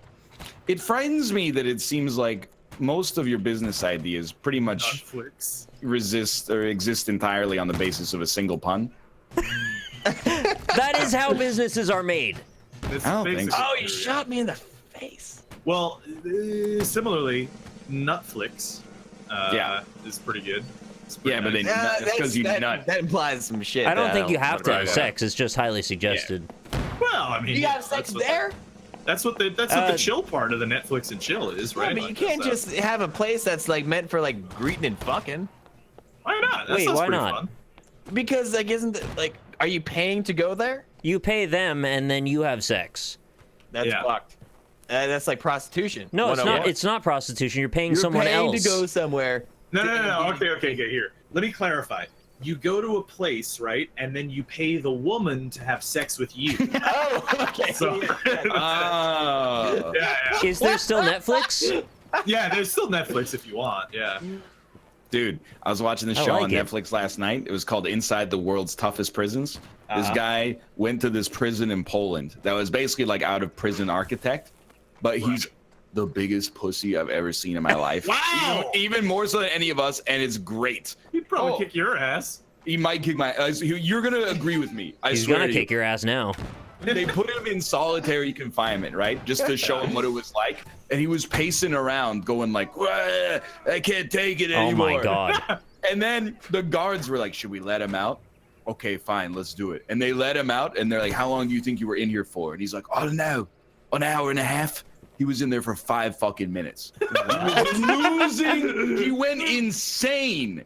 It frightens me that it seems like most of your business ideas pretty much Netflix. resist or exist entirely on the basis of a single pun. That is how businesses are made. This I don't makes think it so. Oh, you true. shot me in the face. Well, similarly, Netflix Yeah. is pretty good. It's pretty Yeah, but nice. they it's because you nut. That implies some shit. I don't that think you have to wanna have bring up. sex. It's just highly suggested. Well, I mean, You yeah, got sex that's what- there? That's what the the chill part of the Netflix and chill is, Yeah, right? but you Like, can't that's, just have a place that's like meant for like greeting and fucking. why not? That Wait, sounds why pretty not? Fun. Because like, isn't it, like, are you paying to go there? You pay them and then you have sex. That's Yeah. fucked. That's like prostitution. No, it's 101. not. It's not prostitution. You're paying You're someone paying else. to go somewhere. No. Okay. Here, let me clarify. You go to a place, right, and then you pay the woman to have sex with you. Oh, okay. So- Oh. yeah. Is there still Netflix? Yeah, there's still Netflix if you want. Yeah. Dude, I was watching this I show like on it. Netflix last night. It was called Inside the World's Toughest Prisons. This guy went to this prison in Poland that was basically like out of prison architect, but he's the biggest pussy I've ever seen in my life. Wow! Even more so than any of us, and it's great. He'd probably Oh. kick your ass. He might kick my. You're gonna agree with me. I He's swear gonna to you. kick your ass now. they put him in solitary confinement, right? Just to show him what it was like. And he was pacing around going like, "Wah, I can't take it anymore." Oh my god. And then the guards were like, should we let him out? Okay, fine, let's do it. And they let him out, and they're like, how long do you think you were in here for? And he's like, I don't know, an hour and a half. He was in there for 5 fucking minutes. He was losing. He went insane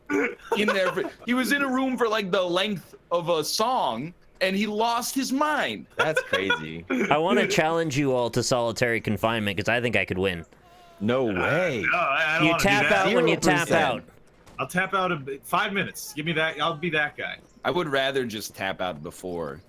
in there. He was in a room for like the length of a song, and he lost his mind. That's crazy. I want to challenge you all to solitary confinement because I think I could win. No way. No, I don't You wanna do tap that. out when you tap 0%. out. I'll tap out in 5 minutes. Give me that. I'll be that guy. I would rather just tap out before.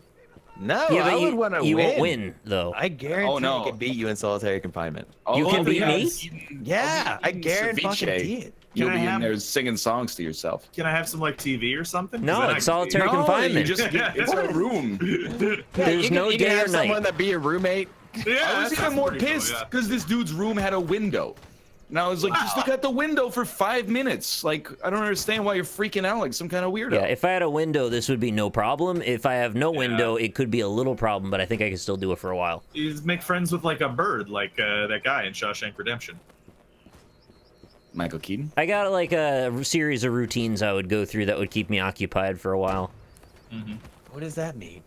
No, Yeah, I but would want to win. you won't win though. I guarantee Oh, no. I can beat you in solitary confinement. You can I'll beat be me? eating- Yeah, I'll I be eating guarantee ceviche. it. You'll Can I be in have- there singing songs to yourself. Can I have some like TV or something? 'Cause No, then I it's can- solitary No, confinement. you just it's a room. There's no you can day or have someone night. that be your roommate. Yeah, I was that even sounds more pretty cool, pissed yeah. because this dude's room had a window. And I was like, just look out the window for 5 minutes. Like, I don't understand why you're freaking out like some kind of weirdo. Yeah, if I had a window, this would be no problem. If I have no window, it could be a little problem, but I think I can still do it for a while. You just make friends with like a bird, like that guy in Shawshank Redemption. Michael Keaton? I got like a series of routines I would go through that would keep me occupied for a while. What does that mean?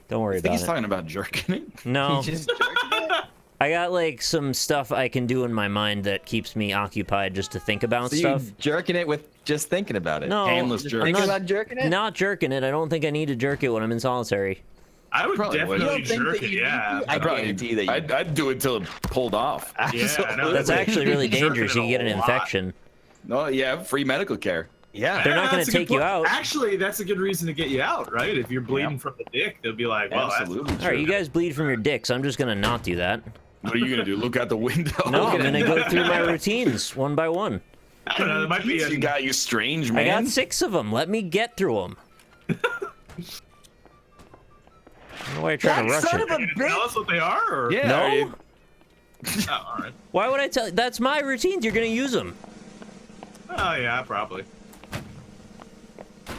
Don't worry I think about he's it. talking about jerking it. No, You just jerking it? I got like some stuff I can do in my mind that keeps me occupied just to think about So stuff. you jerking it with just thinking about it? No, Handless Just jerk. I'm thinking not, about jerking it? not jerking it. I don't think I need to jerk it when I'm in solitary. I would Probably would. You definitely don't think jerk that it. you Yeah. need to? I guarantee that you. I'd do it till it pulled off. Yeah, I know. That's actually really Jerking dangerous. it You can get an a lot. infection. No, yeah, free medical care. Yeah. They're not gonna that's a good take you point. out. Actually, that's a good reason to get you out, right? If you're bleeding from the dick, they'll be like, well, Absolutely. All right, you guys bleed from your dicks. I'm just gonna not do that. What are you gonna do? Look out the window? No, I'm gonna go through my routines one by one. I don't know. There might be a, You got you strange I man. got 6 of them. Let me get through them. Why are you trying to rush son it? of a Can you tell us what they are? Or? Yeah. No? are you- Oh, all right. Why would I tell? That's my routines. You're gonna use them. Oh, yeah, probably.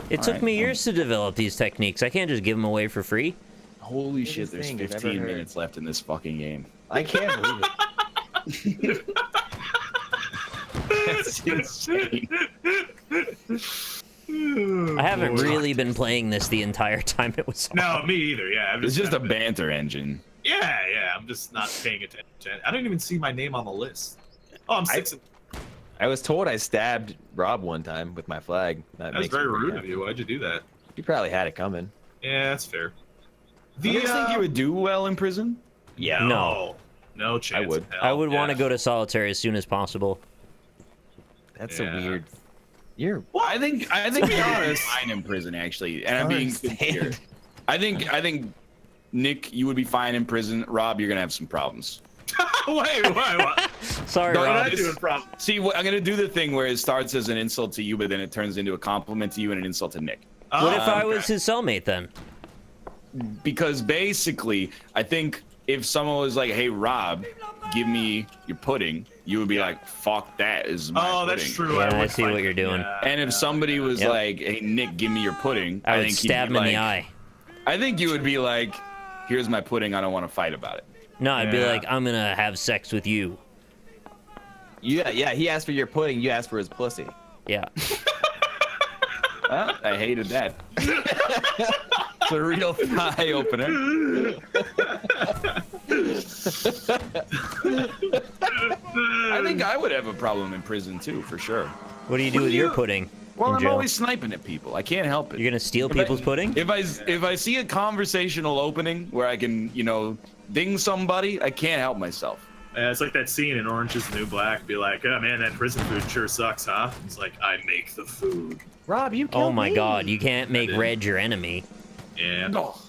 It took Alright, me years to develop these techniques. I can't just give them away for free. Holy shit! Weirdest There's thing I've ever 15 heard. minutes left in this fucking game. I can't believe it. That's insane. I haven't really been playing this the entire time it was on. No, me either. Yeah, I'm It's just a kinda- banter engine. Yeah, yeah. I'm just not paying attention. I don't even see my name on the list. Oh, I'm 6. I was told I stabbed Rob one time with my flag. That was makes very me pretty rude happy. of you. Why'd you do that? You probably had it coming. Yeah, that's fair. Do you guys think you would do well in prison? Yeah. No chance. I would. in hell. I would want to Yeah. go to solitary as soon as possible. That's Yeah. a weird. You're. I think To be you're honest- fine in prison actually, and I'm don't being understand. sincere. I think Nick, you would be fine in prison. Rob, you're gonna have some problems. wait, what? Sorry, No, What Rob. did I do in problem? See, I'm gonna do the thing where it starts as an insult to you, but then it turns into a compliment to you and an insult to Nick. What if I okay. was his cellmate then? Because basically, I think if someone was like, "Hey, Rob, give me your pudding," you would be like, "Fuck that is my Oh, pudding." that's true. Yeah, I would see fight what you're doing. Yeah, And if yeah. somebody was Yep. like, "Hey, Nick, give me your pudding," I would think he'd stab be him in the like- eye. I think you would be like, "Here's my pudding. I don't want to fight about it." No, I'd be Yeah. like, I'm gonna have sex with you. Yeah, yeah. He asked for your pudding. You asked for his pussy. Yeah. Well, I hated that. It's a real eye opener. I think I would have a problem in prison too, for sure. What do you do with your pudding Well, in I'm jail? always sniping at people. I can't help it. You're gonna steal If I- people's pudding? If I see a conversational opening where I can, ding somebody, I can't help myself. Yeah, it's like that scene in Orange is the New Black. Be like, oh man, that prison food sure sucks, huh? It's like, I make the food. Rob, you killed Oh my me. god, you can't make Reg your enemy. Yeah. Oh,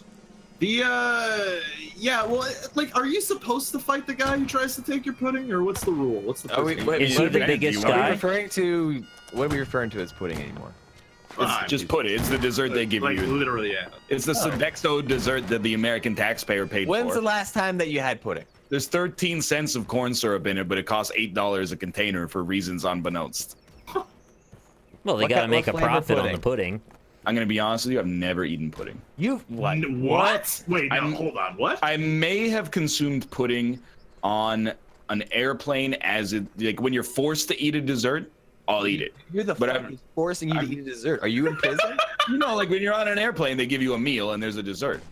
Yeah, well, like, are you supposed to fight the guy who tries to take your pudding, or what's the rule? What's the Are we, first wait, Is what he are the we- biggest Are we guy? referring to? What are we referring to as pudding anymore? it's just put it. It's the dessert they give like, you. literally, yeah. It's the Sodexo dessert that the American taxpayer paid When's for. the last time that you had pudding? There's 13 cents of corn syrup in it, but it costs $8 a container for reasons unbeknownst. Well, they What gotta kind- make a what flavor profit on pudding? the pudding. I'm gonna be honest with you. I've never eaten pudding. You what? What? Wait, no, hold on. What? I may have consumed pudding on an airplane as it like when you're forced to eat a dessert. I'll eat it. Who the But fuck I'm- is forcing you to eat a dessert? Are you in prison? You know, like when you're on an airplane, they give you a meal and there's a dessert.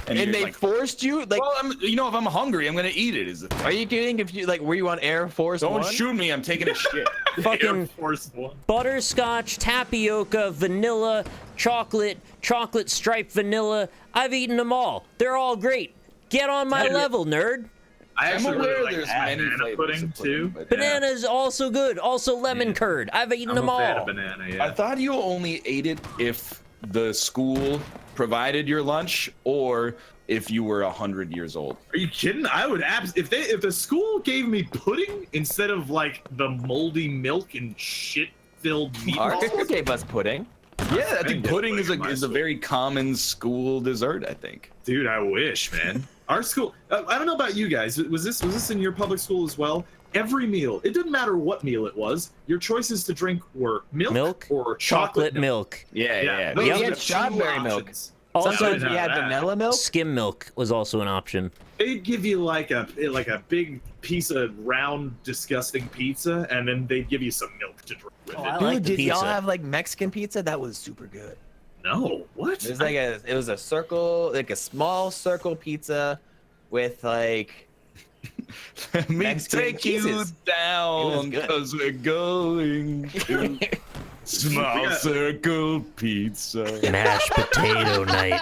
and you're they like, forced you? Like, well, if I'm hungry, I'm gonna eat it. Is the thing. are you kidding? If you like, were you on Air Force Don't One? shoot me. I'm taking a shit. Air Fucking Force One. butterscotch, tapioca, vanilla, chocolate striped vanilla. I've eaten them all. They're all great. Get on my level, nerd. I I'm actually aware really like there's many banana flavors pudding of pudding, too. but- Banana is also good. Also lemon curd. I've eaten I'm them a fan all. of banana. I Yeah. thought you only ate it if the school provided your lunch or if you were 100 years old. Are you kidding? I would if the school gave me pudding instead of like the moldy milk and shit filled Our school meatballs. gave us pudding. Yeah, I think think pudding is pudding in my a school. very common school dessert. I think. Dude, I wish, man. Our school. I don't know about you guys. Was this in your public school as well? Every meal. It didn't matter what meal it was. Your choices to drink were milk, or chocolate milk. Yeah, yeah. those We are had the two strawberry milk. options. Also, Sometimes we Sometimes had that. vanilla milk. skim milk was also an option. They'd give you like a big piece of round, disgusting pizza, and then they'd give you some milk to drink with Oh, it. I Dude, like the did y'all pizza. have like Mexican pizza? That was super good. No, what? It was like it was a circle, like a small circle pizza with like Let me Mexican take you cheeses. It down was good. because we're going to small circle pizza. Mashed potato night.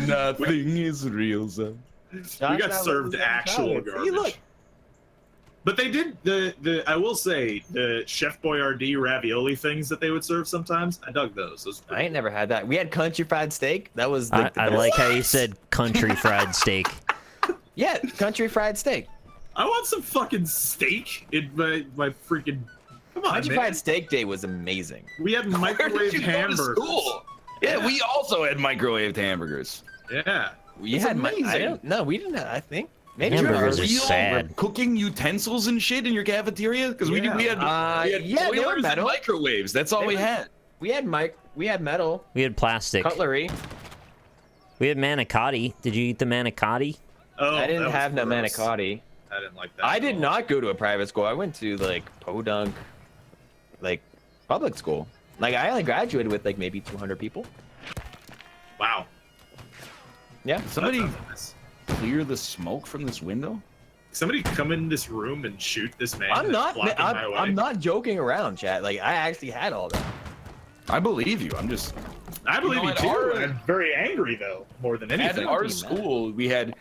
Nothing is real, son. We Josh got and I served was actual college. garbage. See, look. But they did the I will say the Chef Boyardee ravioli things that they would serve sometimes. I dug those. Those were I ain't never had that. We had country fried steak. That was like the I best. like how you said country fried steak. Yeah, country fried steak. I want some fucking steak in my freaking. Come on, Country man. fried steak day was amazing. We had Where did microwave you go to hamburgers. school? Yeah, we also had microwaved hamburgers. Yeah. We It's had amazing. I don't. No, we didn't. I think maybe Hamburgers ours- are sad. Cooking utensils and shit in your cafeteria? Because we Yeah. had yeah, they were boilers and metal. microwaves. That's all They we were- had. We had metal We had plastic. cutlery. We had manicotti. Did you eat the manicotti? Oh, I that didn't was have no gross. manicotti. I didn't like that. I at did all. not go to a private school. I went to like podunk, like public school. Like I only graduated with like maybe 200 people. Wow. Yeah. Somebody That sounds nice. clear the smoke from this window? Somebody come in this room and shoot this man. I'm that's not. blocking my way. I'm not joking around, chat. Like I actually had all that. I believe you. I'm just I believe know, you at too. our- I'm very angry though, more than at anything. our mad. school we had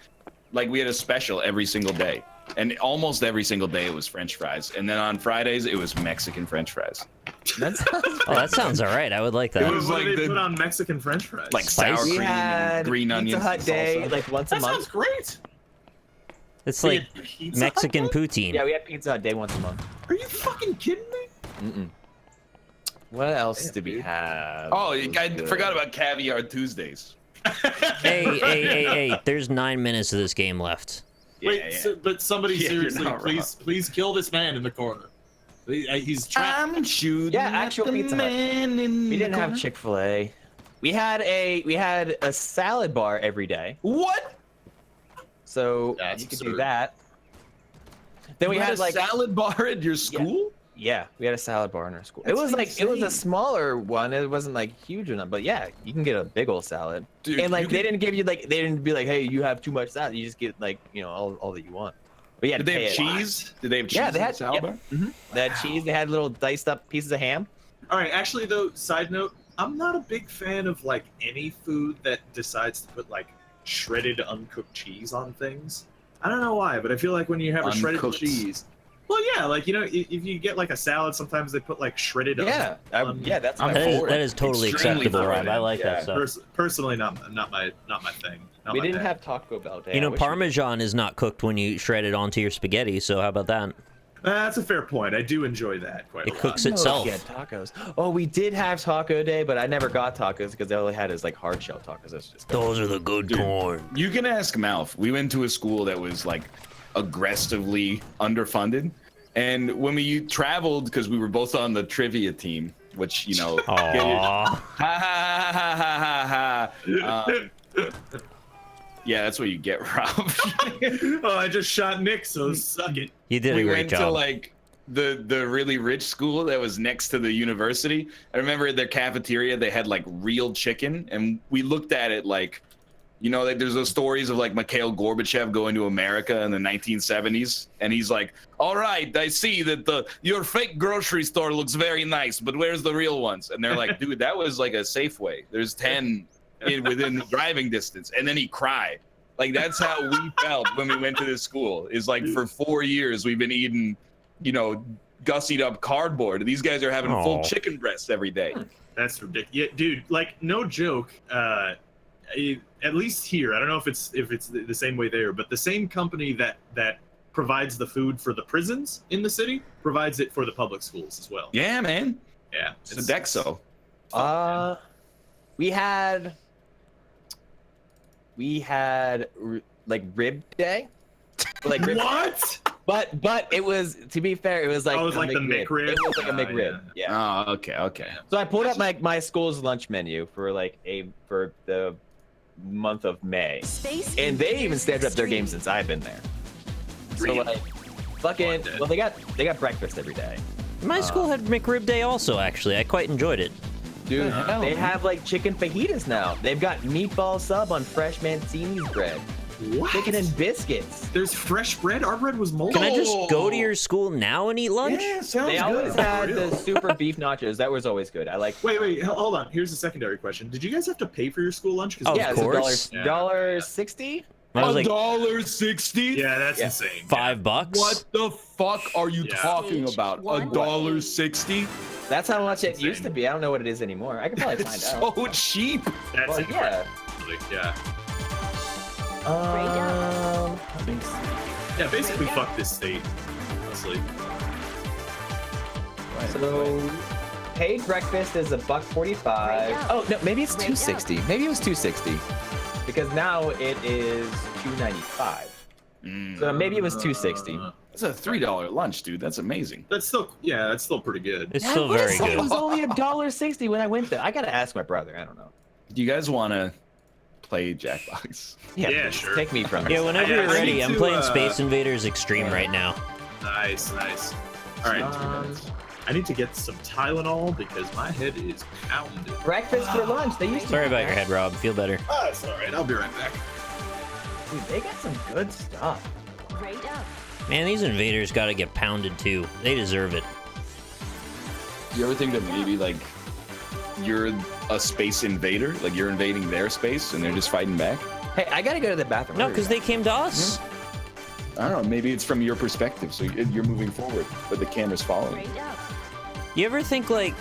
a special every single day. And almost every single day it was French fries. And then on Fridays it was Mexican French fries. That's Oh, that sounds all right. I would like that. It was What like do they the- put on Mexican French fries? Like sour Spicy. we cream had and green Pizza onions. Hut and day salsa. like once a that month. sounds great. It's We like had Pizza Hut Mexican day? poutine. Yeah, we had Pizza Hut day once a month. Are you fucking kidding me? Mm-mm. What else Damn, did we dude. have? Oh, That was I good? forgot about Caviar Tuesdays. Hey. There's 9 minutes of this game left. Wait, Yeah, yeah. but somebody Yeah, you're seriously, not please kill this man in the corner. He's trapped. I'm shooting. Yeah, at actual the Pizza Hut. man in We the didn't have corner. Chick-fil-A. We had a salad bar every day, What? so That's you could do absurd. that. Then we You had a like salad bar at your school? yeah, we had a salad bar in our school. That's it was like it was a insane. smaller one. It wasn't like huge enough, but yeah, you can get a big old salad. Dude, And like you they could- didn't give you like they didn't be like, hey, you have too much salad. You just get like all that you want. But yeah, Did they have cheese? Did they have cheese Yeah, they in had the salad bar? They had cheese. They had little diced up pieces of ham. All right, actually though, side note, I'm not a big fan of like any food that decides to put like shredded uncooked cheese on things. I don't know why, but I feel like when you have a shredded Uncooked. cheese, well, yeah, like if you get like a salad, sometimes they put like shredded. Yeah, yeah. that's I'm my That is, favorite. that is totally Extremely acceptable, Rob. fine. I like that Yeah. stuff. Personally, not my thing. Not We my didn't bag. have Taco Bell day. You know, I wish we- Parmesan is not cooked when you shred it onto your spaghetti, so how about that? That's a fair point. I do enjoy that quite a It lot. cooks Oh, itself. yeah, tacos. Oh, we did have taco day, but I never got tacos because all they had is like hard shell tacos. That's just Those are the good Dude. corn. You can ask Malf. We went to a school that was like aggressively underfunded. And when we traveled, because we were both on the trivia team, which you know. Aww. Ha ha ha ha ha ha. Yeah, that's what you get, Rob. Oh, I just shot Nick, so suck it. You did a We great went to job. like the really rich school that was next to the university. I remember at their cafeteria they had like real chicken, and we looked at it like, you know, like there's those stories of like Mikhail Gorbachev going to America in the 1970s, and he's like, "All right, I see that your fake grocery store looks very nice, but where's the real ones?" And they're like, "Dude, that was like a Safeway. There's 10 within the driving distance." And then he cried. Like that's how we felt when we went to this school. Is like for 4 years we've been eating, you know, gussied up cardboard. These guys are having full chicken breasts every day. That's ridiculous. Yeah, dude, like no joke. At least here, I don't know if it's the same way there, but the same company that provides the food for the prisons in the city provides it for the public schools as well. Yeah, man. Yeah, It's Sodexo. We had like rib day. Like rib What? But it was, to be fair, it was like Oh, it was like the McRib? It was like a McRib. Yeah. Oh, okay. So I pulled up my school's lunch menu for the month of May, and they even stepped up their game since I've been there. So like, fucking, well, they got breakfast every day. My school had McRib Day also, actually. I quite enjoyed it. Dude, they have like chicken fajitas now. They've got meatball sub on fresh Mancini's bread. What? Chicken and biscuits. There's fresh bread? Our bread was moldy. Can I just go to your school now and eat lunch? Yeah, sounds They good. always had For real. the super beef nachos. That was always good. I like. Wait, hold on. Here's a secondary question. Did you guys have to pay for your school lunch? 'Cause Of Yeah, course. it's $1.60. I was like, $1.60? Yeah, that's Yeah. insane. $5. What the fuck are you Yeah. talking about? $1.60? That's how much it used to be. I don't know what it is anymore. I could probably find It's out. so cheap. That's Well, yeah. incredible. Yeah. Yeah, basically fuck this state. Honestly. So paid breakfast is $1.45. Oh no, maybe it's $2.60. Maybe it was $2.60 because now it is $2.95. So maybe it was $2.60. It's a $3 lunch, dude. That's amazing. That's still pretty good. It's still very It good. was only $1.60 when I went there. I gotta ask my brother. I don't know. Do you guys want to play Jackbox? Yeah, please, sure. Take me from Yeah, here. whenever I you're ready. need I'm to, playing Space Invaders Extreme right now. Nice. All right. I need to get some Tylenol because my head is pounded. Breakfast for lunch. They used to. Sorry do about your that. head, Rob. Feel better. Oh, it's all right. I'll be right back. Dude, they got some good stuff. Man, these invaders gotta get pounded too. They deserve it. You ever think that maybe like you're a space invader, like you're invading their space and they're just fighting back? Hey, I gotta go to the bathroom. No, because they came to us. I don't know. Maybe it's from your perspective, so you're moving forward, but the camera's following. You ever think like,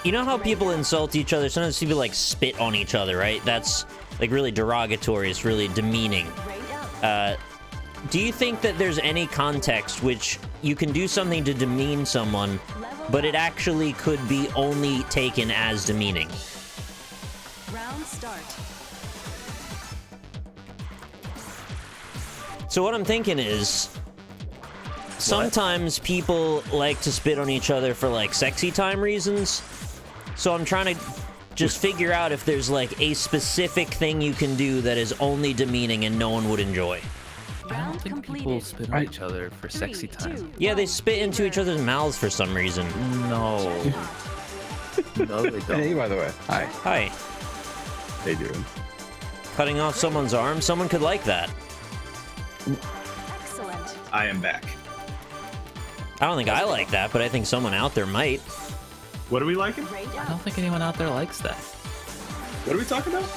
you know how people insult each other? Sometimes people like spit on each other, right? That's like really derogatory. It's really demeaning. Do you think that there's any context which you can do something to demean someone, but it actually could be only taken as demeaning? Round start. So what I'm thinking is, sometimes people like to spit on each other for like sexy time reasons. So I'm trying to just figure out if there's like a specific thing you can do that is only demeaning and no one would enjoy. Round don't think completed. people spit on each other for sexy time. Yeah, they spit into each other's mouths for some reason. No. No, they don't. Hey, by the way. Hi. Hi. How you doing? Cutting off someone's arm? Someone could like that. Excellent. I am back. I don't think I like that, but I think someone out there might. What are we liking? Great I job. don't think anyone out there likes that. What are we talking about?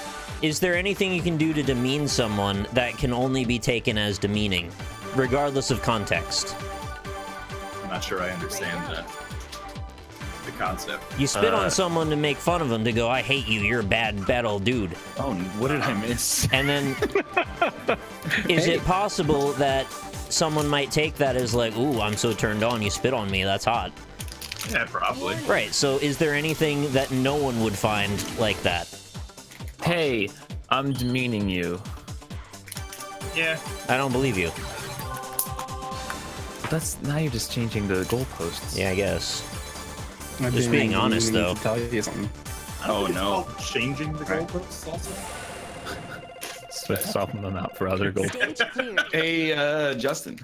Is there anything you can do to demean someone that can only be taken as demeaning, regardless of context? I'm not sure I understand the concept. You spit on someone to make fun of them, to go, I hate you, you're a bad old dude. Oh, what did I miss? And then, is it possible that someone might take that as like, ooh, I'm so turned on, you spit on me, that's hot. Yeah, probably. Right, so is there anything that no one would find like that? Hey, I'm demeaning you. Yeah. I don't believe you. That's now you're just changing the goalposts. Yeah, I guess. Just being honest, though. To tell you something. Oh no. Changing the goalposts also. Soften them out for other goals. Stage clear. Hey, Justin,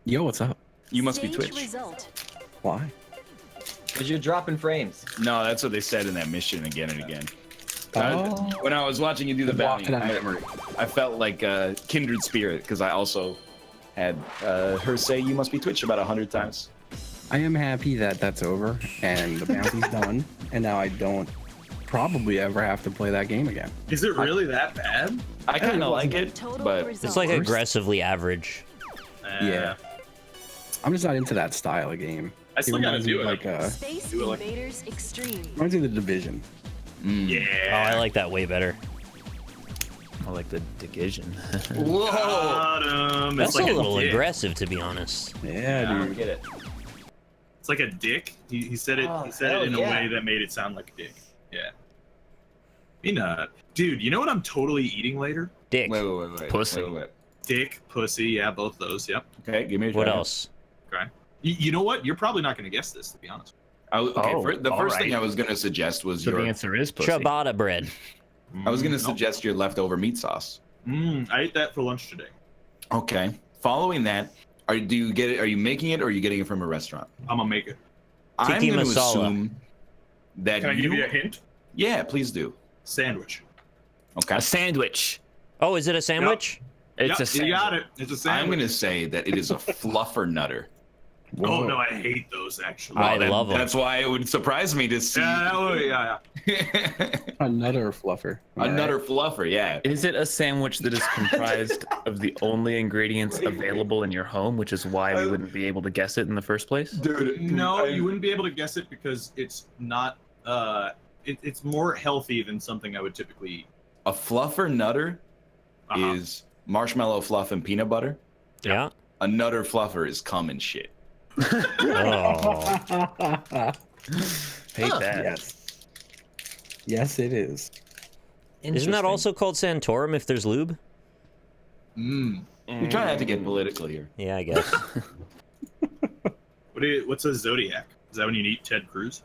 Yo, what's up? you must be Stage Twitch. result. Why? Because you're dropping frames. No, that's what they said in that mission again and again. Oh. When I was watching you do the Block bounty, it out of memory. I felt like a kindred spirit because I also had her say you must be Twitch about 100 times. I am happy that that's over and the bounty's done, and now I don't probably ever have to play that game again. Is it really that bad? I kind of like it, Total but result. It's like aggressively average. Yeah. I'm just not into that style of game. I still gotta reminds me do of it. like Space do it like- Invaders Extreme. reminds me of the Division. Oh, Yeah. I like that way better. I like the division. whoa! Got him. That's It's like a little dick. aggressive, to be honest. Yeah, I don't dude. get it. It's like a dick. He said it. Oh, He said hell it in a yeah. way that made it sound like a dick. Yeah. Peanut. Dude, you know what I'm totally eating later? Dick. Wait. Pussy. Wait. Dick, pussy, yeah, both those. Yep. Okay, give me a What try. else? Okay. You know what? You're probably not gonna guess this, to be honest. Okay, Oh, the all first thing right. I was gonna suggest was So the your. answer is pussy. Ciabatta bread. I was gonna No. suggest your leftover meat sauce. I ate that for lunch today. Okay. Following that, do you get it? Are you making it, or are you getting it from a restaurant? I'm gonna make it. I'm Tiki gonna masala. assume that Can I give you a hint? Yeah, please do. Sandwich. Okay. A sandwich. Oh, is it a sandwich? It's Yep, a sandwich. you got it. It's a sandwich. I'm gonna say that it is a fluffer nutter. Oh no, I hate those actually. I love 'em. That's why it would surprise me to see Yeah. Another fluffer. a nutter fluffer. Yeah. Is it a sandwich that is comprised of the only ingredients available in your home, which is why we wouldn't be able to guess it in the first place? Dude, No, you wouldn't be able to guess it because it's not. It's more healthy than something I would typically eat. a fluffer nutter Uh-huh. is marshmallow fluff and peanut butter. Yeah. A nutter fluffer is cum and shit. Oh. Hate that. Yes. Yes, it is. Isn't that also called Santorum if there's lube? Mm. We try not to get political here. Yeah, I guess. What's a zodiac? Is that when you eat Ted Cruz?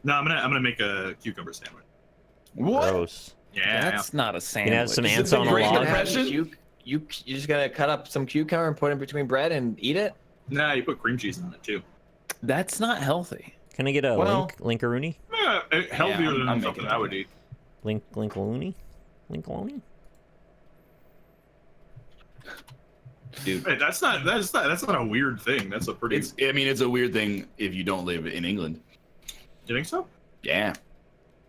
No, I'm gonna make a cucumber sandwich. What? Gross. Yeah. That's not a You sandwich. can have some Is it ants the on a Great log. Depression? You just gonna cut up some cucumber and put it between bread and eat it? Nah, you put cream cheese on it too. That's not healthy. Can I get a Well- Linkaroonie? Healthier I'm than making something it. I would eat. Linkaloonie? Linkaloonie? Dude, Hey, that's not a weird thing. That's a pretty. it's a weird thing if you don't live in England. You think so? Yeah.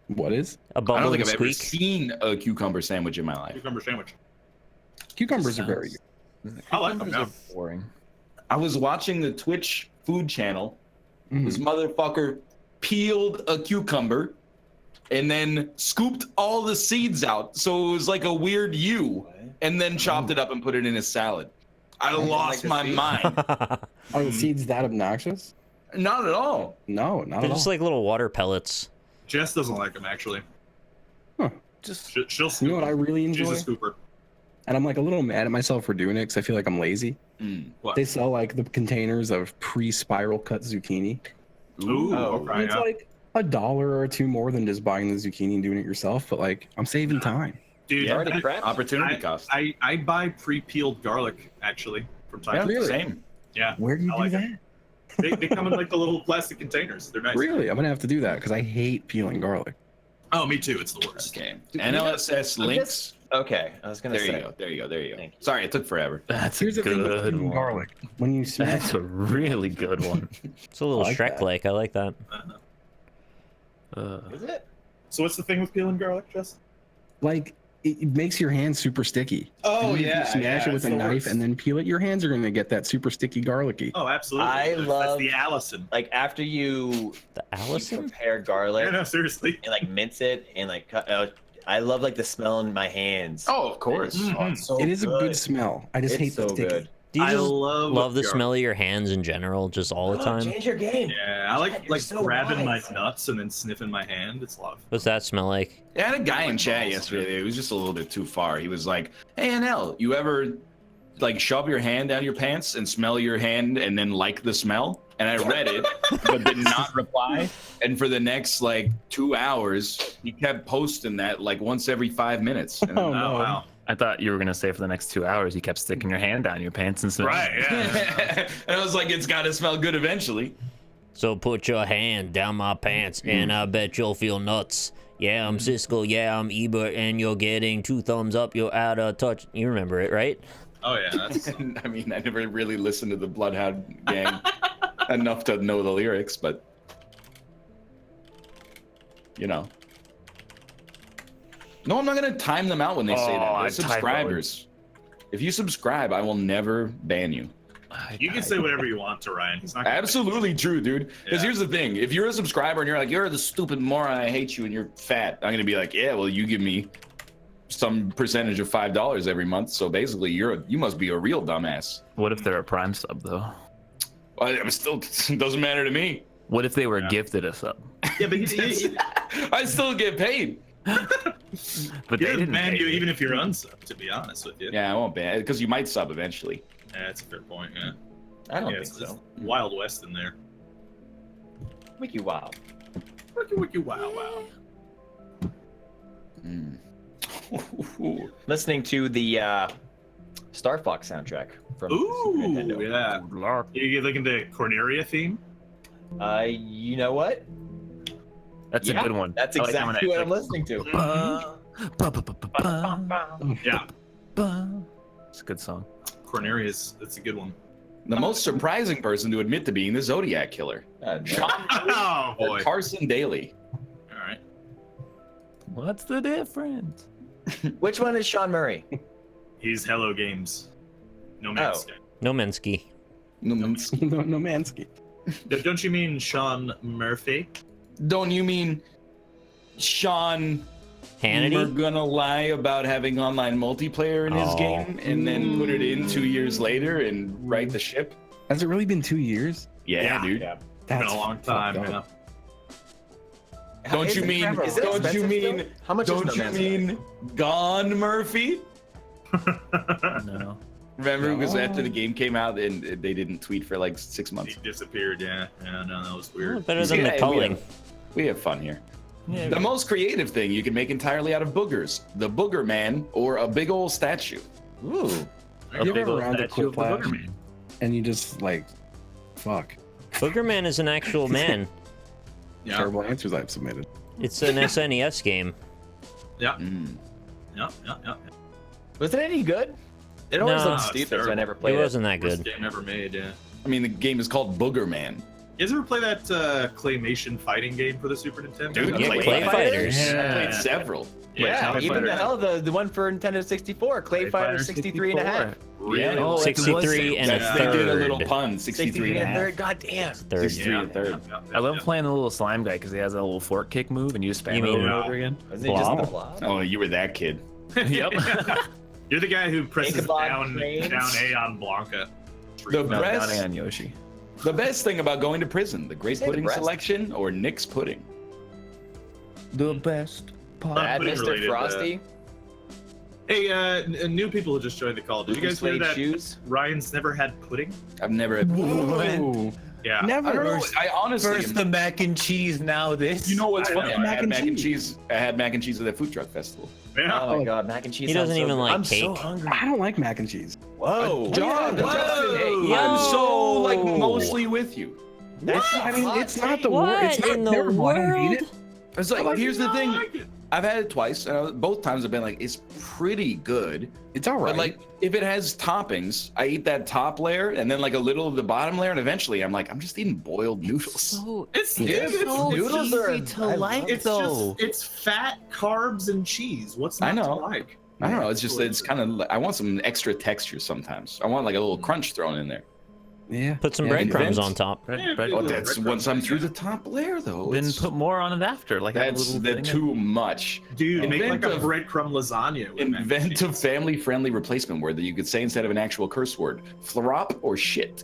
What is? A I don't bubble think and I've ever squeak? seen a cucumber sandwich in my life. Cucumber sandwich. Cucumbers are very good. I like them now. Boring. I was watching the Twitch food channel. Mhm. This motherfucker peeled a cucumber and then scooped all the seeds out. So it was like a weird U, and then chopped it up and put it in his salad. I lost the my seeds? mind. Are the seeds that obnoxious? Not at all. No, not They're at just all. like little water pellets. Jess doesn't like them actually. Just She'll scoop. You know what I really She's enjoy? a scooper. And I'm like a little mad at myself for doing it because I feel like I'm lazy. What? They sell like the containers of pre-spiral cut zucchini. Ooh, Oh, okay, It's yeah. like $1 or $2 more than just buying the zucchini and doing it yourself. But like, I'm saving time. Dude, Yeah, Already prepped? opportunity cost. I buy pre-peeled garlic actually from time Yeah, to Really? same. Yeah, Where do you I do like that? they come in like the little plastic containers. They're nice. Really? I'm gonna have to do that because I hate peeling garlic. Oh, me too. It's the worst. Okay. Dude, NLSS I'm links. Okay, I was gonna There say. you go. There you go. There you go. Thank you. Sorry, it took forever. that's Here's a the thing with good peeling one. garlic. When you smash That's a really good one. It's a little I like that. Shrek-like. I like that. Is it? So what's the thing with peeling garlic, Jess? like it makes your hands super sticky. Oh And then if you smash it with a knife and then peel it, your hands are gonna get that super sticky garlicky. Oh, absolutely. I That's love- the Allison. Like after you The Allison? prepare garlic Yeah, no, seriously. and like mince it and like cut out. I love like the smell in my hands. Oh, of course. Oh, it's so It is a good smell. I just It's hate so the sticky. good. Do you I just love the garlic. smell of your hands in general, just all the Oh, time? change your game. Yeah, I like You're so grabbing wise. my nuts and then sniffing my hand. It's love. What's that smell like? I had a guy in chat yesterday. It was just a little bit too far. He was like, "Hey, NL, you ever like shove your hand down your pants and smell your hand and then like the smell. And I read it, but did not reply. And for the next like 2 hours, he kept posting that like once every 5 minutes. And Oh, no. wow. I thought you were gonna say for the next 2 hours you kept sticking your hand down your pants and smelling. Right, yeah. and I was like, it's got to smell good eventually. So put your hand down my pants, and I bet you'll feel nuts. Yeah, I'm Siskel. Yeah, I'm Ebert, and you're getting 2 thumbs up. You're out of touch. You remember it, right? Oh, yeah. That's... I mean, I never really listened to the Bloodhound Gang enough to know the lyrics, but you know. No, I'm not gonna time them out when they say that. They're subscribers. If you subscribe, I will never ban you. You can say whatever you want to Ryan. He's not gonna Absolutely true, dude. Because here's the thing: if you're a subscriber and you're like, "You're the stupid moron, I hate you," and you're fat, I'm gonna be like, "Yeah, well, you give me some percentage of $5 every month, so basically, you must be a real dumbass." What if they're a Prime sub though? Well, it still doesn't matter to me. What if they were gifted a sub? Yeah, but I still get paid. But he they doesn't didn't ban pay you me. even if you're unsub, to be honest with you. Yeah, I won't ban because you might sub eventually. Yeah, that's a fair point, yeah. I don't Yeah, think so. it's Wild West in there. Wiki wow. Wiki wow wow. Listening to the Star Fox soundtrack from Super Nintendo. Ooh, yeah. You looking to Corneria theme? You know what? That's a good one. That's I like that exactly one. what I'm listening to. Yeah. It's a good song. Corneria's, that's a good one. The most surprising person to admit to being the Zodiac Killer, Oh, boy. Carson Daly. All right. What's the difference? Which one is Sean Murray? He's Hello Games. No Man's Sky. No Mensky. No Mansky. Don't you mean Sean Murphy? Don't you mean Sean? Hannity? We're gonna lie about having online multiplayer in his Oh. game and then put it in 2 years later and right the ship? Has it really been 2 years? Yeah, dude. It's been a long time, fucked yeah. up. Don't Is you it mean? forever? Is it Don't you expensive mean? still? How much is Don't No you Man's mean Gone Murphy? No. Remember, because after No. the game came out and they didn't tweet for like 6 months. He disappeared, yeah. Yeah, no, that was Oh, weird. better than the Yeah, culling. We have fun here. The most creative thing you can make entirely out of boogers: the Boogerman or a big old statue. Ooh. You big ever old around a statue of the Quiplash Boogerman. and you just like, fuck. Boogerman is an actual man. Yeah. Terrible answers I've submitted. It's an SNES game. Yeah. Mm. Yeah, yeah, yeah. Was it any good? It always No. looked It's stupid, so I terrible. never It played it. wasn't that Worst good. game ever made, yeah. I mean, the game is called Boogerman. You guys ever play that claymation fighting game for the Super Nintendo? Dude, Yeah, Clay Clay Fighters. Fighters. I played several. Yeah, Clay even the Fighters. the one for Nintendo 64, Clay Fighter 63 and a half. Really? Oh, it 63 and a That's- They did a little third. pun. 63 and a half. third. God damn. Third. 63 and a third. I love playing the little slime guy because he has a little fork kick move and you just spam You it mean- over and over again. Wasn't it just Blob? the blob? Oh, you were that kid. Yep. You're the guy who presses Ichabod down Cranes. A on Blanca. The No, best, down on Yoshi. the best thing about going to prison: the great Say the pudding breast. selection or Nick's pudding. The best part. Bad pudding Mr. related, Frosty. Hey, new people who just joined the call. Did you guys hear Suede that shoes. Ryan's never had pudding? I've never. Whoa. Yeah. Never. I don't know. I honestly. First the mac and cheese, now this. You know what's I funny? know. I Mac had and mac and cheese. cheese. I had mac and cheese at that food truck festival. Yeah. Oh my god, mac and cheese. He sounds doesn't so even good. like I'm so cake. hungry. I don't like mac and cheese. Whoa. John, Yeah, Justin, hey, I'm so like Yo. mostly with you. I mean, it's not the What worst. It's not in the terrible. I don't hate world? it. It's like here's the I thing. like it. I've had it twice, and both times I've been like, it's pretty good. It's all right. But like, if it has toppings, I eat that top layer and then like a little of the bottom layer, and eventually I'm like, I'm just eating boiled noodles. So It's It's it's so noodles easy are to like, it's though. just it's fat, carbs, and cheese. What's I not know. to like? I don't know. It's just it's kind of. I want some extra texture sometimes. I want like a little crunch thrown in there. yeah. Put some Yeah, breadcrumbs invent- on top. Yeah, Bread- dude. Oh, that's once I'm through the top layer though. Then it's- put more on it after. Like have a that's little the thing too much. Dude, make like a Inventive- breadcrumb lasagna. With mac and Invent a cheese. family-friendly replacement word that you could say instead of an actual curse word: florop or shit.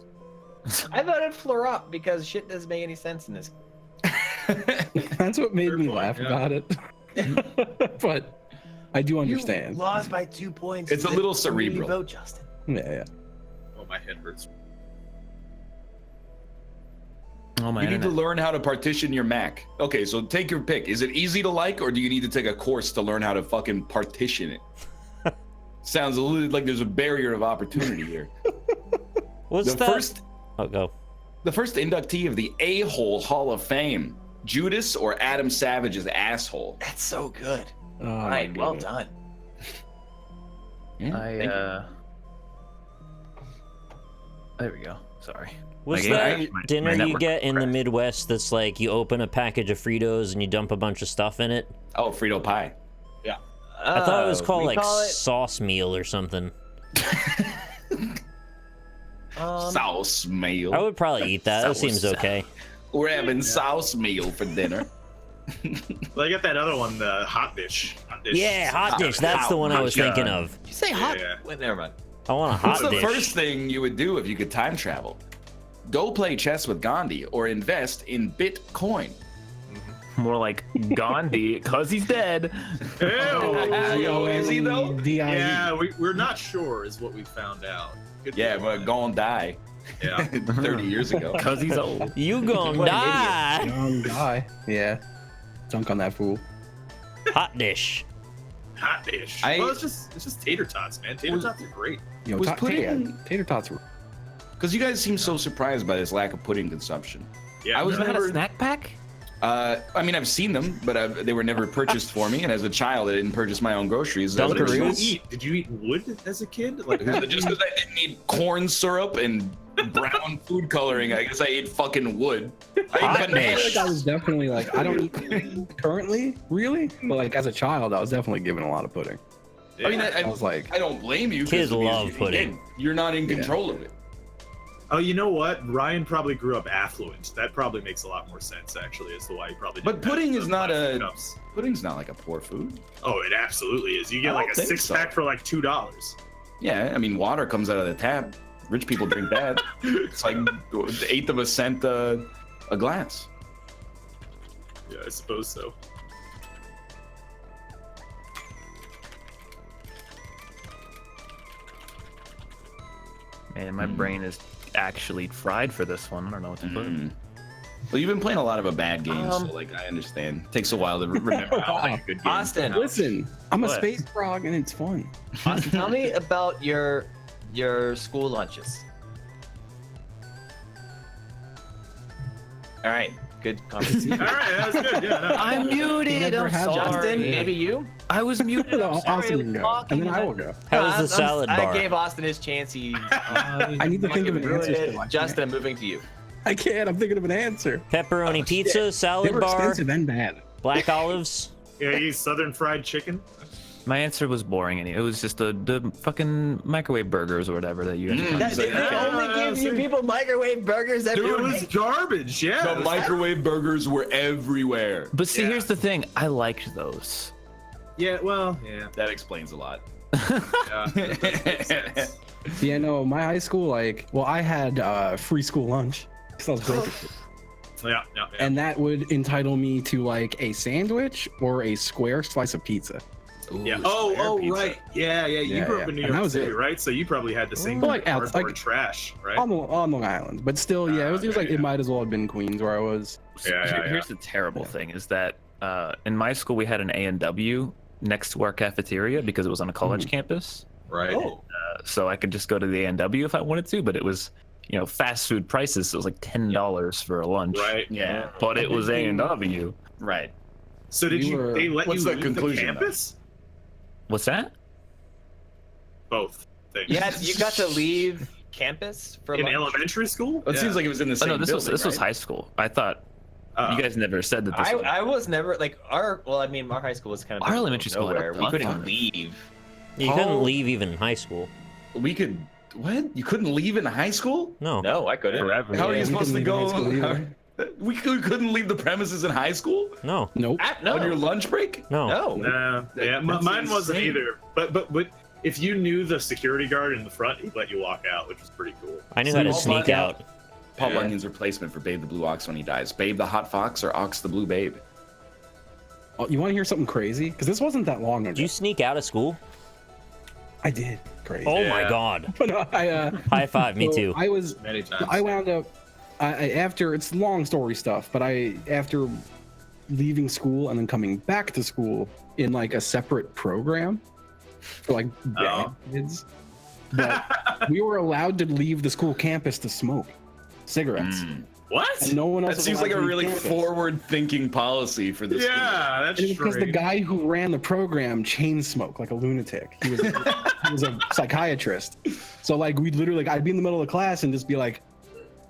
I voted Florop because shit doesn't make any sense in this. That's what made Fair me point, laugh yeah. about it. But I do understand. You lost by 2 points. It's a little cerebral. Vote Justin. Yeah. Oh, my head hurts. Oh my You need to internet. learn how to partition your Mac. Okay, so take your pick. Is it easy to like, or do you need to take a course to learn how to fucking partition it? Sounds a little like there's a barrier of opportunity here. What's The that? first, Oh, go. the first inductee of the A-hole Hall of Fame, Judas or Adam Savage's asshole? That's so good. Oh, All my right, well goodness. done. There we go. Sorry. What's My that game- my- dinner my you network get in the crashed. Midwest that's like you open a package of Fritos and you dump a bunch of stuff in it? Oh, Frito pie. I thought it was called we like call it, sauce meal or something. Sauce meal. I would probably eat that. That Sauce. seems okay. We're having sauce meal for dinner. Well, I got that other one, the hot dish. Hot dish. Yeah, hot dish. That's the one I was thinking of. Did you say hot? Yeah. Wait, never mind. I want a What's hot the dish. first thing you would do if you could time travel? Go play chess with Gandhi or invest in Bitcoin. More like Gandhi, cause he's dead. Ew. Yo, is he though? D-I-E. Yeah, we're not sure, is what we found out. Could be Yeah, but one. gonna die Yeah. 30 years ago. Cause he's old. You gonna What an die. Young guy. Yeah. Dunk on that fool. Hot dish. Hot dish. I- Well, it's just tater tots, man. Tater tots are great. Yo, Was ta- pudding- tater tots were. Because you guys seem so surprised by this lack of pudding consumption. Yeah, I was no, Had a never. snack pack? I mean, I've seen them, but they were never purchased for me. And as a child, I didn't purchase my own groceries. What did you Dunkaroos? eat? Did you eat wood as a kid? Like, Just because I didn't eat corn syrup and brown food coloring, I guess I ate fucking wood. I Hot ate I bananas. feel like I was definitely like, I don't eat pudding currently, really, but like as a child, I was definitely given a lot of pudding. I mean, I was like, I don't blame you. 'cause Kids it means love pudding. You're not in control of it. Oh, you know what? Ryan probably grew up affluent. That probably makes a lot more sense, actually, as to why he probably. But didn't have pudding the is not plastic a cups. pudding's not like a poor food. Oh, it absolutely is. You get I like don't a think six so. pack for like $2. Yeah, I mean, water comes out of the tap. Rich people drink that. It's like 1/8 of a cent a glass. Yeah, I suppose so. Man, my brain is actually fried for this one. I don't know what to put. Well, you've been playing a lot of a bad game, so Um, like I understand. Takes a while to remember how like, a good game. Austin, listen, I'm a What? space frog and it's fun. Austin, tell me about your school lunches. All right, good conversation. All right, that was good. Yeah, no. I'm muted. Never I'm had sorry. that. Justin, Yeah. maybe you. I was muted. No, Austin can go, and then I will go. How was the I'm- salad bar? I gave Austin his chance. He. I need to think of an ruined answer. it. still. I Justin, I'm moving to you. I can't. I'm thinking of an answer. Pepperoni pizza, They salad were bar, expensive and bad. black olives. Yeah, you eat Southern fried chicken. My answer was boring. It was just the fucking microwave burgers or whatever that you guys. That, they only give you people microwave burgers every It was week. garbage. Yeah. The microwave burgers were everywhere. But see, Yeah. here's the thing. I liked those. Yeah. Well. Yeah. That explains a lot. Yeah. That makes sense. Yeah, no, my high school, like, well, I had free school lunch because I was broke. Yeah. Yeah. And that would entitle me to like a sandwich or a square slice of pizza. Yeah. Ooh, Oh, square pizza. right. Yeah, yeah. You Yeah, grew up yeah. in New And that York was City, it. right? So you probably had the same Well, like, kind of outs- cardboard like- trash, right? On Long Island, but still, yeah, it was like it might as well have been Queens where I was. Here's the terrible thing is that in my school we had an A&W next to our cafeteria because it was on a college campus. Right. Oh, So I could just go to the A&W if I wanted to, but it was, fast food prices. So it was like $10 for a lunch. Right. Yeah. But it was A&W. Right. So did We were- they let What's you the leave conclusion, the though? campus? What's that? Both things. you got to leave campus for in lunch? elementary school. It seems like it was in the Oh, same no, this building, was right? high school. I thought Oh. you guys never said that this was. I was never like our. Well, I mean, our high school was kind of Our in the elementary middle of school had a nowhere. We ton couldn't of- leave. You couldn't leave even in high school. We could. What? You couldn't leave in high school? No. No, I couldn't. Forever. How are Yeah, you we supposed to couldn't leave in high school go? either. We couldn't leave the premises in high school No. Nope. No, on your lunch break. No. no. Nah, yeah, That's mine wasn't insane. either. But if you knew the security guard in the front, he'd let you walk out, which was pretty cool. I knew So how to all sneak black out. Paul Yeah. Bunyan's replacement for Babe the Blue Ox when he dies. Babe the Hot Fox or Ox the Blue Babe? Oh, you want to hear something crazy? Because this wasn't that long ago. Did you sneak out of school? I did. Crazy. Oh my Yeah. god. But High five, me so too. Many times. I wound up after it's long story stuff, but after leaving school and then coming back to school in like a separate program for like bad kids. But we were allowed to leave the school campus to smoke cigarettes. What? And no one else That was seems allowed like to a leave really campus. forward-thinking policy for this. Yeah, that's And it was because the strange. guy who ran the program chain smoked like a lunatic. He was a psychiatrist. So like we'd literally I'd be in the middle of class and just be like,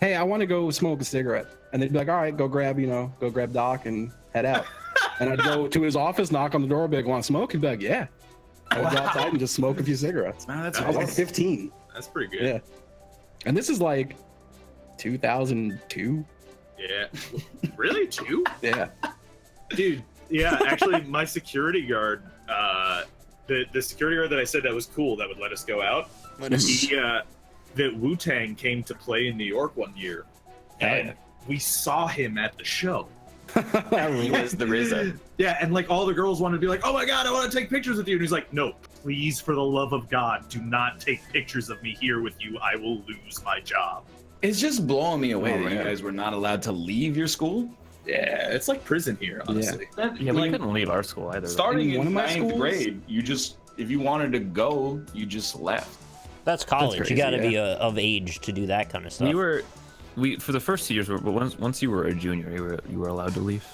"Hey, I want to go smoke a cigarette," and they'd be like, "All right, go grab Doc and head out." And I'd go to his office, knock on the door, be like, "Want to smoke?" He'd be like, "Yeah." I would go outside and just smoke a few cigarettes. Wow, that's I was like awesome. 15. That's pretty good. Yeah. And this is like 2002. Yeah. Really? 2? Yeah. Dude, yeah, actually my security guard, the security guard that I said that was cool that would let us go out, he that Wu-Tang came to play in New York one year, and we saw him at the show. He was the RZA. Yeah, and like all the girls wanted to be like, "Oh my god, I want to take pictures with you," and he's like, "No, please, for the love of God, do not take pictures of me here with you. I will lose my job." It's just blowing me away Oh, that you yeah. guys were not allowed to leave your school. Yeah, it's like prison here, honestly. Yeah, we couldn't leave our school either. Starting In one in of my ninth schools? grade, you just, if you wanted to go, you just left. That's college. crazy, you got to be yeah. of age to do that kind of stuff. We for the first 2 years, but once you were a junior, you were allowed to leave.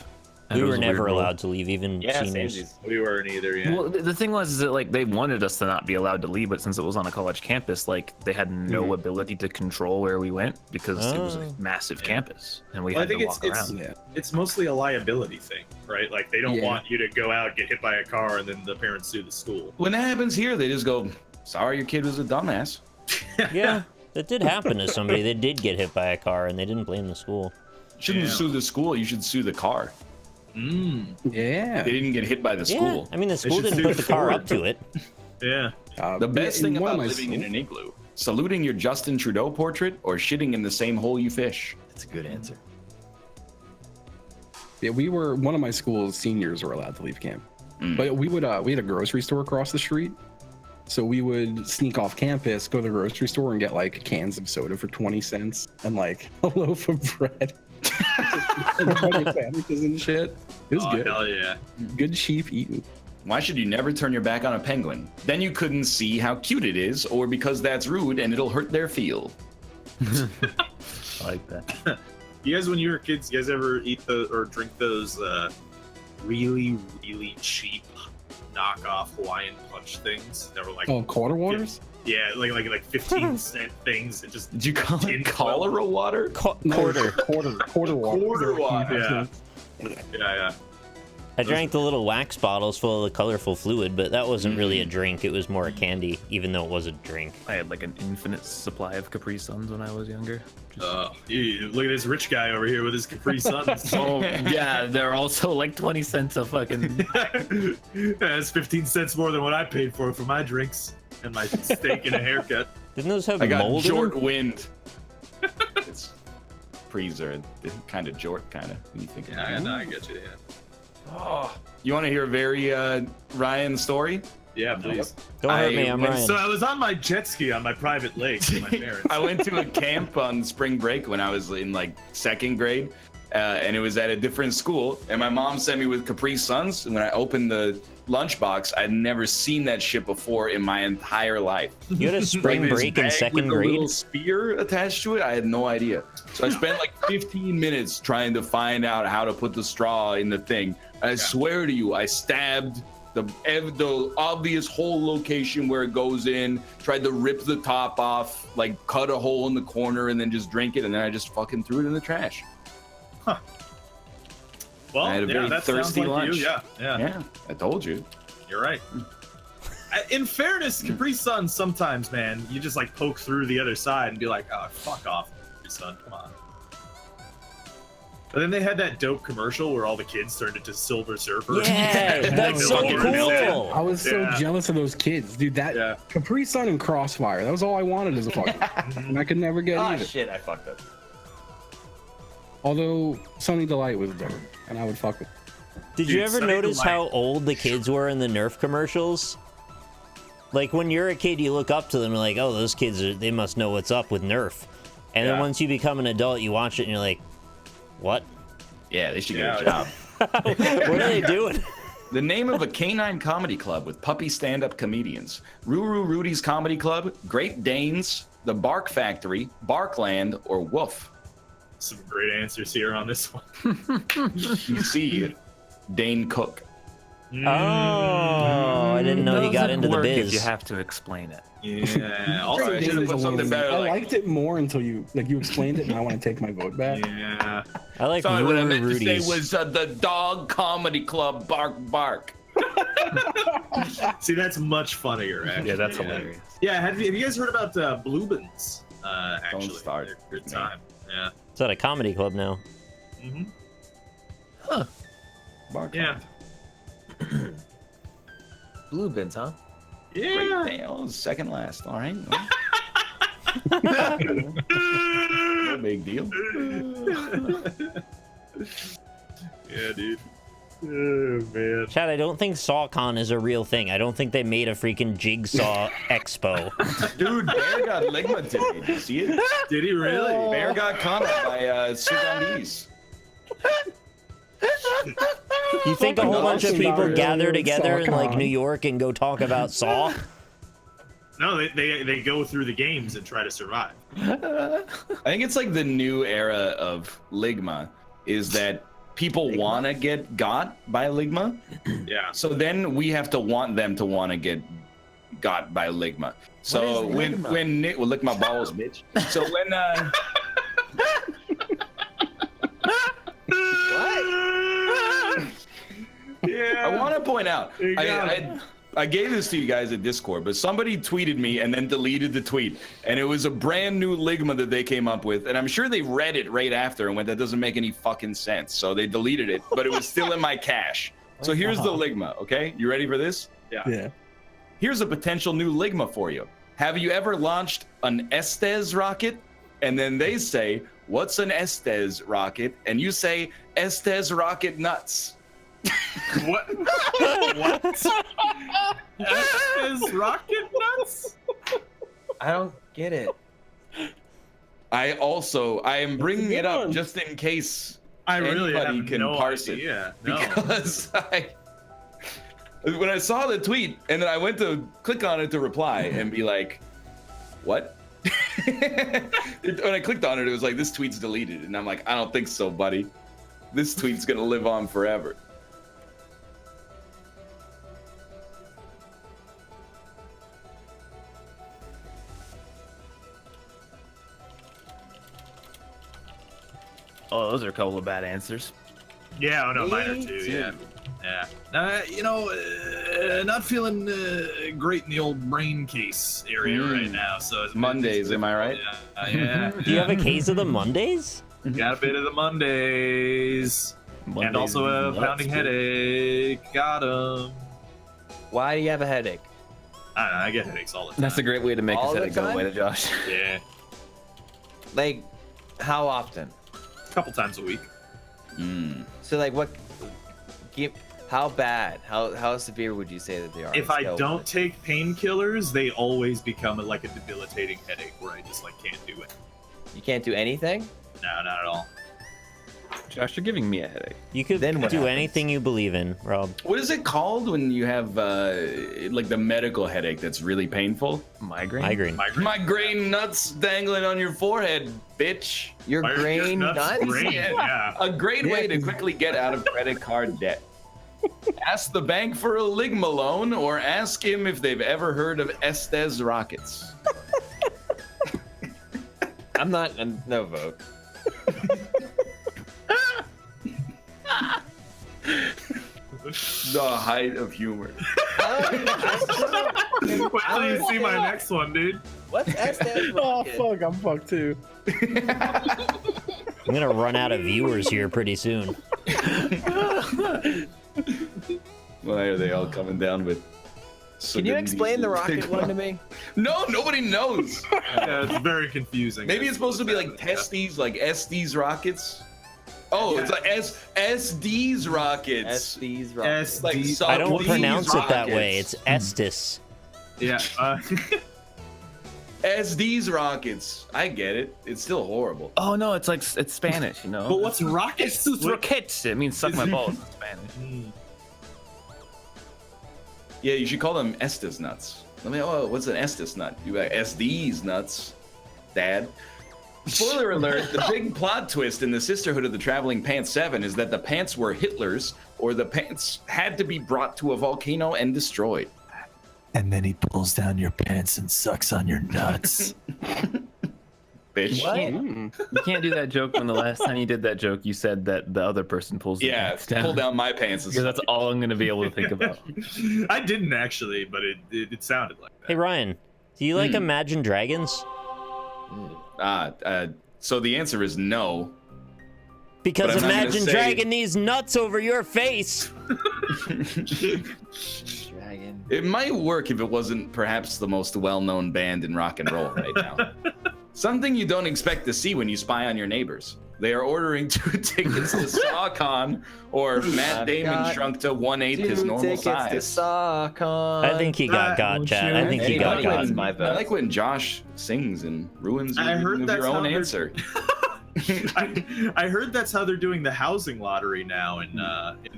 And we it were was a weird never rule. allowed to leave, even seniors. We weren't either. Yeah. Well, the thing was is that like they wanted us to not be allowed to leave, but since it was on a college campus, like they had no ability to control where we went because it was a massive campus and we Well, I had to think walk it's- around. Yeah. It's mostly a liability thing, right? Like they don't Yeah. want you to go out, get hit by a car, and then the parents sue the school. When that happens here, they just go, "Sorry, your kid was a dumbass." Yeah, that did happen to somebody. They did get hit by a car, and they didn't blame the school. You shouldn't Yeah. sue the school. You should sue the car. Yeah. They didn't get hit by the Yeah, school. I mean the school should didn't sue put the car Ford. up to it. Yeah. The best in thing one of about my living in schools- an igloo: saluting your Justin Trudeau portrait or shitting in the same hole you fish. That's a good answer. Yeah, one of my schools, seniors were allowed to leave camp. But we had a grocery store across the street. So we would sneak off campus, go to the grocery store and get like cans of soda for 20 cents and like a loaf of bread. And sandwiches and shit. It was good. Hell yeah. Good cheap eating. Why should you never turn your back on a penguin? Then you couldn't see how cute it is, or because that's rude and it'll hurt their feel. I like that. You guys, when you were kids, you guys ever eat or drink those really, really cheap knockoff Hawaiian Punch things that were like, Oh, quarter waters? yeah, like 15-cent things. It just Did you call tin it cholera water? No, Quarter. quarter water. Quarter water. Yeah. I drank the little wax bottles full of the colorful fluid, but that wasn't really a drink. It was more a candy, even though it was a drink. I had like an infinite supply of Capri Suns when I was younger. Look at this rich guy over here with his Capri Suns. Oh yeah, they're also like 20 cents a fucking. That's 15 cents more than what I paid for my drinks and my steak and a haircut. Didn't those have I got mold in jort them? wind. It's preser, kind of jort, kind of. When you think about it. I get you. Yeah. Oh, you want to hear a very Ryan story? Yeah, please. Don't hurt me, I'm went- Ryan. So I was on my jet ski on my private lake with my parents. I went to a camp on spring break when I was in like second grade, and it was at a different school. And my mom sent me with Capri Suns. And when I opened the lunchbox, I'd never seen that shit before in my entire life. You had a spring Like this break in bag second with a grade? little spear attached to it. I had no idea. So I spent like 15 minutes trying to find out how to put the straw in the thing. I swear to you, I stabbed the obvious hole location where it goes in, tried to rip the top off, like cut a hole in the corner and then just drink it, and then I just fucking threw it in the trash. Well, I had a very that sounds thirsty like lunch. You. Yeah, Yeah, I told you. you're right. In fairness, Capri Sun, sometimes, man, you just like poke through the other side and be like, oh, fuck off, Capri Sun, come on. But then they had that dope commercial where all the kids turned into Silver Surfers. Yeah, that's so cool. I was so Yeah. jealous of those kids, dude. That Yeah. Capri Sun and Crossfire. That was all I wanted as a fucking. And I could never get either. Shit, I fucked up. Although Sunny Delight was dope, and I would fuck with. Did you Dude, ever Sunny notice Delight. how old the kids were in the Nerf commercials? Like when you're a kid, you look up to them and like, oh, those kids, they must know what's up with Nerf. And then once you become an adult, you watch it and you're like, what? Yeah, they should get a job. What are they doing? The name of a canine comedy club with puppy stand-up comedians: Ruru Rudy's Comedy Club, Great Danes, The Bark Factory, Barkland, or Woof. Some great answers here on this one. You see, Dane Cook. Oh, I didn't know he got into the biz. If you have to explain it. Yeah. Also, Sorry, I should've put something better, I like- liked it more until you explained it, and I want to take my vote back. yeah. I like Sorry, what I meant to Rudy's. say was the Dog Comedy Club, Bark Bark. See, that's much funnier. Actually. Yeah, that's hilarious. Yeah. Have you guys heard about Bluebins? Actually, Don't start. They're good time. Yeah. It's at a comedy club now. Mm-hmm. Bark. Yeah. Blue bins, huh? Yeah. Great Dane, second last. All right. No big deal. Yeah, dude. Oh man. Chad, I don't think SawCon is a real thing. I don't think they made a freaking Jigsaw Expo. Dude, Bear got Ligma today. Did you see it? Did he really? Bear got caught by Sugandis. You think a whole bunch of people Not gather really together in like SawCon. New York and go talk about Saw? No, they go through the games and try to survive. I think it's like the new era of Ligma is that people want to get got by Ligma. Yeah. So then we have to want them to want to get got by Ligma. So What is Ligma? when Nick will lick my balls, bitch. So when Yeah. I want to point out, You got it. I gave this to you guys at Discord, but somebody tweeted me and then deleted the tweet, and it was a brand new Ligma that they came up with, and I'm sure they read it right after and went, that doesn't make any fucking sense, so they deleted it, but it was still in my cache. So here's the Ligma, okay? You ready for this? Yeah. Here's a potential new Ligma for you. Have you ever launched an Estes rocket? And then they say, what's an Estes rocket? And you say, Estes rocket nuts. What? What? Is rocket nuts? I don't get it. I am bringing it up just in case I really anybody have can no parse idea. it. Because when I saw the tweet and then I went to click on it to reply and be like, what? When I clicked on it, it was like, this tweet's deleted. And I'm like, I don't think so, buddy. This tweet's gonna live on forever. Oh, those are a couple of bad answers. Yeah, oh no, mine are too. Yeah, yeah. Not feeling great in the old brain case area right now. So it's Mondays, am I right? Yeah. Do you have a case of the Mondays? Got a bit of the Mondays, and also a pounding headache. Got 'em. Why do you have a headache? I don't know, I get headaches all the time. That's a great way to make All his the headache go time? away to Josh. Yeah, Like, how often? a couple times a week. So like, what? How bad? How severe would you say that they are? If I don't take painkillers, they always become like a debilitating headache where I just like can't do it. you can't do anything. No, not at all. Josh, you're giving me a headache. You could Then what do happens? anything you believe in, Rob. What is it called when you have like the medical headache that's really painful? Migraine? Migraine. Migraine nuts dangling on your forehead, bitch. Your Why are grain nuts? Grain, yeah. A great way to quickly get out of credit card debt. Ask the bank for a Ligma loan or ask him if they've ever heard of Estes rockets. I'm not. No vote. The height of humor. Wait till you see my next one, dude. What's Estes Oh rocket? fuck, I'm fucked too. I'm gonna run out of viewers here pretty soon. Why are they all coming down with? Can you explain the rocket one to me? No, nobody knows. Yeah, it's very confusing. Maybe it's supposed to be like testes, like Estes rockets. Oh, it's like SD's rockets. Estes rocket. SD. Like I don't these pronounce it that way. rockets. It's Estes. Yeah. As these rockets, I get it. It's still horrible. Oh no, it's Spanish, you know. But what's rockets? Sus roquettes. It means suck my balls in Spanish. Yeah, you should call them Estes nuts. What's an Estes nut? You got these nuts, Dad. Spoiler alert, the big plot twist in the Sisterhood of the Traveling Pants 7 is that the pants were Hitler's, or the pants had to be brought to a volcano and destroyed. And then he pulls down your pants and sucks on your nuts. Bitch. You can't do that joke when the last time you did that joke, you said that the other person pulls the Yeah, pants down. pull down my pants. Because that's all I'm going to be able to think about. I didn't actually, but it sounded like that. Hey Ryan, do you like Imagine Dragons? So the answer is no. Because But I'm not gonna Imagine say- dragging these nuts over your face. Dragon. It might work if it wasn't perhaps the most well-known band in rock and roll right now. Something you don't expect to see when you spy on your neighbors. They are ordering 2 tickets to SawCon, or Matt Damon shrunk to 1/8 his normal size. I think he got Chad. I think he got Anybody wins got. my I vote. like when Josh sings and ruins I heard your that's own how they're- answer. I heard that's how they're doing the housing lottery now in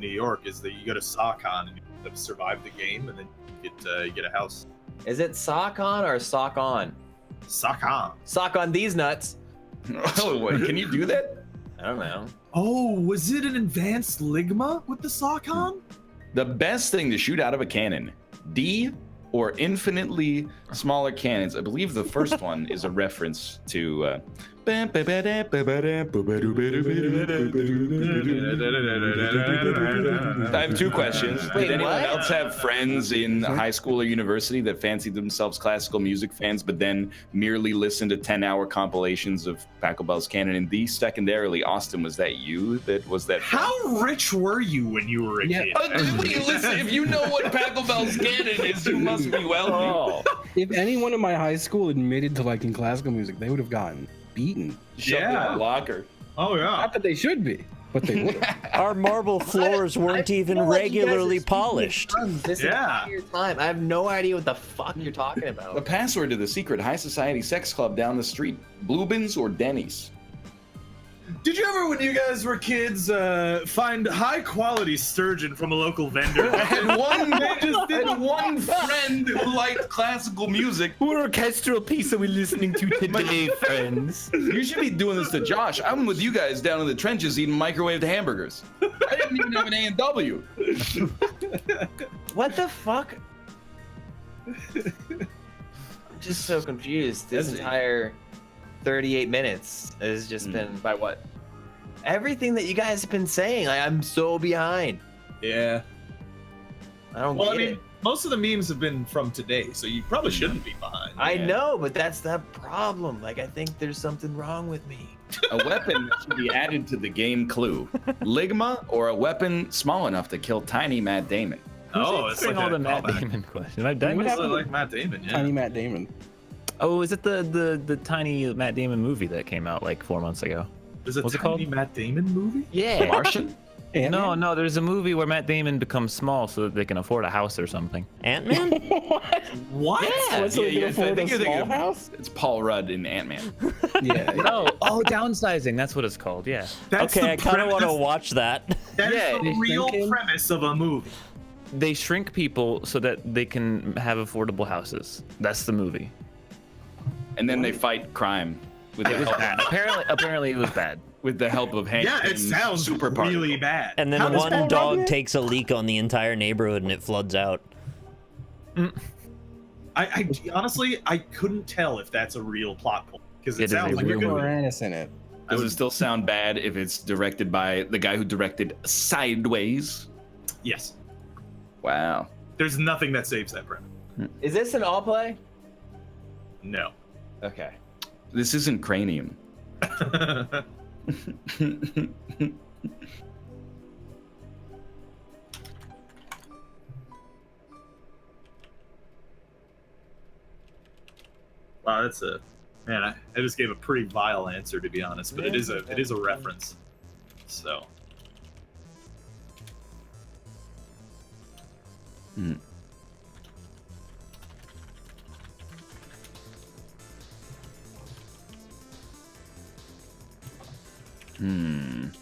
New York. Is that you go to SawCon and you have to survive the game, and then you get a house. Is it sock on or sock on? SawCon. Sock on these nuts. Oh, wait, can you do that? I don't know. Oh, was it an advanced Ligma with the SawCon? The best thing to shoot out of a cannon, D or infinitely smaller cannons. I believe the first one is a reference to. I have 2 questions. Wait, Did anyone what? else have friends in high school or university that fancied themselves classical music fans, but then merely listened to 10-hour compilations of Paco Bell's canon? And B, secondarily, Austin, was that you that was that? How rich were you when you were a kid? Listen, if you know what Paco Bell's canon is, you must be wealthy. If anyone in my high school admitted to liking classical music, they would have gotten beaten. Shut Yeah. the locker. Oh yeah. Not that they should be, but they would have. Our marble floors weren't even feel like you guys are regularly speaking polished. tongues this Yeah. entire time. I have no idea what the fuck you're talking The about. password to the secret high society sex club down the street, Bluebins or Denny's? Did you ever, when you guys were kids, find high quality sturgeon from a local vendor? I had one friend who liked classical music. What orchestral piece are we listening to today, friends? You should be doing this to Josh. I'm with you guys down in the trenches eating microwaved hamburgers. I didn't even have an A&W. What the fuck? I'm just so confused. This entire 38 minutes has just been By what? everything that you guys have been saying. Like, I'm so behind. Yeah. I don't Well, get I mean, it. most of the memes have been from today, so you probably shouldn't be behind. I know, but that's the problem. Like, I think there's something wrong with me. A weapon that should be added to the game clue. Ligma or a weapon small enough to kill tiny Matt Damon? Oh, it's like all a the Matt callback. Damon question. I've done What this. happened? Like Matt Damon, yeah. Tiny Matt Damon. Oh, is it the tiny Matt Damon movie that came out like 4 months ago? There's a What's it tiny called? Matt Damon movie? Yeah. Martian? No, there's a movie where Matt Damon becomes small so that they can afford a house or something. Ant-Man? What? Yeah. So they can afford think a you're thinking small of- house? It's Paul Rudd in Ant-Man. Yeah. Oh, downsizing. That's what it's called. Yeah. That's Okay, the I kind of want to premise- watch that. That is Yeah, the they real shrink him. premise of a movie. They shrink people so that they can have affordable houses. That's the movie. And then they fight crime with the It was help, bad. Apparently it was bad. with the help of Hank Yeah, it Pym's sounds super really particle. bad. And then How does one Paul dog Rudd- takes a leak on the entire neighborhood and it floods out. I honestly, I couldn't tell if that's a real plot point because It it is a sounds like real a movie. Moranis in it. Does it still sound bad if it's directed by the guy who directed Sideways? Yes. Wow. There's nothing that saves that premise. Is this an all play? No. Okay. This isn't Cranium. Wow, that's a man. I just gave a pretty vile answer to be honest, but it is a reference. So Is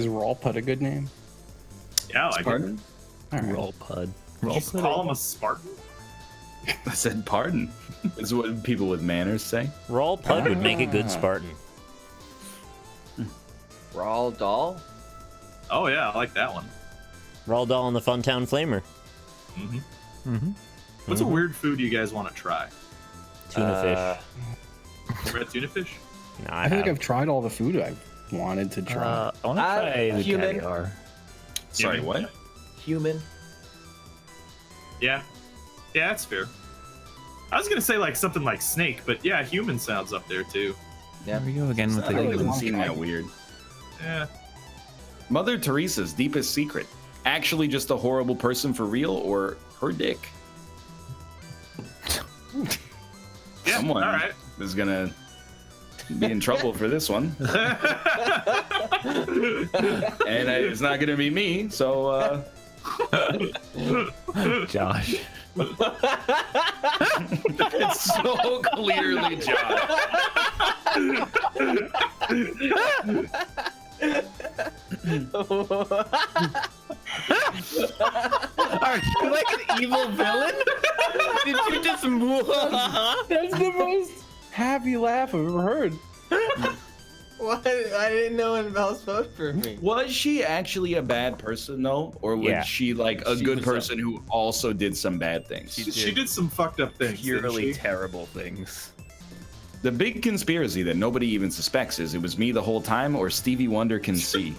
Rawpud a good name? Yeah, I like it. Pardon? All right. Roll pud. Just call him a Spartan. I said pardon. Is what people with manners say. Raw Pud would make a good Spartan. Raw doll. Oh yeah, I like that one. Raw Doll and the Funtown Flamer. What's a weird food you guys want to try? Tuna Ever had tuna fish? fish. No, I think I've tried all the food I've wanted to try. I want to try the human. caviar. Sorry, Yeah. what? Human. Yeah. Yeah, that's fair. I was gonna say like something like snake, but yeah, human sounds up there too. There we go again with It the doesn't want seem to that try. weird. Yeah. Mother Teresa's deepest secret. Actually just a horrible person for real, or her dick? Yeah. Someone All right. is gonna be in trouble for this one. And it's not gonna be me, so Josh. it's so clearly Josh. Are you like an evil villain? Did you just That's the most happy laugh I've ever heard. What? I didn't know anyone else voted for me. Was she actually a bad person though, or was Yeah. she like a She good was person who also did some bad things? She did some fucked up things. didn't Purely she? terrible things. The big conspiracy that nobody even suspects is it was me the whole time, or Stevie Wonder can see.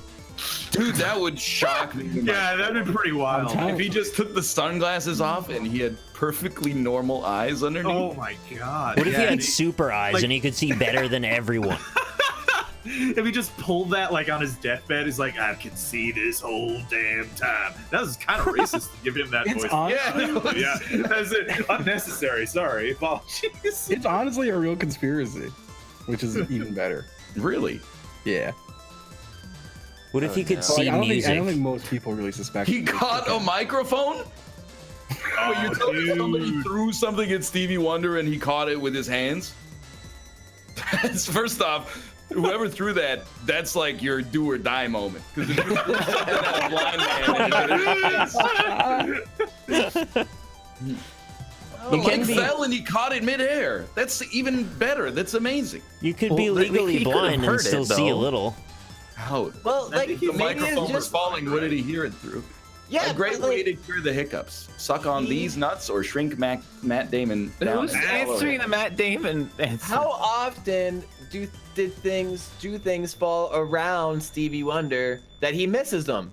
Dude, that would shock me. Yeah, that'd be pretty wild. telling If he just took the sunglasses off and he had perfectly normal eyes underneath. Oh my god. What if he Yeah, had super eyes like- and he could see better than everyone? If he just pulled that like on his deathbed, he's like, I can see this whole damn time. That was kind of racist to give him that It's voice. on- Yeah, that's it. Unnecessary. Sorry. Apologies. It's honestly a real conspiracy, which is even better. Really? Yeah. What if he could Like, see I don't music? think most people really suspect. He it. caught a microphone? Oh, you're telling me somebody threw something at Stevie Wonder and he caught it with his hands? That's, first off, whoever threw that, that's like your do or die moment. Because if you threw something at a blind man, the You can mic be- fell and he caught it midair. That's even better. That's amazing. You could be Well, legally he could've blind and heard it, still see a though. little. How? Well, like The maybe microphone it's was just falling. What did he hear it through? yeah. A great but, way like, to cure the hiccups. Suck on these nuts or shrink Matt Damon down. Who's answering the Matt Damon? How often did things fall around Stevie Wonder that he misses them?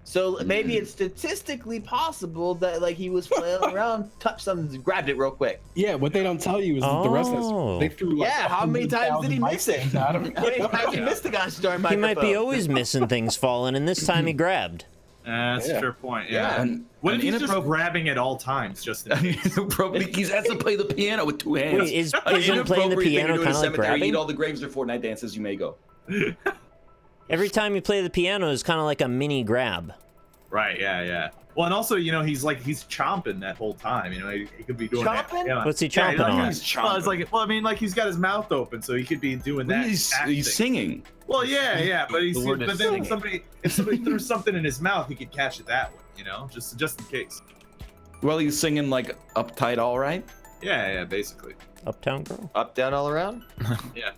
So maybe it's statistically possible that like he was flailing around, touched something, grabbed it real quick. Yeah, what they don't tell you is that the rest of Oh. us, they threw like Yeah, how many times did he miss it? 100,000 out of it. How many times he missed the gosh darn He microphone? might be always missing things falling, and this time he grabbed. That's Yeah. a fair point. Yeah. Yeah. And What if an he's just grabbing at all times? Just in case? inappropriate. He has to play the piano with two hands. Wait, isn't An playing the inappropriate thing to piano do in a kind of like cemetery. grabbing? Eat all the graves or Fortnite dances. You may go. Every time you play the piano is kind of like a mini grab. Right. Yeah. Yeah. Well, and also, you know, he's chomping that whole time. You know, he could be doing that. Chomping? Yeah. What's he Yeah, chomping like, on? he's Well, it's like, well, I mean, like he's got his mouth open, so he could be doing that. He's acting. singing. Well, yeah, but he's. The word But is then singing. if somebody threw something in his mouth, he could catch it that way. You know, just in case. Well, he's singing like uptight, all right. Yeah, basically. Uptown Girl. Up, down, all around. Yeah.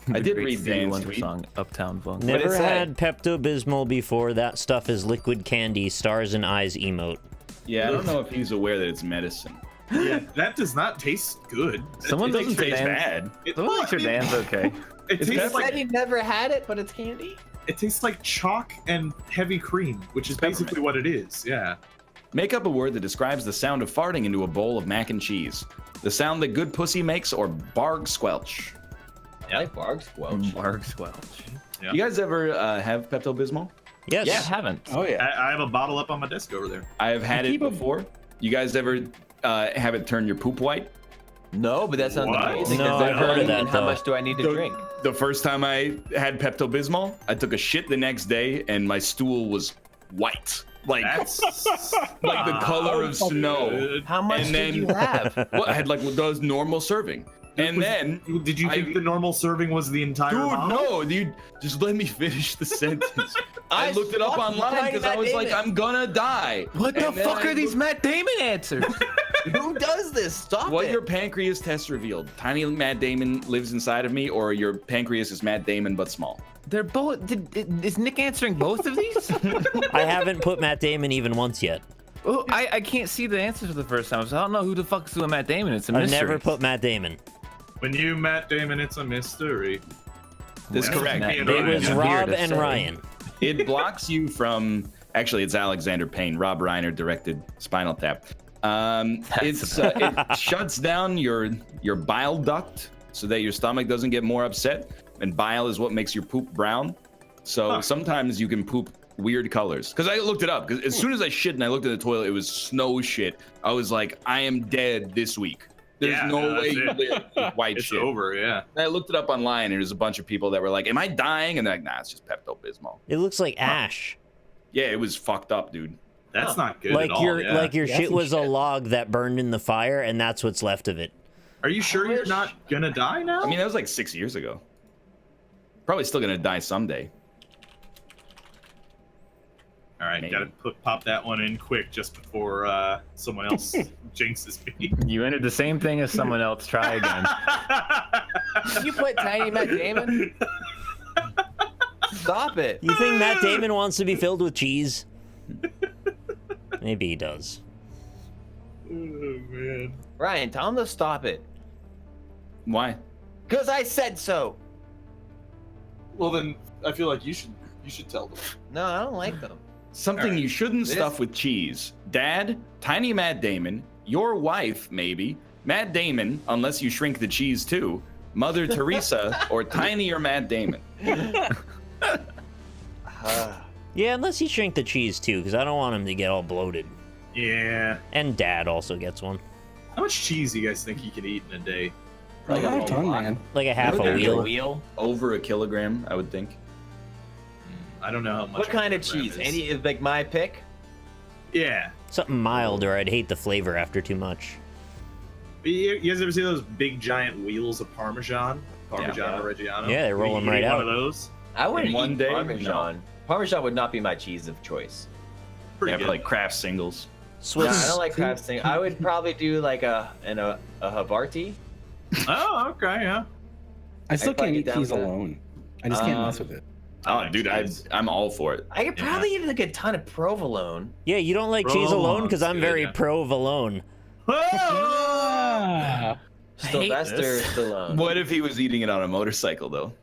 I did Great read Stevie Dan's Wonder tweet. song, Uptown Funk. Never it say? had Pepto-Bismol before. That stuff is liquid candy. Stars and eyes emote. Yeah, I don't know if he's aware that it's medicine. Yeah, that does not taste good. Someone It doesn't thinks taste Dan's- bad. Someone thinks your Dan's okay. It It's tastes pepper. Said like he never had it, but it's candy. it tastes like chalk and heavy cream, which is Peppermint. basically what it is. Yeah. Make up a word that describes the sound of farting into a bowl of mac and cheese. The sound that good pussy makes, or barg squelch. I like bark squelch. Mark Squelch. Yeah. You guys ever have Pepto Bismol? Yes. I haven't. Oh yeah. I have a bottle up on my desk over there. I have had it Keep 'em- before. You guys ever have it turn your poop white? No, but that sounds What? amazing. No, Is that I've heard of funny? that, And how though. much do I need to The- drink? The first time I had Pepto Bismol, I took a shit the next day and my stool was white. Like, That's like the color of snow. good. How much And did then- you have? Well, I had like those normal serving. And then, Did you think the normal serving was the entire dude, bottle? no, dude, just let me finish the sentence. I I looked it up fucking online tried because I Matt was like, Damon. I'm gonna die. What the And then fuck I are these looked- Matt Damon answers? Who does this? Stop What it. your pancreas test revealed? Tiny Matt Damon lives inside of me, or your pancreas is Matt Damon but small? They're both. Is Nick answering both of these? I haven't put Matt Damon even once yet. Well, I can't see the answers for the first time, so I don't know who the fuck's doing Matt Damon. It's a I've mystery. never put Matt Damon. When you Matt Damon, it's a mystery. That's correct. Matt It Damon. was I'm here Rob to and say. Ryan. It blocks you from. Actually, it's Alexander Payne. Rob Reiner directed Spinal Tap. It shuts down your bile duct so that your stomach doesn't get more upset. And bile is what makes your poop brown. So sometimes you can poop weird colors. Because I looked it up. Because as soon as I shit and I looked at the toilet, it was snow shit. I was like, I am dead this week. There's Yeah, no that's way you it. live with white It's shit. over, yeah. And I looked it up online, and there's a bunch of people that were like, "Am I dying?" And they're like, "Nah, it's just Pepto-Bismol." It looks like ash. Yeah, it was fucked up, dude. That's not good Like at all. your yeah. like your Yeah, shit some was a shit. log that burned in the fire, and that's what's left of it. Are you sure you're not gonna die now? I mean, that was like 6 years ago. Probably still gonna die someday. all right, maybe. gotta pop that one in quick just before someone else jinxes me. You entered the same thing as someone else. Try again. Did you put Tiny Matt Damon? Stop it. You think Matt Damon wants to be filled with cheese? Maybe he does. Oh man. Ryan, tell him to stop it. Why? Because I said so. Well then, I feel like you should tell them. No, I don't like them. Something Alright. you shouldn't This- stuff with cheese. Dad, Tiny Matt Damon, your wife, maybe, Matt Damon, unless you shrink the cheese too, Mother Teresa, or Tiny or Matt Damon. Yeah, unless you shrink the cheese too, because I don't want him to get all bloated. Yeah. And Dad also gets one. How much cheese do you guys think you could eat in a day? Like a ton, man. Like a half a Okay. wheel. Over a kilogram, I would think. I don't know how much. What kind of a kilogram cheese? is. Any like my pick? Yeah. Something mild, or I'd hate the flavor after too much. You guys ever see those big giant wheels of Parmesan? Parmigiano Reggiano? Yeah, they roll You them eat right one out. of those? I wouldn't In one eat day? Parmesan. Parmesan would not be my cheese of choice. Pretty Yeah, good. for like craft singles. No, Swiss. I don't like craft thing. I would probably do like a Havarti. Oh, okay, yeah. I still I'd probably can't get eat down cheese with that. alone. I just can't mess with it. Oh, like dude, cheese. I'm all for it. I could Yeah. probably eat like a ton of provolone. Yeah, you don't like cheese alone because I'm Provolone's very good, yeah. pro-volone. Ah, Sylvester Stallone. What if he was eating it on a motorcycle, though?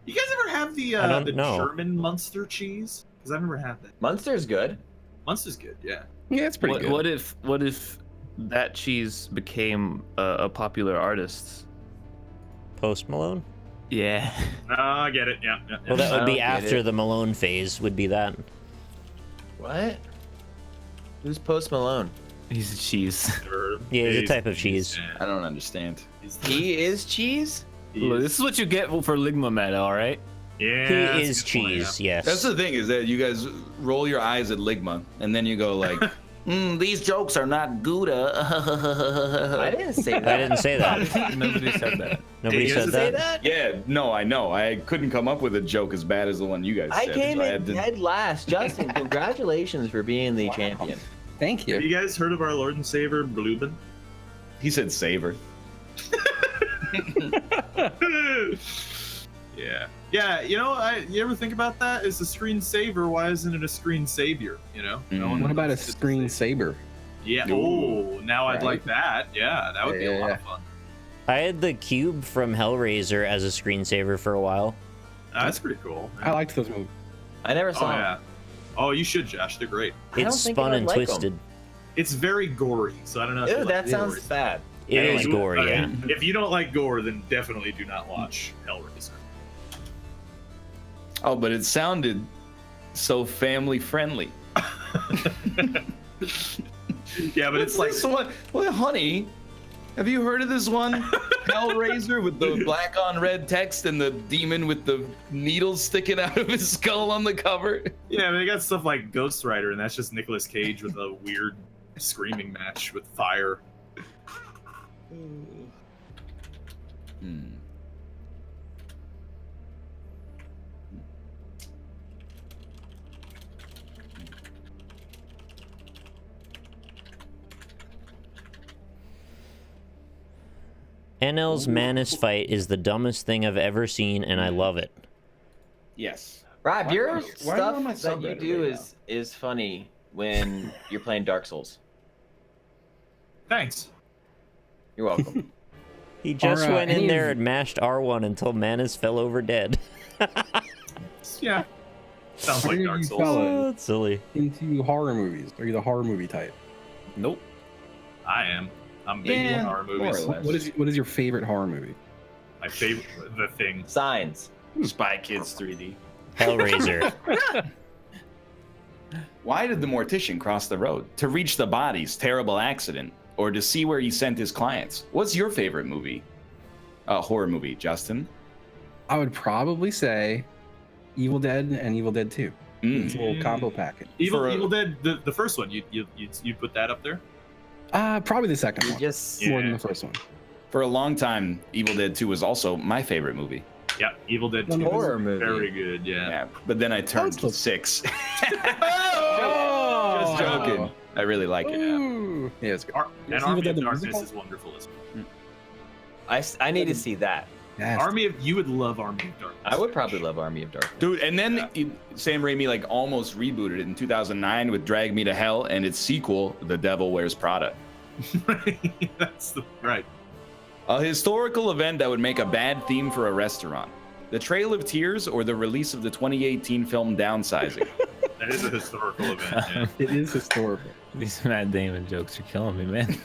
You guys ever have the I don't the know. German Munster cheese? Because I've never had that. Munster's good. Munster's good, yeah. yeah, it's pretty good. What if that cheese became a popular artist? Post Malone? Yeah. I get it. Yeah. Well, that I would be don't get after it. the Malone phase, would be that. What? Who's Post Malone? He's a cheese. Never heard of him. Yeah, he's a He's- type of cheese. I don't understand. He is cheese? Look, this is what you get for Ligma Meta, all right? Yeah. He that's a is good point, cheese, yeah. yes. That's the thing, is that you guys roll your eyes at Ligma, and then you go like, these jokes are not Gouda. I didn't say that. I didn't say that. Nobody said that. Nobody He said doesn't say that. that? Yeah, no, I know. I couldn't come up with a joke as bad as the one you guys I said. came so I in had to- dead last. Justin, congratulations for being the champion. Thank Have you. you guys heard of our Lord and Savior Bluben? He said savor. Yeah. Yeah, you know, you ever think about that? Is a screensaver, why isn't it a screen savior? You know? No one What about a wants to screen saber? Yeah. Ooh. Oh, now I'd Right. like that. Yeah, that would be a lot Yeah. of fun. I had the cube from Hellraiser as a screensaver for a while. That's pretty cool. I liked those movies. I never Oh saw him. yeah. Oh, you should, Josh. They're great. I don't It's think spun I'd and like 'em. twisted. It's very gory, so I don't know. If you Ew, like that sounds gore. bad. It Yeah, is you- gory, yeah. If you don't like gore, then definitely do not watch Hellraiser. Oh, but it sounded so family friendly. Yeah, but it's like this one. Well, honey, have you heard of this one? Hellraiser with the black on red text and the demon with the needles sticking out of his skull on the cover. yeah, they got stuff like Ghost Rider, and that's just Nicolas Cage with a weird screaming match with fire. NL's Manus fight is the dumbest thing I've ever seen, and I love it. Yes. Rob, your why are you stuff on my that you subreddit do right is funny when you're playing Dark Souls. Thanks. You're welcome. He just went in any there of- and mashed R1 until Manus fell over dead. Yeah. Sounds Are like you Dark Souls. fellas Oh, that's silly. into horror movies? Are you the horror movie type? Nope. I am. I'm big Yeah, into horror movies. more or less. What is your favorite horror movie? My favorite, The Thing. Signs. Spy Kids 3D. Hellraiser. Why did the mortician cross the road? To reach the bodies, terrible accident, or to see where he sent his clients? What's your favorite movie? Horror movie, Justin? I would probably say Evil Dead and Evil Dead 2. It's a little combo package. Evil Dead, the first one. You put that up there? Probably the second You one. just More than Yeah. the first one. For a long time, Evil Dead 2 was also my favorite movie. Yeah, Evil Dead 2 Horror is movie. very good. Yeah. Yeah, but then I turned still- 6. Oh! Just joking. I really like it. Ooh. Yeah, it's good. And Evil Army Dead of the Darkness musical? is wonderful. I need to see that. Yes. You would love Army of Darkness. I would probably love Army of Darkness. Dude, and then Sam Raimi like almost rebooted it in 2009 with Drag Me to Hell and its sequel, The Devil Wears Prada. That's right. A historical event that would make a bad theme for a restaurant. The Trail of Tears or the release of the 2018 film Downsizing. That is a historical event. Yeah. It is historical. These Matt Damon jokes are killing me, man.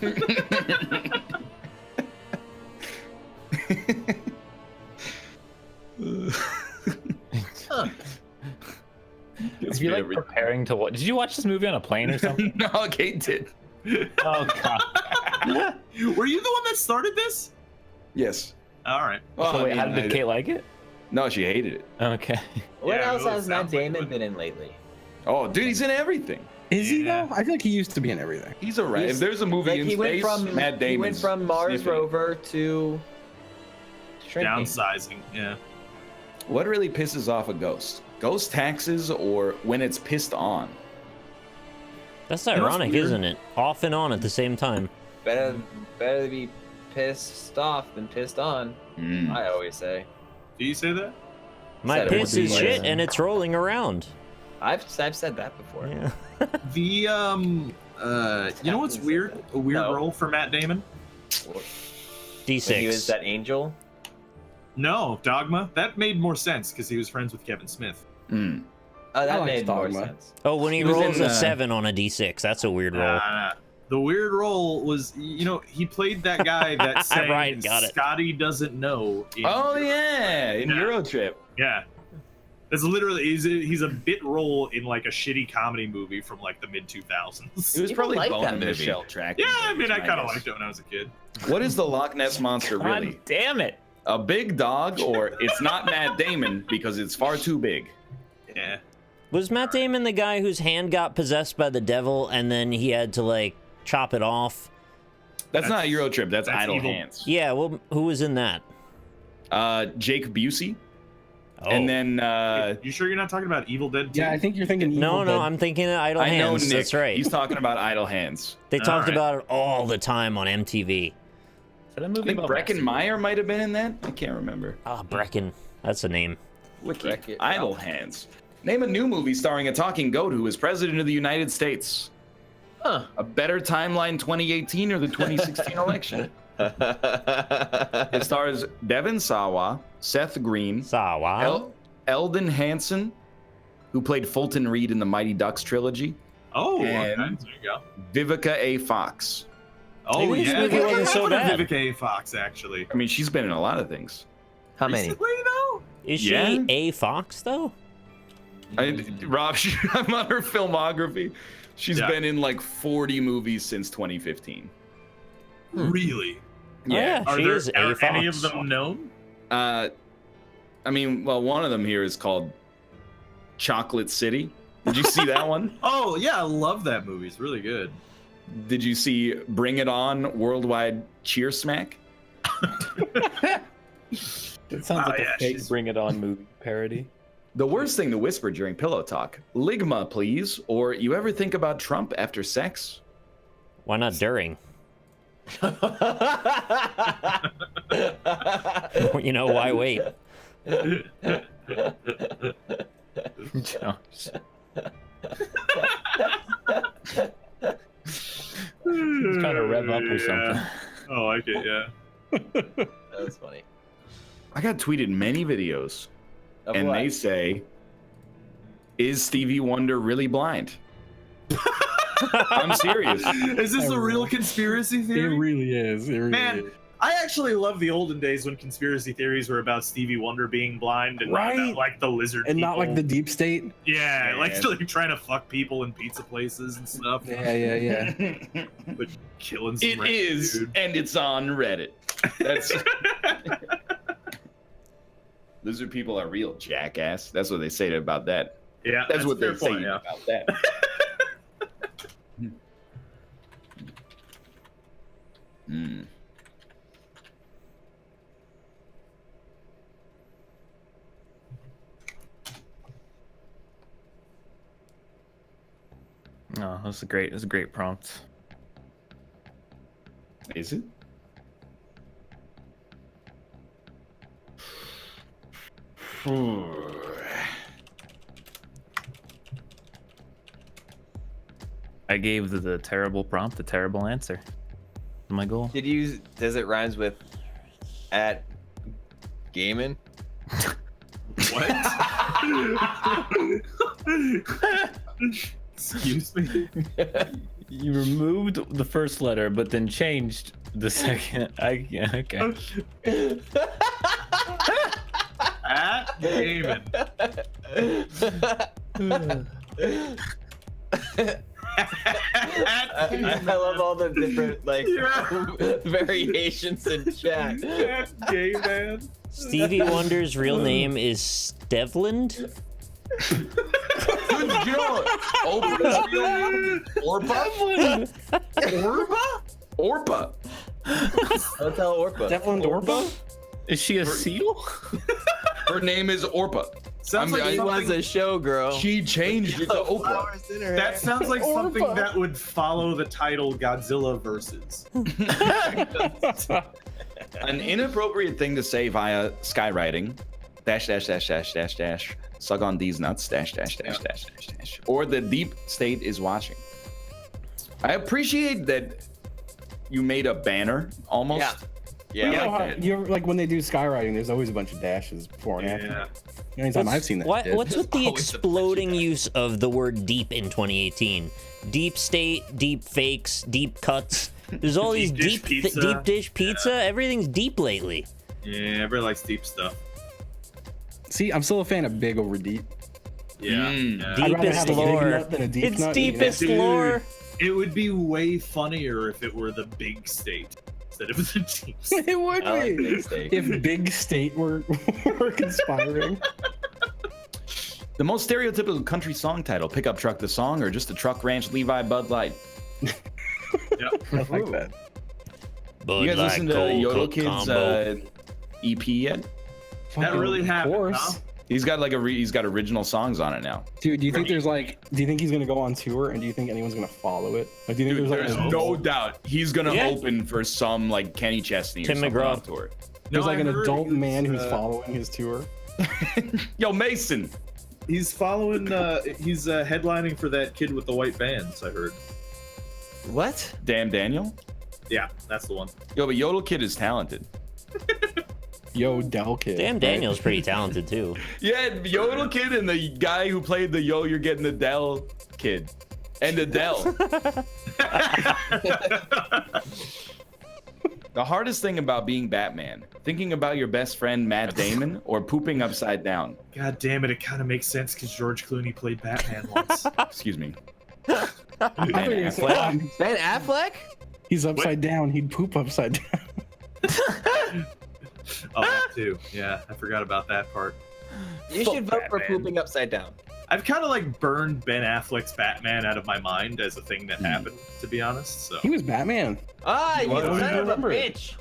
If you like preparing to watch, did you watch this movie on a plane or something? No, Kate did. Oh god. Were you the one that started this? Yes. All right. Well, So I wait, how mean, did Kate like it? No, she hated it. Okay. What Yeah, else it has Matt sounds like Damon one. been in lately? Oh, dude, he's in everything. Is he Yeah. though? I feel like he used to be in everything. He's alright. If He's- there's a movie Like in he went space, from Matt Damon. he went from Mars rover to shrinking. Downsizing. Yeah. What really pisses off a ghost? Ghost taxes or when it's pissed on? That's what's ironic, weird? isn't it? Off and on at the same time. Better to be pissed off than pissed on. Mm. I always say. Do you say that? My Said it piss would be is like- shit and it's rolling around. I've said that before. Yeah. The you know what's weird? A weird No. role for Matt Damon? When he was D6. that angel. No, Dogma. That made more sense because he was friends with Kevin Smith. Mm. Oh, that I like made more Dogma. sense. Oh, when he He was rolls in, a 7 on a D6. That's a weird roll. The weird role was, he played that guy that sang Right, got it. Scotty Doesn't Know. in- Oh yeah, in Yeah. Eurotrip. Yeah. It's literally, he's a bit role in like a shitty comedy movie from like the mid 2000s. He was People probably like that boning the movie. shell track. Yeah, I mean, I kind of guess. liked it when I was a kid. What is the Loch Ness monster God really? damn it. A big dog, or it's not Matt Damon because it's far too big? Yeah. Was Matt Damon the guy whose hand got possessed by the devil and then he had to, like, chop it off? That's not Eurotrip. That's that's Idle evil. Hands. Yeah, well, who was in that? Jake Busey, Oh. and then You sure you're not talking about Evil Dead 2? Yeah, I think you're thinking Evil No, Dead. I'm thinking of Idle I know Hands. Nick. That's right. He's talking about Idle Hands. They talked Alright. about it all the time on MTV. Is that a I movie think about Breckin Mexico? Meyer might have been in that. I can't remember. Ah, Brecken. That's a name. Wiki. Brecken- Idle Hands. Name a new movie starring a talking goat who is president of the United States. Huh. A Better Timeline 2018 or the 2016 election? It stars Devon Sawa, Seth Green, Sawa. Eldon Hansen, who played Fulton Reed in the Mighty Ducks trilogy, Oh, And- okay. There you go. Vivica A. Fox. Oh, Maybe this yeah. movie wasn't What so happened to bad. Vivica A. Fox, actually. I mean, she's been in a lot of things. How many? Recently, though? Is Yeah. she a fox, though? Rob, I'm on her filmography. She's Yeah. been in like 40 movies since 2015. Really? Oh, yeah, Are she there is a are fox. any of them known? I mean, well, one of them here is called Chocolate City. Did you see that one? Oh, yeah, I love that movie. It's really good. Did you see Bring It On Worldwide Cheer Smack? It sounds like yeah, a fake she's- Bring It On movie parody. The worst thing to whisper during pillow talk: Ligma, please. Or you ever think about Trump after sex? Why not during? You know, why wait? Josh. He's trying to rev up or something. Oh, I like it, yeah. That was funny. I got tweeted many videos, Of and what? they say, "Is Stevie Wonder really blind?" I'm serious. Is this a real conspiracy It theory? really is. It really Man, is. I actually love the olden days when conspiracy theories were about Stevie Wonder being blind and not Right. about, like, the lizard And people. not like the deep state. Yeah, like Yeah. trying to fuck people in pizza places and stuff. Yeah. But killing some It random is, dude. and it's on Reddit. That's lizard people are real, jackass. That's what they say about that. Yeah, That's what a they fair say point, yeah. about that. Hmm. No, that's a great prompt. Is it? I gave the terrible prompt a terrible answer. My goal. Does it rhymes with at gaming? What? Excuse me? You removed the first letter, but then changed the second. Okay. At Damon. I love all the different like variations in chat. Gay man. Stevie Wonder's real name is Stevland. Good job. Oprah's real name? Orpa? Orpa. Hotel Orpa. Devlin Dorpa? Is she a seal? Her name is Orpa. Sounds like He was something, a showgirl. She changed it to Oprah. Flowers in her that hair. sounds like something that would follow the title Godzilla versus. An inappropriate thing to say via skywriting. Dash dash dash dash dash dash. Suck on these nuts. Dash dash dash dash dash dash. Or the deep state is watching. I appreciate that you made a banner almost. Yeah. You Yeah. know how, you're like when they do skywriting, there's always a bunch of dashes before and after. Yeah. Anytime I've seen that. shit. What's with the always a exploding use of the word deep in 2018? Deep state, deep fakes, deep cuts. There's all these Deep dish pizza. deep dish pizza. Everything's deep lately. Yeah, everybody likes deep stuff. See, I'm still a fan of big over deep. Yeah. Mm. yeah. I'd rather Deepest have a big lore. nut than a deep It's nut. deepest Dude. lore. It would be way funnier if it were the big state instead of the deep state. It would I like be. big steak. If Big State were conspiring. The most stereotypical country song title: Pickup Truck the Song, or just a Truck Ranch Levi Bud Light? I like that. Bud You guys Light listen to Cold Yodel Cook Kid's combo. EP yet? That really Of happened, course. huh? He's got like he's got original songs on it now. Dude, do you think there's like, do you think he's gonna go on tour, and do you think anyone's gonna follow it? Like, do you think Dude, there's there's like no doubt he's gonna Yeah. open for some like Kenny Chesney or Tim something McGraw. on tour. there's like I an heard adult he was, man who's following his tour? Yo, Mason. He's following. He's headlining for that kid with the white bands. I heard. What? Damn Daniel. Yeah, that's the one. Yo, but Yodel Kid is talented. Yo, Del Kid. Damn, right? Daniel's pretty talented too. Yeah, Yodel Kid and the guy who played the Yo, You're Getting the Dell Kid. And Adele. The hardest thing about being Batman: thinking about your best friend Matt Damon or pooping upside down. God damn it! It kind of makes sense because George Clooney played Batman once. Excuse me. I thought you were gonna say, Ben Affleck? he's upside down. He'd poop upside down. Oh, that too. Yeah, I forgot about that part. You Fuck should vote for Batman. pooping upside down. I've kind of like burned Ben Affleck's Batman out of my mind as a thing that happened, to be honest. So He was Batman. Ah, you What? son of a Remember it. bitch.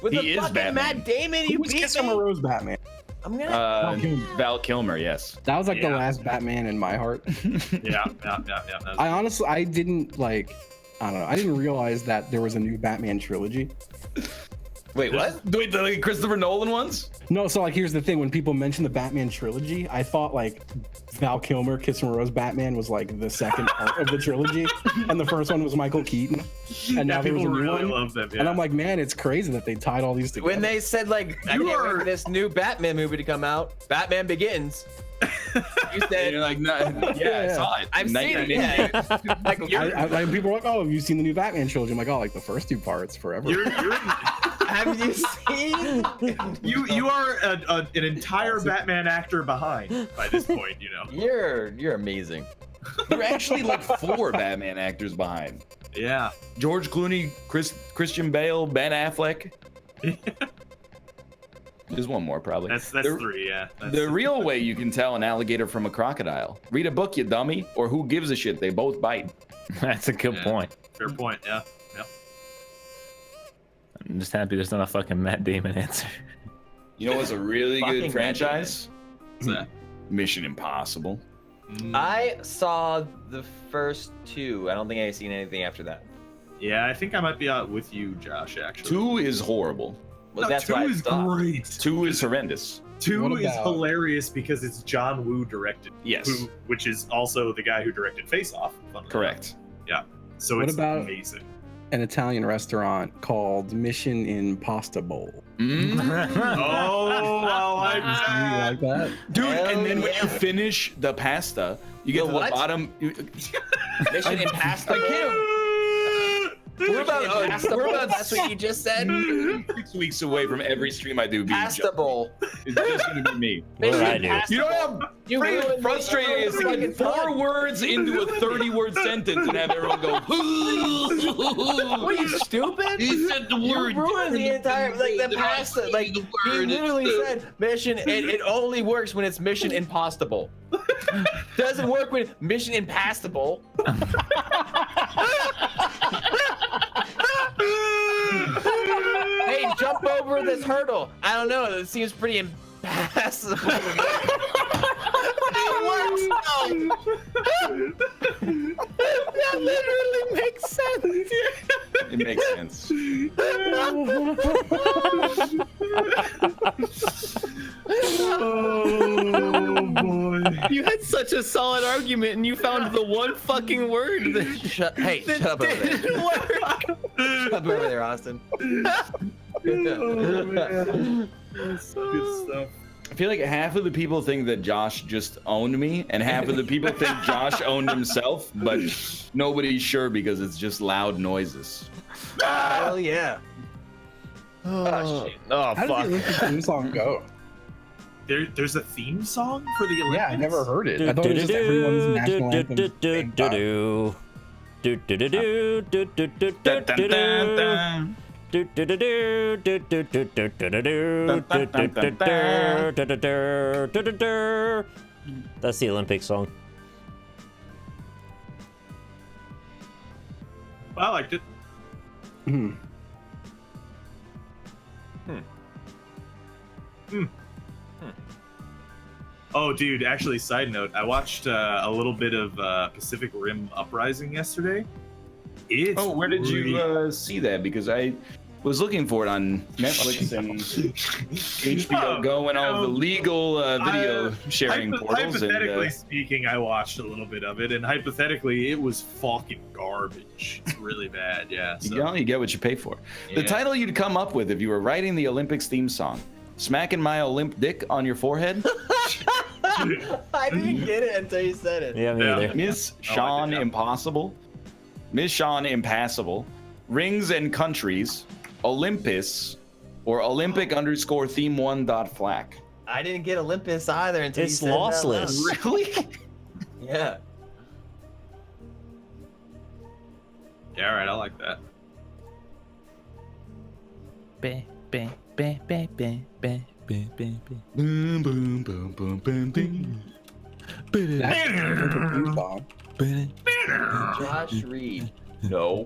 With He the is fucking Batman. Matt Damon, you Who's beat Kiss from a me. Rose Batman? I'm gonna. Val Kilmer, yes. That was like the Yeah. last Batman in my heart. Yeah. That's- I honestly, I didn't like. I don't know. I didn't realize that there was a new Batman trilogy. Wait, what? Wait, the Christopher Nolan ones? No, so like here's the thing: when people mention the Batman trilogy, I thought like Val Kilmer, Kiss from a Rose Batman was like the second part of the trilogy, and the first one was Michael Keaton, and now there was a people new really one. love them. Yeah. And I'm like, man, it's crazy that they tied all these together. When they said like, I can't wait for this new Batman movie to come out, Batman Begins. You And said you're like, no, yeah, I saw it. I've seen it. 1988. Yeah. Like, like people are like, oh, have you seen the new Batman trilogy? I'm like, oh, like the first two parts forever. you're have you seen? you are an entire Batman actor behind by this point. You know. You're amazing. There are actually like 4 Batman actors behind. Yeah. George Clooney, Christian Bale, Ben Affleck. There's one more probably. That's the, 3. Yeah. That's, the real way you can tell an alligator from a crocodile. Read a book, you dummy, or who gives a shit? They both bite. That's a good Yeah. point. fair point. Yeah. Yeah. I'm just happy there's not a fucking Matt Damon answer. You know what's a really Fucking good franchise? What's that? Mission Impossible. I saw the first 2. I don't think I've seen anything after that. Yeah, I think I might be out with you, Josh. Actually. 2 is horrible. Well, that's 2 why I is stopped. great. 2 is horrendous. 2 What is about- hilarious because it's John Woo directed. Yes. Which is also the guy who directed Face Off. Correct. Yeah. So What it's about- amazing. An Italian restaurant called Mission Impossible. Mm. Oh, I like You that. like that? Dude, Hell and then when yeah. you finish the pasta, you get The to what? the bottom. Mission Impossible. We're about, That's what you just said. 6 weeks away from every stream I do being Pasta bowl. It's just gonna be me. What did I do? You know how You ruined freaking me. frustrating it is to get 4 words into a 30-word sentence and have everyone go. What are you stupid? He said the You word. ruined the entire the pasta. Like he literally said mission. It only works when it's Mission Impossible. Doesn't work when Mission Impassable. Hey, jump over this hurdle. I don't know. It seems pretty impassable. It works though. That literally makes sense. It makes sense. Oh boy. You had such a solid argument and you found the one fucking word that Shut up over there. didn't work. Shut up over there, Austin. Oh man. That's good stuff. I feel like half of the people think that Josh just owned me, and half of the people think Josh owned himself, but nobody's sure because it's just loud noises. Hell yeah. Oh, How does fuck. the Olympic theme song go? There's a theme song for the Olympics? Yeah, I never heard it. I thought it was just everyone's national anthem. at the same time. That's the Olympic song. I liked it. Hmm. Oh, dude, actually, side note, I watched a little bit of Pacific Rim Uprising yesterday. It's Oh, where did you see that? Because I was looking for it on Netflix and HBO Go and all the legal video sharing portals. Hypothetically And, speaking, I watched a little bit of it, and hypothetically, it was fucking garbage. It's really bad, yeah. you get what you pay for. The Yeah. title you'd come up with if you were writing the Olympics theme song, Smacking My Olymp Dick on Your Forehead, I didn't get it until you said it. Yeah, me Yeah. either. Miss Sean yeah. Impossible, Miss Sean Impassable, Rings and Countries, Olympus, or Olympic_theme1.flack. I didn't get Olympus either until It's you said it out lossless. loud. Really? Yeah. Yeah, all right, I like that. Boom, boom, boom, boom, boom, boom. That's the Olympic theme song. Josh Reed. No.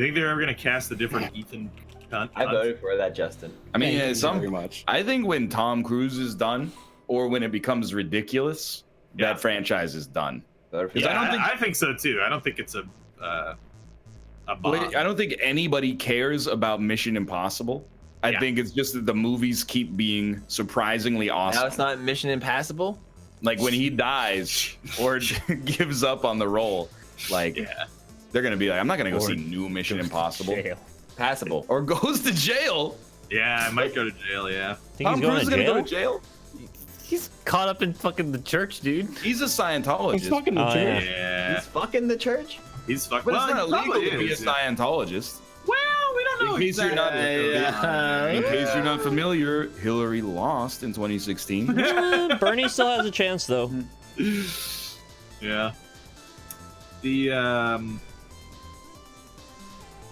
You think they're ever gonna cast a different Ethan? I voted for that, Justin. I mean, Thank you very much. I think when Tom Cruise is done, or when it becomes ridiculous, that franchise is done. Because I think so too. I don't think it's a bomb. I don't think anybody cares about Mission Impossible. I think it's just that the movies keep being surprisingly awesome. Now it's not Mission Impassable. Like when he dies or gives up on the role, like they're gonna be like, I'm not gonna go see new Mission Impossible. Passable. Or goes to jail. Yeah, I might go to jail. Yeah. Think Tom he's Cruise is going gonna to go jail? to jail. He's caught up in fucking the church, dude. He's a Scientologist. He's fucking the church. Yeah. He's fucking the church. He's fucking. But Well, it's not he probably illegal to be a is, Scientologist. Well, we don't know. In case you're not, in case you're not familiar, Hillary lost in 2016. Bernie still has a chance, though. Yeah. The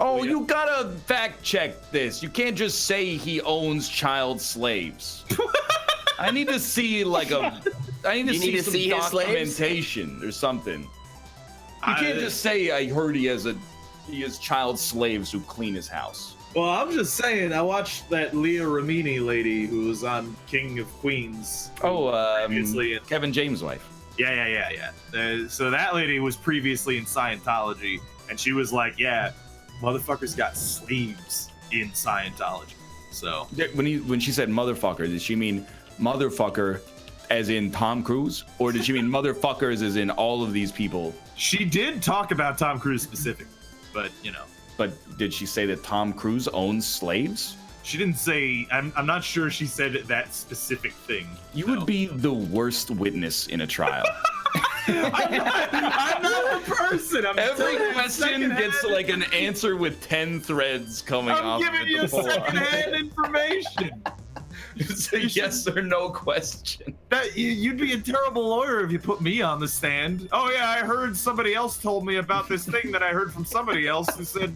Oh, you gotta fact check this. You can't just say he owns child slaves. I need to see like a. I need to You see some his slaves? documentation or something. You can't just say I heard he has child slaves who clean his house. Well, I'm just saying. I watched that Leah Remini lady who was on King of Queens. Previously Kevin James' wife. Yeah. So that lady was previously in Scientology, and she was like, "Yeah, motherfuckers got slaves in Scientology." So When she said motherfucker, did she mean motherfucker as in Tom Cruise, or did she mean motherfuckers as in all of these people? she did talk about Tom Cruise specific, but you know, But did she say that Tom Cruise owns slaves? she didn't say. I'm not sure she said that specific thing. You would be the worst witness in a trial. I'm not a person. I'm Every telling you question gets secondhand- like an answer with 10 threads coming I'm off giving of you the board. secondhand information. It's a yes or no question. You'd be a terrible lawyer if you put me on the stand. Oh yeah, I heard somebody else told me about this thing that I heard from somebody else who said,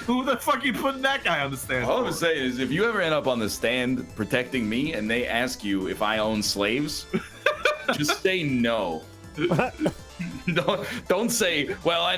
"Who the fuck you putting that guy on the stand?" All I'm for?" saying is, if you ever end up on the stand protecting me and they ask you if I own slaves, just say no. Don't say, well, I